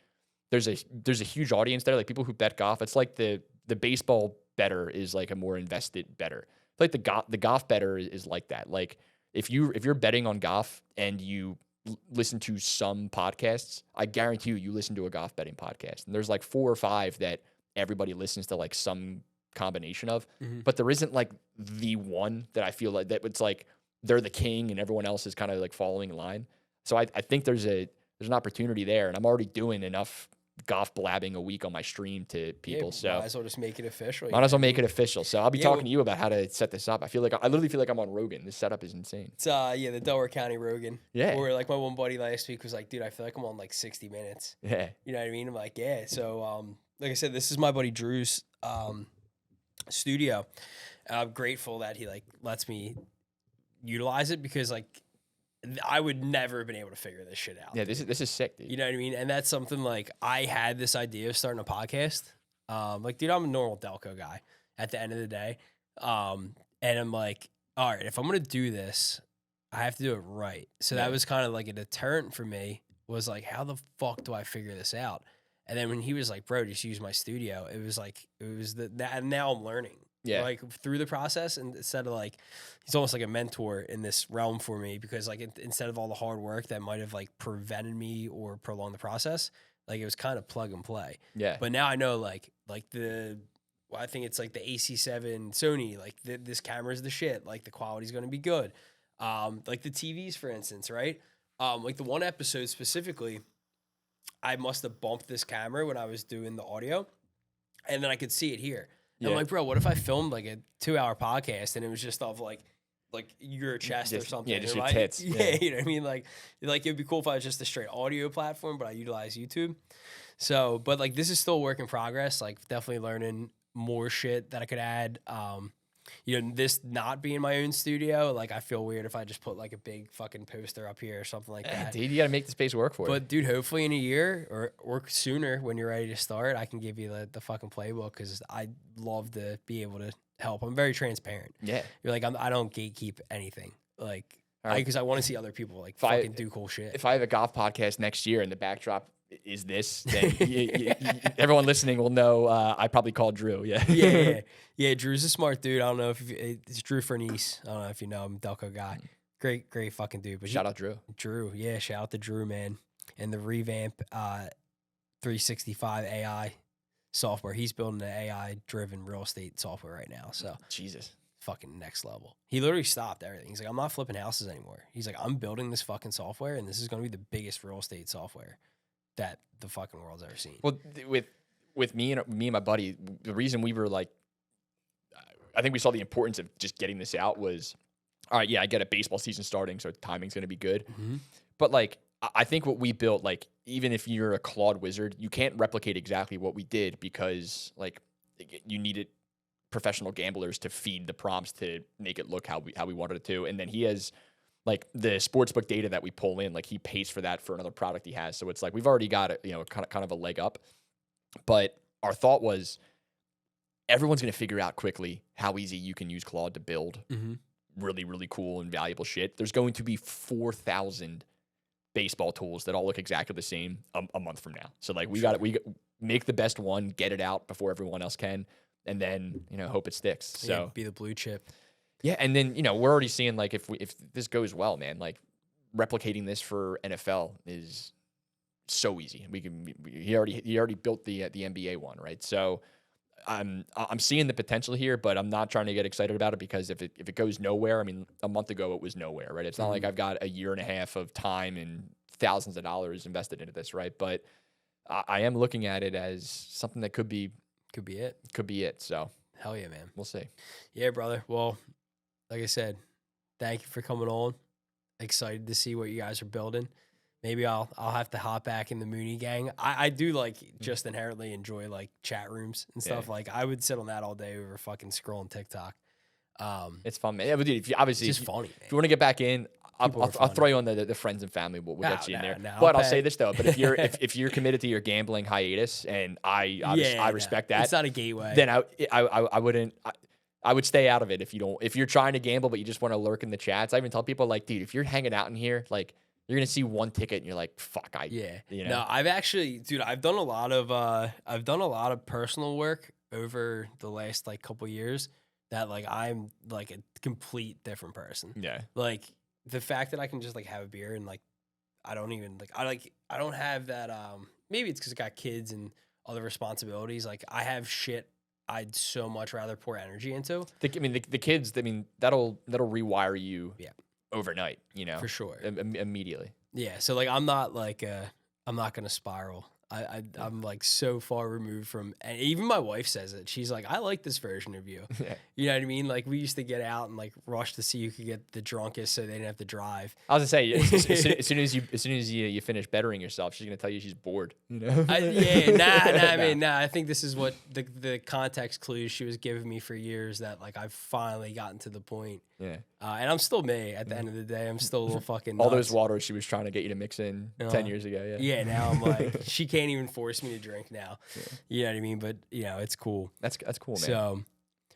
a huge audience there. Like people who bet golf. It's like the baseball bettor is like a more invested bettor. Like the golf bettor is like that. Like if you're betting on golf and you listen to some podcasts, I guarantee you listen to a golf betting podcast. And there's like 4 or 5 that everybody listens to like some combination of, but there isn't like the one that I feel like that it's like they're the king and everyone else is kind of like following in line. So I think there's an opportunity there, and I'm already doing enough golf blabbing a week on my stream to people. So might as well just make it official. Might as well make it official. So I'll be talking to you about how to set this up. I literally feel like I'm on Rogan. This setup is insane. It's the Delaware County Rogan. Yeah. Or like my one buddy last week was like, dude, I feel like I'm on like 60 minutes. Yeah. You know what I mean? I'm like, yeah. So like I said, this is my buddy Drew's studio. I'm grateful that he like lets me utilize it because like I would never have been able to figure this shit out. Yeah, this is sick, dude. You know what I mean? And that's something like I had this idea of starting a podcast. Like, dude, I'm a normal Delco guy at the end of the day. And I'm like, all right, if I'm going to do this, I have to do it right. So that was kind of like a deterrent for me was like, how the fuck do I figure this out? And then when he was like, bro, just use my studio. It was that now I'm learning. Yeah. Like through the process, and instead of like, he's almost like a mentor in this realm for me because like instead of all the hard work that might have like prevented me or prolonged the process, like it was kind of plug and play. Yeah. But now I know like I think it's like the AC7 Sony, like this camera is the shit. Like the quality's going to be good. Like the TVs, for instance, right? Like the one episode specifically, I must have bumped this camera when I was doing the audio, and then I could see it here. And I'm like, bro, what if I filmed like a 2-hour podcast and it was just of like your chest or something? Yeah, just your like, tits. Yeah, you know what I mean? Like it'd be cool if I was just a straight audio platform, but I utilize YouTube. So, but like this is still a work in progress. Like definitely learning more shit that I could add. This not being my own studio, like I feel weird if I just put like a big fucking poster up here or something like that. Dude, you got to make the space work for it. But dude, hopefully in a year or sooner when you're ready to start, I can give you the fucking playbook because I love to be able to help. I'm very transparent. Yeah. You're like, I don't gatekeep anything. Like, because I want to see other people like do cool shit. If I have a golf podcast next year and the backdrop is this, then everyone listening will know I probably called Drew. Yeah. Drew's a smart dude. I don't know if it's Drew Furnice. I don't know if you know him, Delco guy. Great fucking dude. But shout out Drew. Yeah, shout out to Drew, man. And the revamp 365 AI software. He's building an AI driven real estate software right now. So Jesus. Fucking next level. He literally stopped everything. He's like, I'm not flipping houses anymore. He's like, I'm building this fucking software, and this is going to be the biggest real estate software that the fucking world's ever seen. Well, with me and my buddy, the reason we were like, I think we saw the importance of just getting this out was, all right, yeah, I get a baseball season starting, so timing's going to be good. Mm-hmm. But like, I think what we built, like, even if you're a Claude wizard, you can't replicate exactly what we did because like you needed professional gamblers to feed the prompts to make it look how we wanted it to. And then he has like the sportsbook data that we pull in, like he pays for that for another product he has. So it's like, we've already got it, kind of a leg up. But our thought was everyone's going to figure out quickly how easy you can use Claude to build really, really cool and valuable shit. There's going to be 4,000 baseball tools that all look exactly the same a month from now. So like we make the best one, get it out before everyone else can, and then hope it sticks. So be the blue chip. Yeah, and then we're already seeing like if this goes well, man, like replicating this for NFL is so easy. He already built the NBA one, right? So I'm seeing the potential here, but I'm not trying to get excited about it because if it goes nowhere, I mean, a month ago it was nowhere, right? It's not like I've got a year and a half of time and thousands of dollars invested into this, right? But I am looking at it as something that could be it. So hell yeah, man. We'll see. Yeah, brother. Well, like I said, thank you for coming on. Excited to see what you guys are building. Maybe I'll have to hop back in the Mooney Gang. I do like just inherently enjoy like chat rooms and stuff. Yeah. Like I would sit on that all day over fucking scrolling TikTok. It's fun, man. Yeah, but dude, if you obviously it's just funny, man. If you want to get back in, I'll throw you on the friends and family. We'll get you in there. But I'll say this though: but if you're committed to your gambling hiatus, and I respect that, it's not a gateway. Then I wouldn't. I would stay out of it if you're trying to gamble, but you just want to lurk in the chats. I even tell people like, dude, if you're hanging out in here, like you're gonna see one ticket and you're like, fuck, No, I've actually, dude, I've done a lot of personal work over the last like couple years that like I'm like a complete different person. Yeah. Like the fact that I can just like have a beer and like I don't even I don't have that maybe it's because I got kids and other responsibilities. Like I have shit I'd so much rather pour energy into. The kids, that'll rewire you overnight, For sure. Immediately. Yeah. So like I'm not gonna spiral. I'm like so far removed from, and even my wife says it. She's like, I like this version of you. Yeah. You know what I mean? Like we used to get out and like rush to see who could get the drunkest so they didn't have to drive. I was gonna say, as soon as you finish bettering yourself, she's gonna tell you she's bored. I think this is what the context clues she was giving me for years that like I've finally gotten to the point. Yeah. And I'm still me at the end of the day. I'm still a little fucking nuts. All those waters she was trying to get you to mix in 10 years ago. Yeah. Yeah. Now I'm like, she can't even force me to drink now. Yeah. You know what I mean? But it's cool. That's cool, man. So,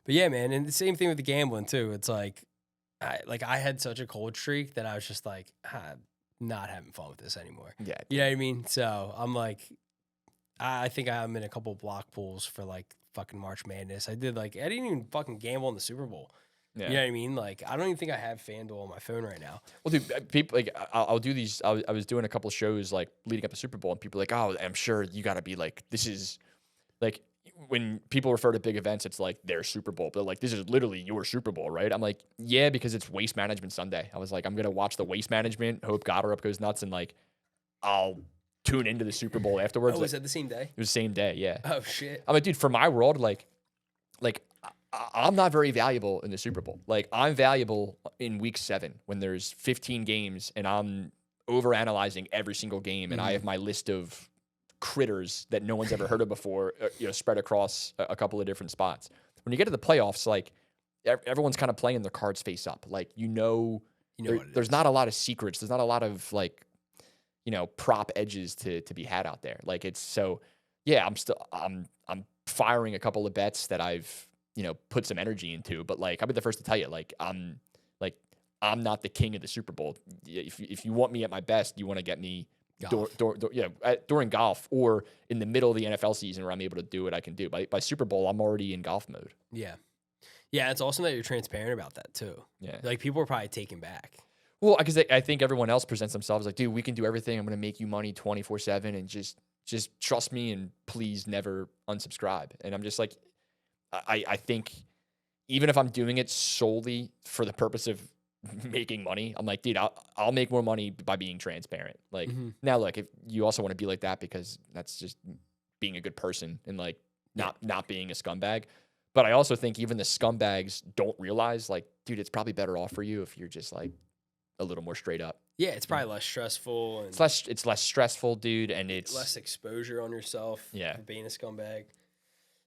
but yeah, man. And the same thing with the gambling too. It's like, I had such a cold streak that I was just like, I'm not having fun with this anymore. Yeah. You know what I mean? So I'm like, I think I'm in a couple block pools for like fucking March Madness. I didn't even fucking gamble in the Super Bowl. Yeah. You know what I mean? Like, I don't even think I have FanDuel on my phone right now. Well, dude, people like I'll do these. I was doing a couple of shows like leading up to Super Bowl, and people are like, oh, I'm sure you got to be like, this is like when people refer to big events, it's like their Super Bowl. But like, this is literally your Super Bowl, right? I'm like, yeah, because it's Waste Management Sunday. I was like, I'm gonna watch the Waste Management, hope Goddard goes nuts, and like, I'll tune into the Super Bowl afterwards. Oh, was that the same day? It was the same day, yeah. Oh shit. I'm like, dude, for my world, like. I'm not very valuable in the Super Bowl. Like I'm valuable in week 7 when there's 15 games and I'm overanalyzing every single game and I have my list of critters that no one's ever heard of before, spread across a couple of different spots. When you get to the playoffs, like everyone's kind of playing their cards face up. Like there's not a lot of secrets. There's not a lot of like prop edges to be had out there. Like it's so yeah. I'm firing a couple of bets that I've put some energy into, but like I'll be the first to tell you, like I'm not the king of the Super Bowl. If you want me at my best, you want to get me during golf or in the middle of the NFL season where I'm able to do what I can do. By Super Bowl, I'm already in golf mode. Yeah, it's awesome that you're transparent about that too. Yeah, like people are probably taken back. Well, because I think everyone else presents themselves like, dude, we can do everything. I'm going to make you money 24/7, and just trust me and please never unsubscribe. And I'm just like. I think even if I'm doing it solely for the purpose of making money, I'm like, dude, I'll make more money by being transparent. Like now, look, if you also want to be like that because that's just being a good person and like not being a scumbag. But I also think even the scumbags don't realize like, dude, it's probably better off for you if you're just like a little more straight up. Yeah, it's probably less stressful. And it's less stressful, dude, and it's less exposure on yourself. Yeah, for being a scumbag.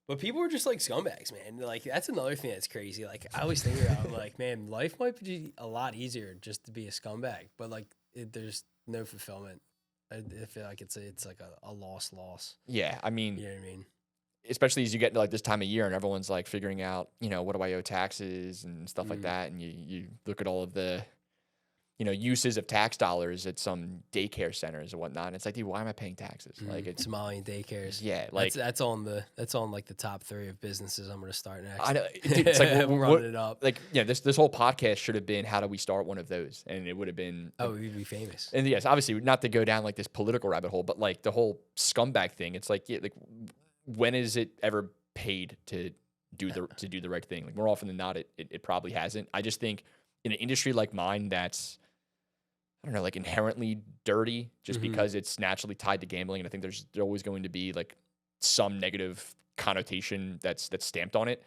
But people are just like scumbags, man. Like that's another thing that's crazy. Like I always think about, like, man, life might be a lot easier just to be a scumbag. But like, there's no fulfillment. I feel like it's like a loss. Yeah, I mean, you know what I mean. Especially as you get into like this time of year and everyone's like figuring out, what do I owe taxes and stuff like that, and you look at all of the, uses of tax dollars at some daycare centers and whatnot. And it's like, dude, why am I paying taxes? Like, it's Somalian daycares. yeah, like that's on like the top 3 of businesses I'm gonna start next. I know, dude, it's like I'm running it up. Like, this whole podcast should have been how do we start one of those, and it would have been We'd be famous. And yes, obviously not to go down like this political rabbit hole, but like the whole scumbag thing. It's like, yeah, like when is it ever paid to do the right thing? Like more often than not, it probably hasn't. I just think in an industry like mine that's, I don't know, like inherently dirty just because it's naturally tied to gambling. And I think there's always going to be like some negative connotation that's stamped on it.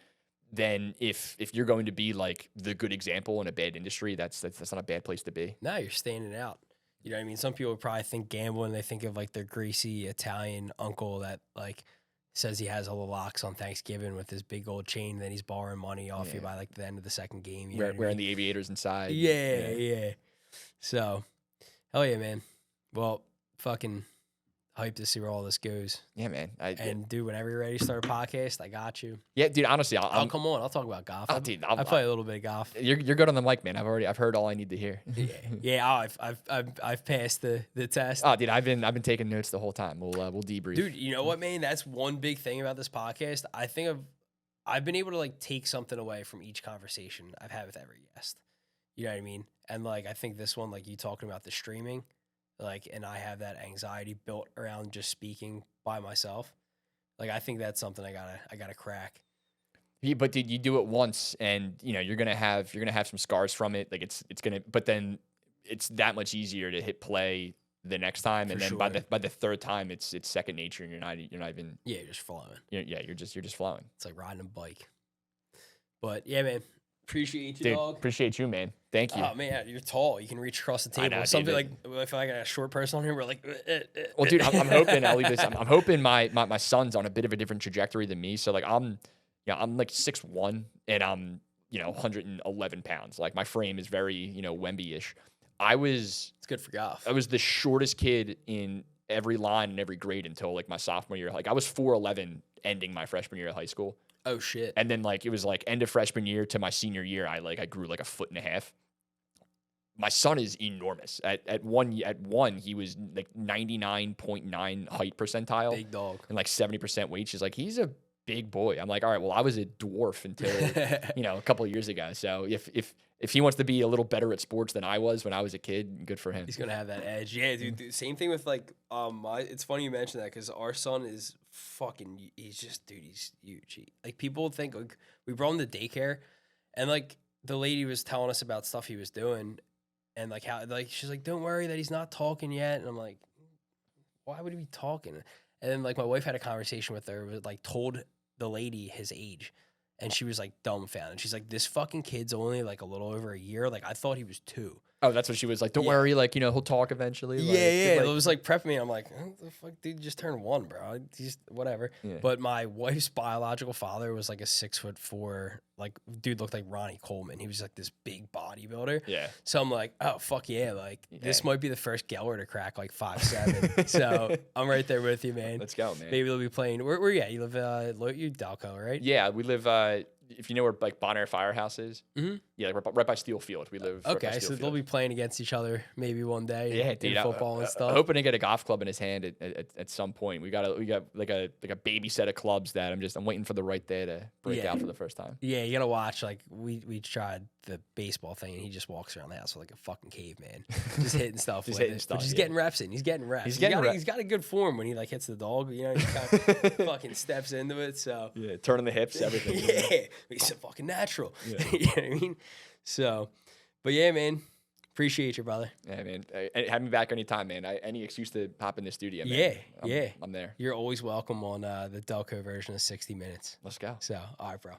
Then if you're going to be like the good example in a bad industry, that's not a bad place to be. No, you're standing out. You know what I mean? Some people probably think gambling, they think of like their greasy Italian uncle that like says he has all the locks on Thanksgiving with his big old chain, then he's borrowing money off you by like the end of the second game. You know Wearing the aviators inside. Yeah. So, hell yeah, man. Well, fucking hyped to see where all this goes. Yeah, man. Dude, whenever you're ready to start a podcast, I got you. Yeah, dude. Honestly, I'll come on. I'll talk about golf. Oh, dude, I play a little bit of golf. You're good on the mic, man. I've heard all I need to hear. Yeah. I've passed the test. Oh, dude, I've been taking notes the whole time. We'll debrief. Dude, you know what, man? That's one big thing about this podcast. I think I've been able to like take something away from each conversation I've had with every guest. You know what I mean? And like I think this one, like you talking about the streaming, like, and I have that anxiety built around just speaking by myself. Like I think that's something I gotta crack. Yeah, but dude, you do it once, and you're gonna have some scars from it. Like it's gonna, but then it's that much easier to hit play the next time, and then by the third time, it's second nature, and you're not even. Yeah, you're just flowing. You're just flowing. It's like riding a bike. But yeah, man. Appreciate you, dude, dog. Appreciate you, man. Thank you. Oh man, you're tall. You can reach across the table. I know, Something like if I got a short person on here, we're like. Well, dude, I'm hoping I'll leave this. I'm hoping my son's on a bit of a different trajectory than me. So like I'm like 6'1", and I'm 111 pounds. Like my frame is very Wemby-ish. It's good for golf. I was the shortest kid in every line and every grade until like my sophomore year. Like I was 4'11" ending my freshman year of high school. Oh shit. And then like it was like end of freshman year to my senior year, I grew like 1.5 feet. My son is enormous. At one he was like 99.9 height percentile. Big dog. And like 70% weight. She's like, he's a big boy. I'm like, all right, well, I was a dwarf until a couple of years ago. So if he wants to be a little better at sports than I was when I was a kid, good for him. He's gonna have that edge. Yeah, dude. Same thing with like it's funny you mentioned that because our son is fucking. He's just he's huge. Like people think like we brought him to daycare, and like the lady was telling us about stuff he was doing, and like how like she's like, don't worry that he's not talking yet, and I'm like, why would he be talking? And then like my wife had a conversation with her, like told the lady his age. And she was like dumbfounded. She's like, this fucking kid's only like a little over a year. Like I thought he was 2. Oh, that's what she was like. Don't worry, like he'll talk eventually. Like, yeah. It was like prepping me. I'm like, oh, the fuck, dude, just turned 1, bro. He's whatever. Yeah. But my wife's biological father was like a 6'4", like dude looked like Ronnie Coleman. He was like this big bodybuilder. Yeah. So I'm like, oh fuck yeah, like this might be the first Geller to crack like 5'7". So I'm right there with you, man. Let's go, man. Maybe they'll be playing. Where you at? You live you Dalco, right? Yeah, we live. If you know where like Bon Air Firehouse is, yeah, like right by Steel Field. We live. Okay, so they'll be playing against each other maybe one day. Yeah, dude, football and stuff. Hoping to get a golf club in his hand at some point. We got like a baby set of clubs that I'm waiting for the right day to break out for the first time. Yeah, you gotta watch. Like we tried the baseball thing, and he just walks around the house with like a fucking caveman, just hitting stuff. Just hitting stuff. But he's getting reps in. He's getting reps. He's got a good form when he like hits the dog. You know, he kind of fucking steps into it. So yeah, turning the hips, everything. Yeah. He's a fucking natural. Yeah. You know what I mean? So, but yeah, man. Appreciate you, brother. Yeah, man. Have me back anytime, man. Any excuse to pop in the studio, man. Yeah, I'm there. You're always welcome on the Delco version of 60 Minutes. Let's go. So, all right, bro.